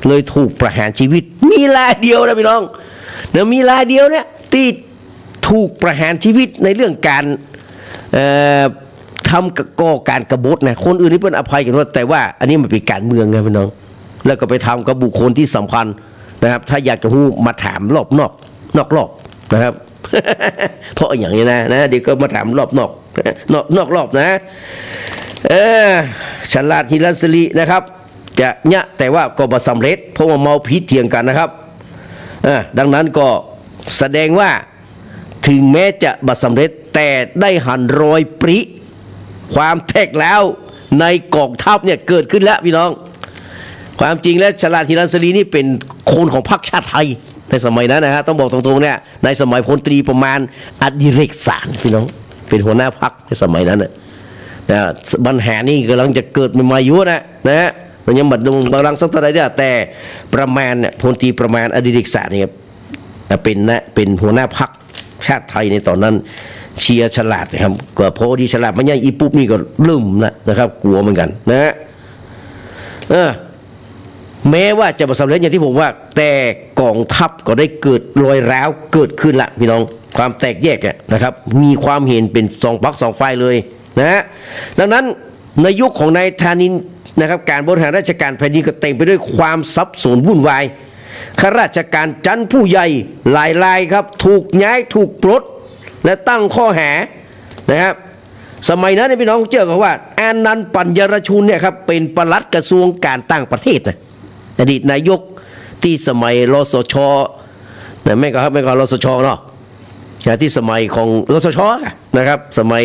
เลยถูกประหารชีวิตมีรายเดียวนะพี่น้องเนี่ยมีรายเดียวเนี่ยที่ถูกประหารชีวิตในเรื่องการทำก่อการกบฏนะคนอื่นนี่เป็นอภัยกันว่าแต่ว่าอันนี้มันเป็นการเมืองไงพี่น้องแล้วก็ไปทำกับบุคคลที่สำคัญนะครับถ้าอยากจะรู้มาถามรอบนอกรอบนะครับ เพราะอย่างนี้นะเดี๋ยวก็มาถามรอบนอกรอบนะฉลาดหิรัญศิรินะครับจะเนี่ยแต่ว่าก็บ่สำเร็จเพราะว่าเมาพิษเถียงกันนะครับดังนั้นก็แสดงว่าถึงแม้จะบ่สำเร็จแต่ได้หันรอยปริความแตกแล้วในกองทัพเนี่ยเกิดขึ้นแล้วพี่น้องความจริงแล้วฉลาดหิรัญศิรินี่เป็นคนของพรรคชาติไทยในสมัยนั้นนะฮะต้องบอกตรงๆเนี่ยในสมัยพลตรีประมาณอดิเรกสารพี่น้องเป็นหัวหน้าพรรคในสมัยนั้นนะปัญหานี่กำลังจะเกิดใหม่ๆอยู่นะฮะมันยังบัดดงบางรังสักเท่าไหร่เนี่ยแต่ประมาณเนี่ยพลตรีประมาณอดิเรกสารนี่ครับเป็นหัวหน้าพรรคชาติไทยในตอนนั้นเชียร์ฉลาดนะครับก็พอดีฉลาดมันยังอีปุ๊บนี่ก็ลืมนะครับกลัวเหมือนกันนะฮะแม้ว่าจะประสบเร็จอย่างที่ผมว่าแต่กองทัพก็ได้เกิดรอยร้าวเกิดขึ้นละพี่น้องความแตกแยกนะครับมีความเห็นเป็นสองพรรคสองฝ่ายเลยนะฮะดังนั้นในยุคของนายธานินนะครับการบริหารราชการแผ่นดินก็เต็มไปด้วยความสับสนวุ่นวายข้าราชการชั้นผู้ใหญ่หลายรายครับถูกย้ายถูกปลดและตั้งข้อหานะครับสมัยนั้นพี่น้องเจอกันว่าอานันต์ปัญญรชุนเนี่ยครับเป็นปลัดกระทรวงการต่างประเทศนะอดีตนายกที่สมัยรสช.นะไม่ก็รสช.เนาะที่สมัยของรสช.นะครับสมัย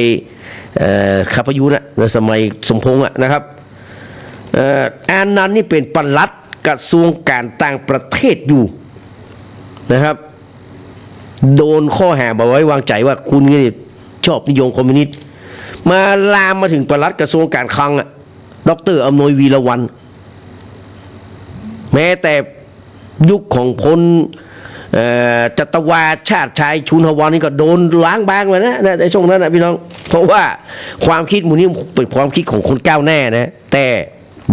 ข้าพยุนะสมัยสมพงษ์นะครับอานันต์นี่เป็นปลัดกระทรวงการต่างประเทศอยู่นะครับโดนข้อหาบอกไว้วางใจว่าคุณนี่ชอบนิยมคอมมิวนิสต์มาลามมาถึงปลัดกระทรวงการคลังดร.อำนวยวีระวรรณแม้แต่ยุคของพลจัตวาชาติชายชุนหวรนี่ก็โดนล้างบางมานะในช่วงนั้นนะพี่น้องเพราะว่าความคิดมูนี้เป็นความคิดของคนก้าวหน้านะแต่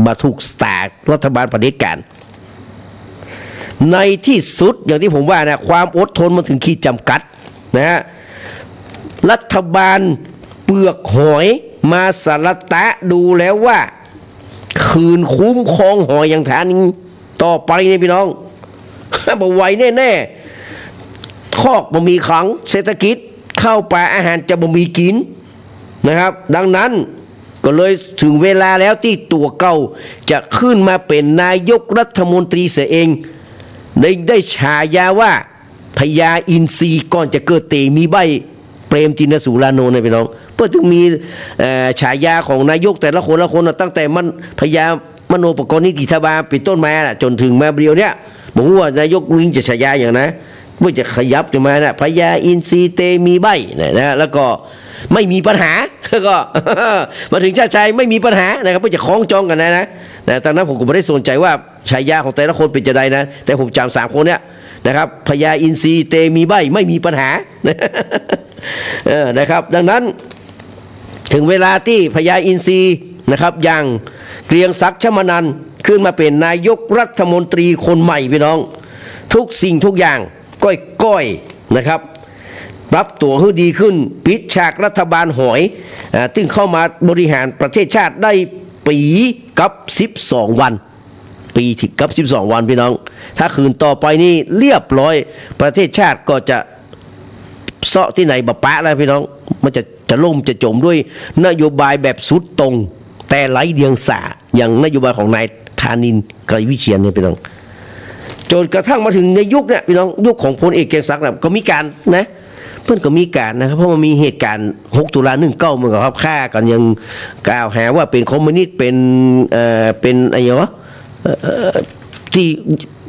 มาถูกสตาร์รัฐบาลเผด็จการในที่สุดอย่างที่ผมว่านะความอดทนมาถึงขีดจำกัดนะรัฐบาลเปลือกหอยมาสารตะดูแล้วว่าคืนคุ้มครองหอยอย่างฐานนี้ต่อไปเนี่ยพี่น้องบ่ไหวแน่ๆคอกบ่มีขังเศรษฐกิจเข้าป่าอาหารจะบ่มีกินนะครับดังนั้นก็เลยถึงเวลาแล้วที่ตัวเก่าจะขึ้นมาเป็นนายกรัฐมนตรีเสียเองได้ฉายาว่าพญาอินทรีก่อนจะเกิดเตมีใบเปรมจินสุราโนนะพี่น้องเพื่อถึงมีฉายาของนายกแต่ละคนตั้งแต่มันพญามโนปกรณ์นิติธบาเป็นต้นมาจนถึงมาเบียวเนี่ยบอกว่านายกวิ่งจะฉายาอย่างนะว่าจะขยับจะมานะพญาอินทรีเตมีใบนะแล้วก็ไม่มีปัญหาก็ มาถึงชาติชัยไม่มีปัญหานะครับเพื่อจะคล้องจองกันนะตอนนั้นผมก็ไม่ได้สนใจว่าฉายาของแต่ละคนเป็นจะใดนะแต่ผมจำ3 คนเนี่ยนะครับพญาอินทรีเตมีใบไม่มีปัญหา นะครับดังนั้น ถึงเวลาที่พญาอินทรีนะครับอย่างเกรียงศักดิ์ชมานันท์ขึ้นมาเป็นนายกรัฐมนตรีคนใหม่พี่น้องทุกสิ่งทุกอย่างก้อยๆนะครับปรับตัวให้ดีขึ้นปิดฉากรัฐบาลหอยซึ่งเข้ามาบริหารประเทศชาติได้ปีกับ12วันปีที่กับ12วันพี่น้องถ้าคืนต่อไปนี่เรียบร้อยประเทศชาติก็จะเซาะที่ไหนบะปะแล้วพี่น้องมันจะล่มจะจมด้วยนโยบายแบบสุดตรงแต่ไร้เดียงสาอย่างนโยบายของนายธานินทร์ไกรวิเชียรเนี่ยพี่น้องจนกระทั่งมาถึงในยุคเนี่ยพี่น้องยุคของพลเอกเกรียงศักดิ์ก็มีการนะเพื่อนก็มีการนะครับเพราะมันมีเหตุการณ์6 ตุลา 19เหมือนกับครับฆ่ากันยังกล่าวหาว่าเป็นคอมมิวนิสต์เป็นอะไรวะที่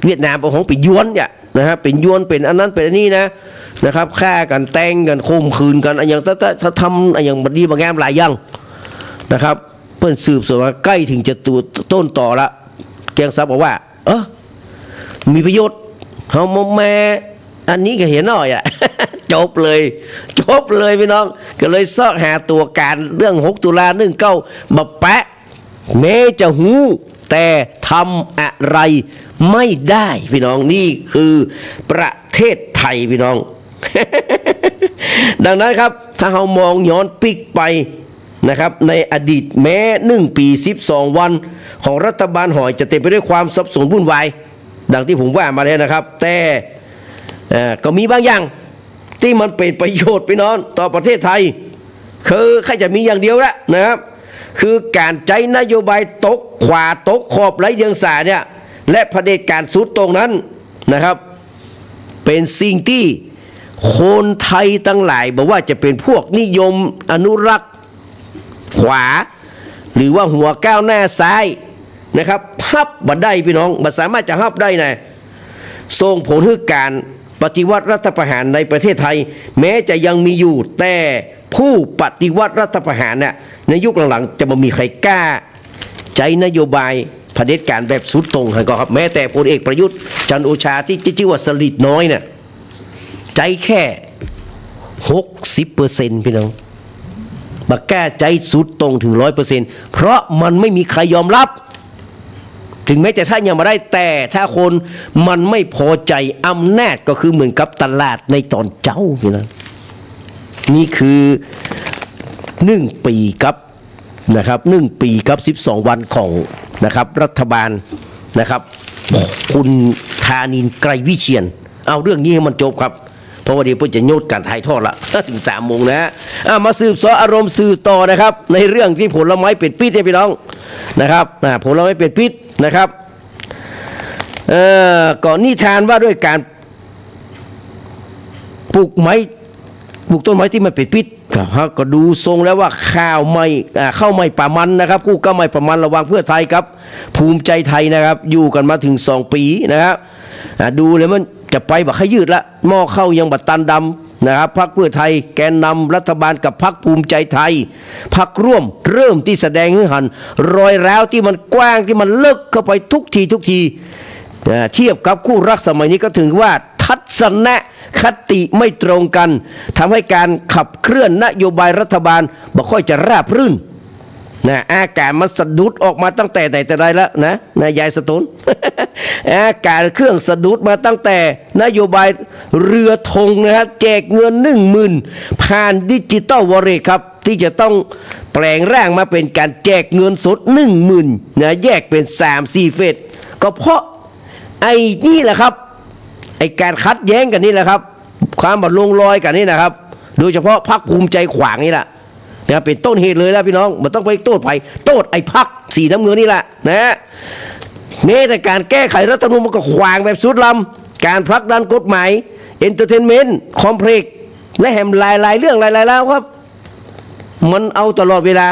เวียดนามของเป็นยวนเนี่ยนะครับเป็นยวนเป็นอันนั้นเป็นอันนี้นะครับฆ่ากันแต่งกันข่มขืนกันอย่างถ้าทำอย่างบดีบางงามหลายอย่างนะครับเพื่อนสืบสวนว่าใกล้ถึงจะตัวต้นต่อละเกรียงศักดิ์บอกว่ามีประโยชน์เขาแม่อันนี้ก็เห็นหน่อยจบเลยพี่น้องก็เลยซอกหาตัวการเรื่อง6 ตุลา 19มาแปะแม้จะหูแต่ทำอะไรไม่ได้พี่น้องนี่คือประเทศไทยพี่น้อง ดังนั้นครับถ้าเรามองย้อนปิกไปนะครับในอดีตแม้1 ปี12วันของรัฐบาลหอยจะเต็มไปด้วยความสับสนวุ่นวายดังที่ผมว่ามาแล้วนะครับแต่ก็มีบางอย่างที่มันเป็นประโยชน์พี่น้องต่อประเทศไทยคือแค่จะมีอย่างเดียวละนะครับคือการใจนโยบายตกขวาตกขอบไร้เดียงสาเนี่ยและเผด็จการสุดตรงนั้นนะครับเป็นสิ่งที่คนไทยทั้งหลายบอกว่าจะเป็นพวกนิยมอนุรักษ์ขวาหรือว่าหัวก้าวหน้าซ้ายนะครับฮับบัดได้พี่น้องบัดสามารถจะฮับได้นะส่งผลให้การปฏิวัติรัฐประหารในประเทศไทยแม้จะยังมีอยู่แต่ผู้ปฏิวัติรัฐประหารเนี่ยในยุคหลังๆจะไม่มีใครกล้าใจนโยบายเผด็จการแบบสุดตรงก็ครับแม้แต่พลเอกประยุทธ์จันทร์โอชาที่ชื่อว่าสลิดน้อยเนี่ยใจแค่60%พี่น้องบักแก้ใจสุดตรงถึง100%เพราะมันไม่มีใครยอมรับถึงแม้จะท่านยังมาได้แต่ถ้าคนมันไม่พอใจอำนาจก็คือเหมือนกับตลาดในตอนเจ้าพี่น้องนี่คือ1 ปีกับนะครับ1 ปีกับ12วันของนะครับรัฐบาลนะครับคุณธานินทร์ไกรวิเชียรเอาเรื่องนี้ให้มันจบครับเพราะว่าเดี๋ยวเพื่อจะโยนการถ่ายทอดละถึง3 โมงนะมาสืบสออารมณ์สื่อต่อนะครับในเรื่องที่ผลไม้เป็นพิษเนี่ยพี่น้องนะครับผลไม้เป็นพิษนะครับก่อนนิทานว่าด้วยการปลูกต้นไม้ที่มันเป็นพิษครับก็ดูทรงแล้วว่าข้าวไม่ป่ามันนะครับกู้ก็ไม่ป่ามันระวังเพื่อไทยครับภูมิใจไทยนะครับอยู่กันมาถึง2 ปีนะครับดูเลยมันจะไปบักขยืดละหม้อเข้ายังบัดตันดำนะครับพรรคเพื่อไทยแกนนำรัฐบาลกับพรรคภูมิใจไทยพรรคร่วมเริ่มที่แสดงให้หันรอยร้าวที่มันกว้างที่มันลึกเข้าไปทุกทีเทียบกับคู่รักสมัยนี้ก็ถึงว่าทัศนคติไม่ตรงกันทำให้การขับเคลื่อนนโยบายรัฐบาลบ่ค่อยจะราบรื่นอากาศมันสะดุดออกมาตั้งแต่ไหนแต่ไรแล้วนะยายสตุน อากาศเครื่องสะดุดมาตั้งแต่นโยบายเรือธงนะครับแจกเงิน10,000ผ่านดิจิตอลวอลเล็ตครับที่จะต้องแปลงร่างมาเป็นการแจกเงินสด10,000แยกเป็น3-4 เฟสก็เพราะไอ้นี่แหละครับไอ้การคัดแย้งกันนี่แหละครับความบัดลงรอยกันนี่นะครับโดยเฉพาะพรรคภูมิใจขวางนี่แหละเป็นต้นเหตุเลยแล้วพี่น้องมันต้องไปโต้ไผ่โต้ไอ้พรรคสีน้ำเงินนี่แหละนะแม้แต่การแก้ไขรัฐธรรมนูญมันก็ขวางแบบสุดลำการผลักดันกฎหมายเอนเตอร์เทนเมนต์คอมเพล็กซ์และแหมหลายเรื่องหลายแล้วครับมันเอาตลอดเวลา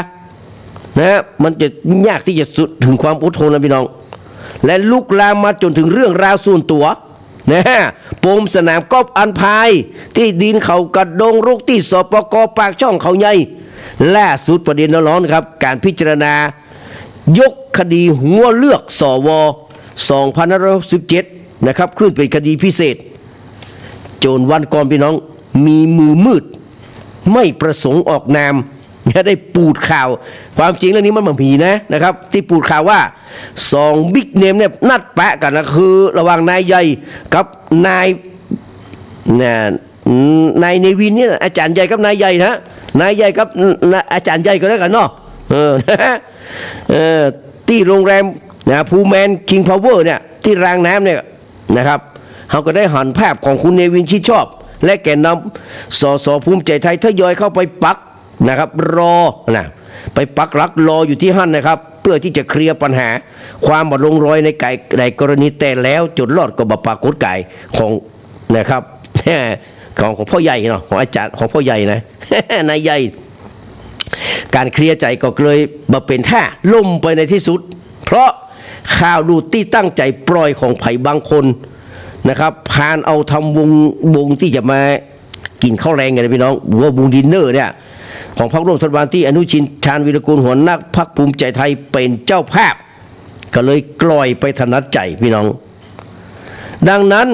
นะมันจะยากที่จะสุดถึงความอดทนนะพี่น้องและลุกลามมาจนถึงเรื่องราวส่วนตัวนะปมสนามกอล์ฟอันพายที่ดินเขากระดงรุกที่สปก.ปากช่องเขาใหญ่ล่าสุดประเด็นร้อนๆครับการพิจารณายกคดีหัวเลือกสว2567นะครับขึ้นเป็นคดีพิเศษโจนวันก่อนพี่น้องมีมือมืดไม่ประสงค์ออกนาม ได้ปูดข่าวความจริงเรื่องนี้มันมีนะครับที่ปูดข่าวว่า2บิ๊กเนมเนี่ยนัดแปะกันนะคือระหว่างนายใหญ่กับนายเนวินเนี่ยอาจารย์ใหญ่กับนายใหญ่นะนายใหญ่กับอาจารย์ใหญ่ก็แล้วกันเนาะที่โรงแรมพูแมนคิงพาวเวอร์เนี่ยที่รางน้ำเนี่ยนะครับเขาก็ได้หันภาพของคุณเนวินชิดชอบและแกนนำสภูมิใจไทยทยอยเข้าไปปักนะครับรอนะไปปักหลักรออยู่ที่หั่นนะครับเพื่อที่จะเคลียร์ปัญหาความบดลงรอยในกรณีแต่แล้วจนรอดก็บปรากฏไก่ของนะครับของพ่อใหญ่เนาะของอาจารย์ของพ่อใหญ่นะ นายใหญ่การเคลียร์ใจก็เลยมาเป็นท่าล่มไปในที่สุดเพราะข่าวลูดที่ตั้งใจปล่อยของไผ่บางคนนะครับผ่านเอาทำวงที่จะมากินข้าวแรงกันนะพี่น้องว่าวงดินเนอร์เนี่ยของพรรคร่วมรัฐบาลที่อนุชินชาญวีรกูลหัวหน้าพรรคภูมิใจไทยเป็นเจ้าภาพก็เลยกล่อยไปถนัดใจพี่น้องดังนั้น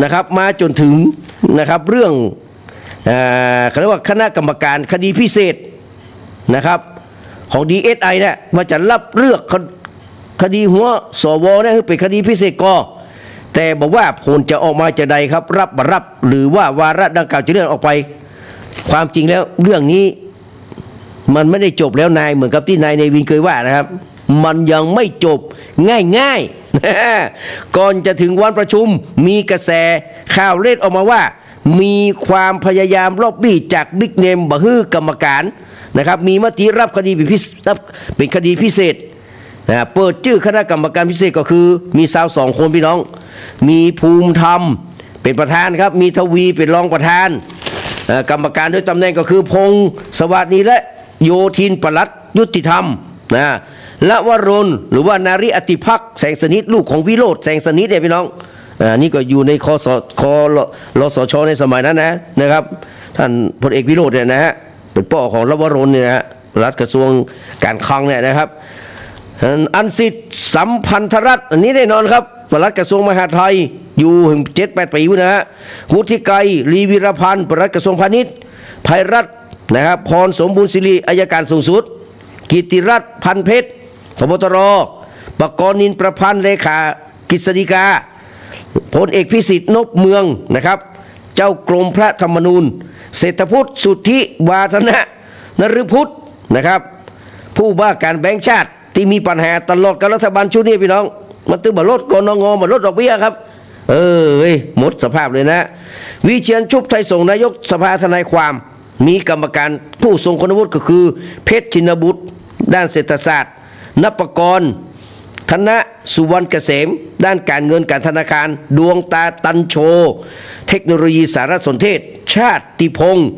นะครับมาจนถึงนะครับเรื่องเขาเรียกว่าคณะกรรมการคดีพิเศษนะครับของ DSI เนี่ยว่าจะรับเลือกคดีหัวสวเนี่ยเป็นคดีพิเศษก็แต่บอกว่าผลจะออกมาจะใดครับรับหรือว่าวาระดังกล่าวจะเลื่อนออกไปความจริงแล้วเรื่องนี้มันไม่ได้จบแล้วนายเหมือนกับที่นายเนวินเคยว่านะครับมันยังไม่จบง่ายๆ ก่อนจะถึงวันประชุมมีกระแสข่าวเล็ดออกมาว่ามีความพยายามล็อบบี้จากบิ๊กเนมบะฮื้อกรรมการนะครับมีมติรับคดีเป็นคดีพิเศษเปิดชื่อคณะกรรมการพิเศษก็คือมี2คนพี่น้องมีภูมิธรรมเป็นประธานครับมีทวีเป็นรองประธานกรรมการด้วยตำแหน่งก็คือพงศ์สวัสดีและโยธินปลัดยุติธรรมละวรนหรือว่านาริอติภักดิ์แสงสนิทลูกของวิโรธแสงสนิทเนี่ยพี่น้องนี่ก็อยู่ในรสชในสมัยนั้นนะครับท่านพลเอกวิโรธเนี่ยนะฮะเป็นพ่อของละวรนเนี่ยนะฮะรัฐกระทรวงการคลังเนี่ยนะครับอันสิทธิ์สัมพันธรัฐอันนี้แน่นอนครับปลัดกระทรวงมหาดไทยอยู่7-8 ปีนะฮะวุฒิไกรลีวิรพันธ์ปลัดกระทรวงพาณิชย์ภัยรัตน์นะครับพรสมบูรณ์ศิริอัยการสูงสุดกิติรัตน์พันเพชรพบตรปกรณ์นินประพันธ์เลขากฤษฎีกาพลเอกพิสิทธิ์นพเมืองนะครับเจ้ากรมพระธรรมนูญเศรษฐพุทธสุทธิวาฒนะนฤพุทธนะครับผู้ว่าการแบงก์ชาติที่มีปัญหาตลอดกับรัฐบาลชุดนี้พี่น้องมันตื้อบลดกนงบลดดอกเบี้ยครับหมดสภาพเลยนะวิเชียรชุบไทยส่งนายกสภาทนายความมีกรรมการผู้ทรงคุณวุฒิก็คือเพชรชินบุตรด้านเศรษฐศาสตร์นปกรณ์ธนสุวรรณเกษมด้านการเงินการธนาคารดวงตาตันโชเทคโนโลยีสารสนเทศชาติพงศ์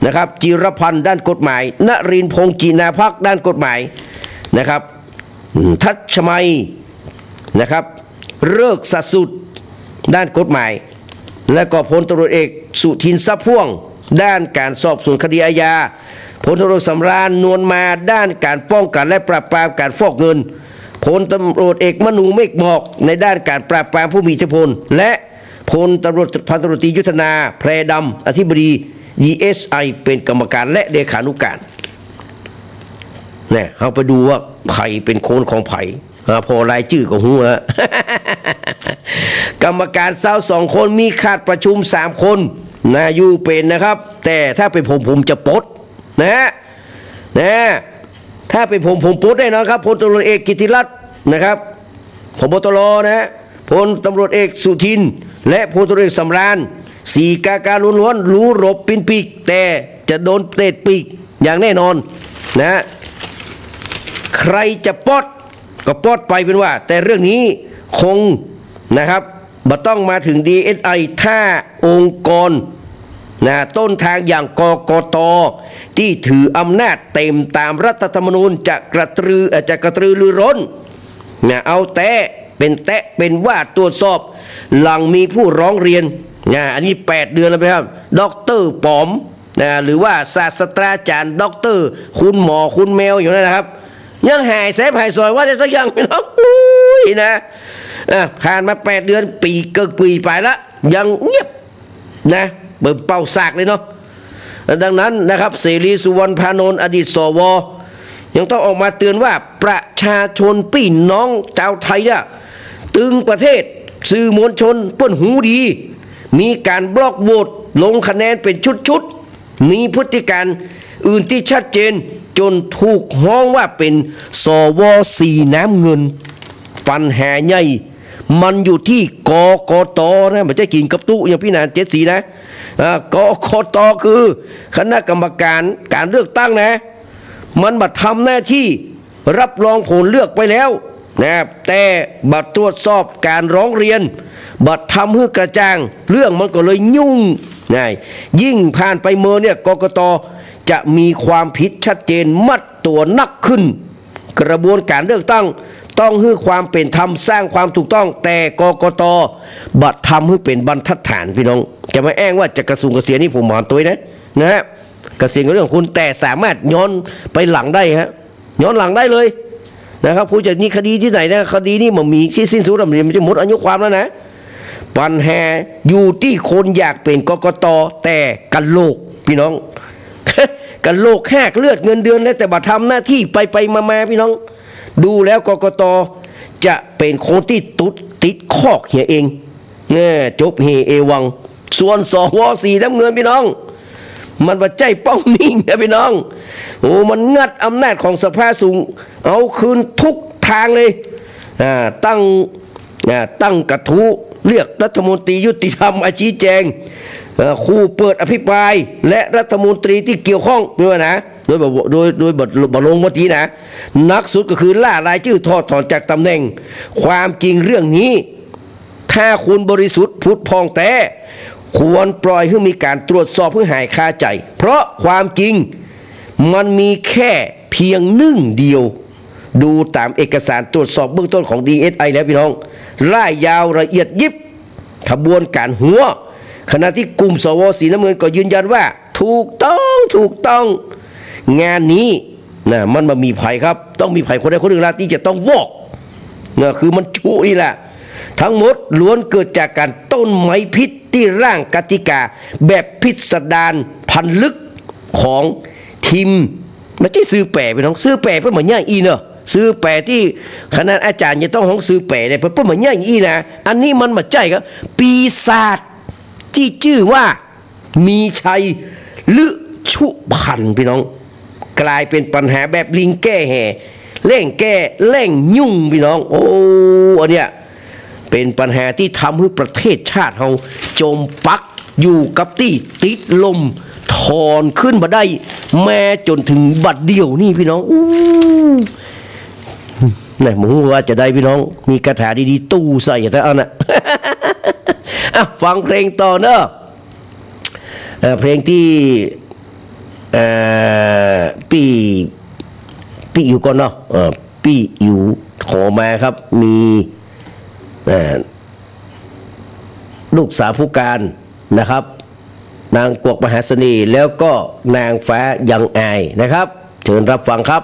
นะครับจิรพันธ์ด้านกฎหมายนรินทร์พงศ์จีนาภักดิ์ด้านกฎหมายนะครับทัชมัยนะครับเลิกสัสุดด้านกฎหมายและก็พลตำรวจเอกสุทินทรัพย์พ่วงด้านการสอบสวนคดีอาญาพลตำรวจสำราญนวลมาด้านการป้องกันและปราบปรามการฟอกเงินพลตำรวจเอกมนูเมฆหมอกในด้านการปราบปรามผู้มีอิทธิพลและพลตำรวจพันตำรวจตรียุทธนาแพรดำอธิบดี DSI เป็นกรรมการและเลขานุการเนี่ยเราไปดูว่าไผ่เป็นโคนของไผ่พอรายชื่อของหัว กรรมการ22 คนมีขาดประชุม3 คนนะอยู่เป็นนะครับแต่ถ้าเป็นผมจะปลดนะถ้าเป็นผมปลดได้นะครับพลตำรวจเอกกิติรัตน์นะครับพบตรนะพลตำรวจเอกสุทินและพลตำรวจเอกสำราญ4 กาการล้วนๆรู้รบปินปีกแต่จะโดนเตะปีกอย่างแน่นอนนะใครจะปลดก็ปลดไปเป็นว่าแต่เรื่องนี้คงนะครับบ่ต้องมาถึง DSI ถ้าองค์กรต้นทางอย่างกกต.ที่ถืออำนาจเต็มตามรัฐธรรมนูญจะกระตือรือร้นเอาเป็นว่าตรวจสอบหลังมีผู้ร้องเรียนอันนี้8 เดือนแล้วครับดร.ป๋อมหรือว่าศาสตราจารย์ดร.คุณหมอคุณแมวอย่างนั้นนะครับยังหายแสบหายซอยว่าได้สักอย่างไม่รู้นะผ่านมา8 เดือนปีเกินปีไปแล้วยังเงียบนะเบิ่มเป่าสากเลยเนาะ ดังนั้นนะครับเสรีสุวรรณพานนท์อดีตสวยังต้องออกมาเตือนว่าประชาชนพี่น้องชาวไทยเนี่ยตึงประเทศสื่อมวลชนเปิ้นหูดีมีการบล็อกโหวตลงคะแนนเป็นชุดๆมีพฤติการอื่นที่ชัดเจนจนถูกฮ้องว่าเป็นสวสีน้ำเงินฟันแห่ใหญ่มันอยู่ที่กกตนะไม่ใช่กินกับตู้อย่างพี่นาน7 สีนะกกตคือคณะกรรมการการเลือกตั้งนะมันบัดทำหน้าที่รับรองผลเลือกไปแล้วนะครับแต่บัดตรวจสอบการร้องเรียนบัดทำให้กระจ่างเรื่องมันก็เลยยุ่งนะยิ่งผ่านไปเมื่อเนี่ยกกตจะมีความผิดชัดเจนมัดตัวนักขึ้นกระบวนการเลือกตั้งต้องให้ความเป็นธรรมสร้างความถูกต้องแต่กกตบัดทำให้เป็นบรรทัดฐานพี่น้องจะมาแอ้งว่าจะกระทรวงเกษียณนี่ผมหมอนตัวนะฮะเกษียณกับเรื่องของคุณแต่สามารถย้อนไปหลังได้ฮะย้อนหลังได้เลยนะครับผู้จะนี่คดีที่ไหนนะคดีนี้มันมีที่สิ้นสุดมันจะหมดอายุความแล้วนะปัญหาอยู่ที่คนอยากเป็นกกตแต่กันโลกพี่น้อง กันโลกแหกเลือดเงินเดือนแล้วแต่บัดทำหน้าที่ไปมาพี่น้องดูแล้วกกตจะเป็นคนที่ติดคอกเหียเองเนี่ยจบเฮเอวังส่วนสวสีน้ำเงินพี่น้องมันบัดใจเป้านิ่งนะพี่น้องโอ้มันงัดอำนาจของสภาสูงเอาคืนทุกทางเลยตั้งกระทู้เรียกรัฐมนตรียุติธรรมมาชี้แจงคู่เปิดอภิปรายและรัฐมนตรีที่เกี่ยวข้องด้วยนะโดยบทลงมตินะนักสุดก็คือล่ารายชื่อทอดถอนจากตำแหน่งความจริงเรื่องนี้ถ้าคุณบริสุทธิ์พุทธพองแต่ควรปล่อยให้มีการตรวจสอบเพื่อหายคาใจเพราะความจริงมันมีแค่เพียงหนึ่งเดียวดูตามเอกสารตรวจสอบเบื้องต้นของ DSI แล้วพี่น้องร่ายยาวละเอียดยิบขบวนการหัวขณะที่กลุ่มสวสีน้ำเงินก็ยืนยันว่าถูกต้องงานนี้นะมันมามีภัยครับต้องมีภัยคนใดคนหนึ่งละที่จะต้องวอกนะคือมันชุนี่แหละทั้งหมดล้วนเกิดจากการต้นไม้พิษที่ร่างกติกาแบบพิสดารพันลึกของทีมไม่ใช่ซื้อแปรไปน้องซื้อแปรเพื่อเหมือนย่างอีเนอะซื้อแปรที่คณะอาจารย์จะต้องห้องซื้อแปรเนี่ยเพื่อเหมือนย่างอีนะอันนี้มันมาใจครับปีศาจที่ชื่อว่ามีชัยลึชุพันพี่น้องกลายเป็นปัญหาแบบลิงแก้แห่เร่งแก้เร่งยุ่งพี่น้องโอ้อันเนี้ยเป็นปัญหาที่ทำให้ประเทศชาติเราจมปักอยู่กับที่ติดลมถอนขึ้นมาได้แม้จนถึงบัดเดียวนี่พี่น้องนี่ผมว่าจะได้พี่น้องมีคาถาดีๆตู้ใส่แต่เอานะ ฟังเพลงต่อเนอะเพลงที่พี่อยู่ก่อนเนาะพี่อยู่ขอมาครับมีลูกสาวผู้การนะครับนางกวกมหาเสน่ห์แล้วก็นางฟ้ายังอายนะครับเชิญรับฟังครับ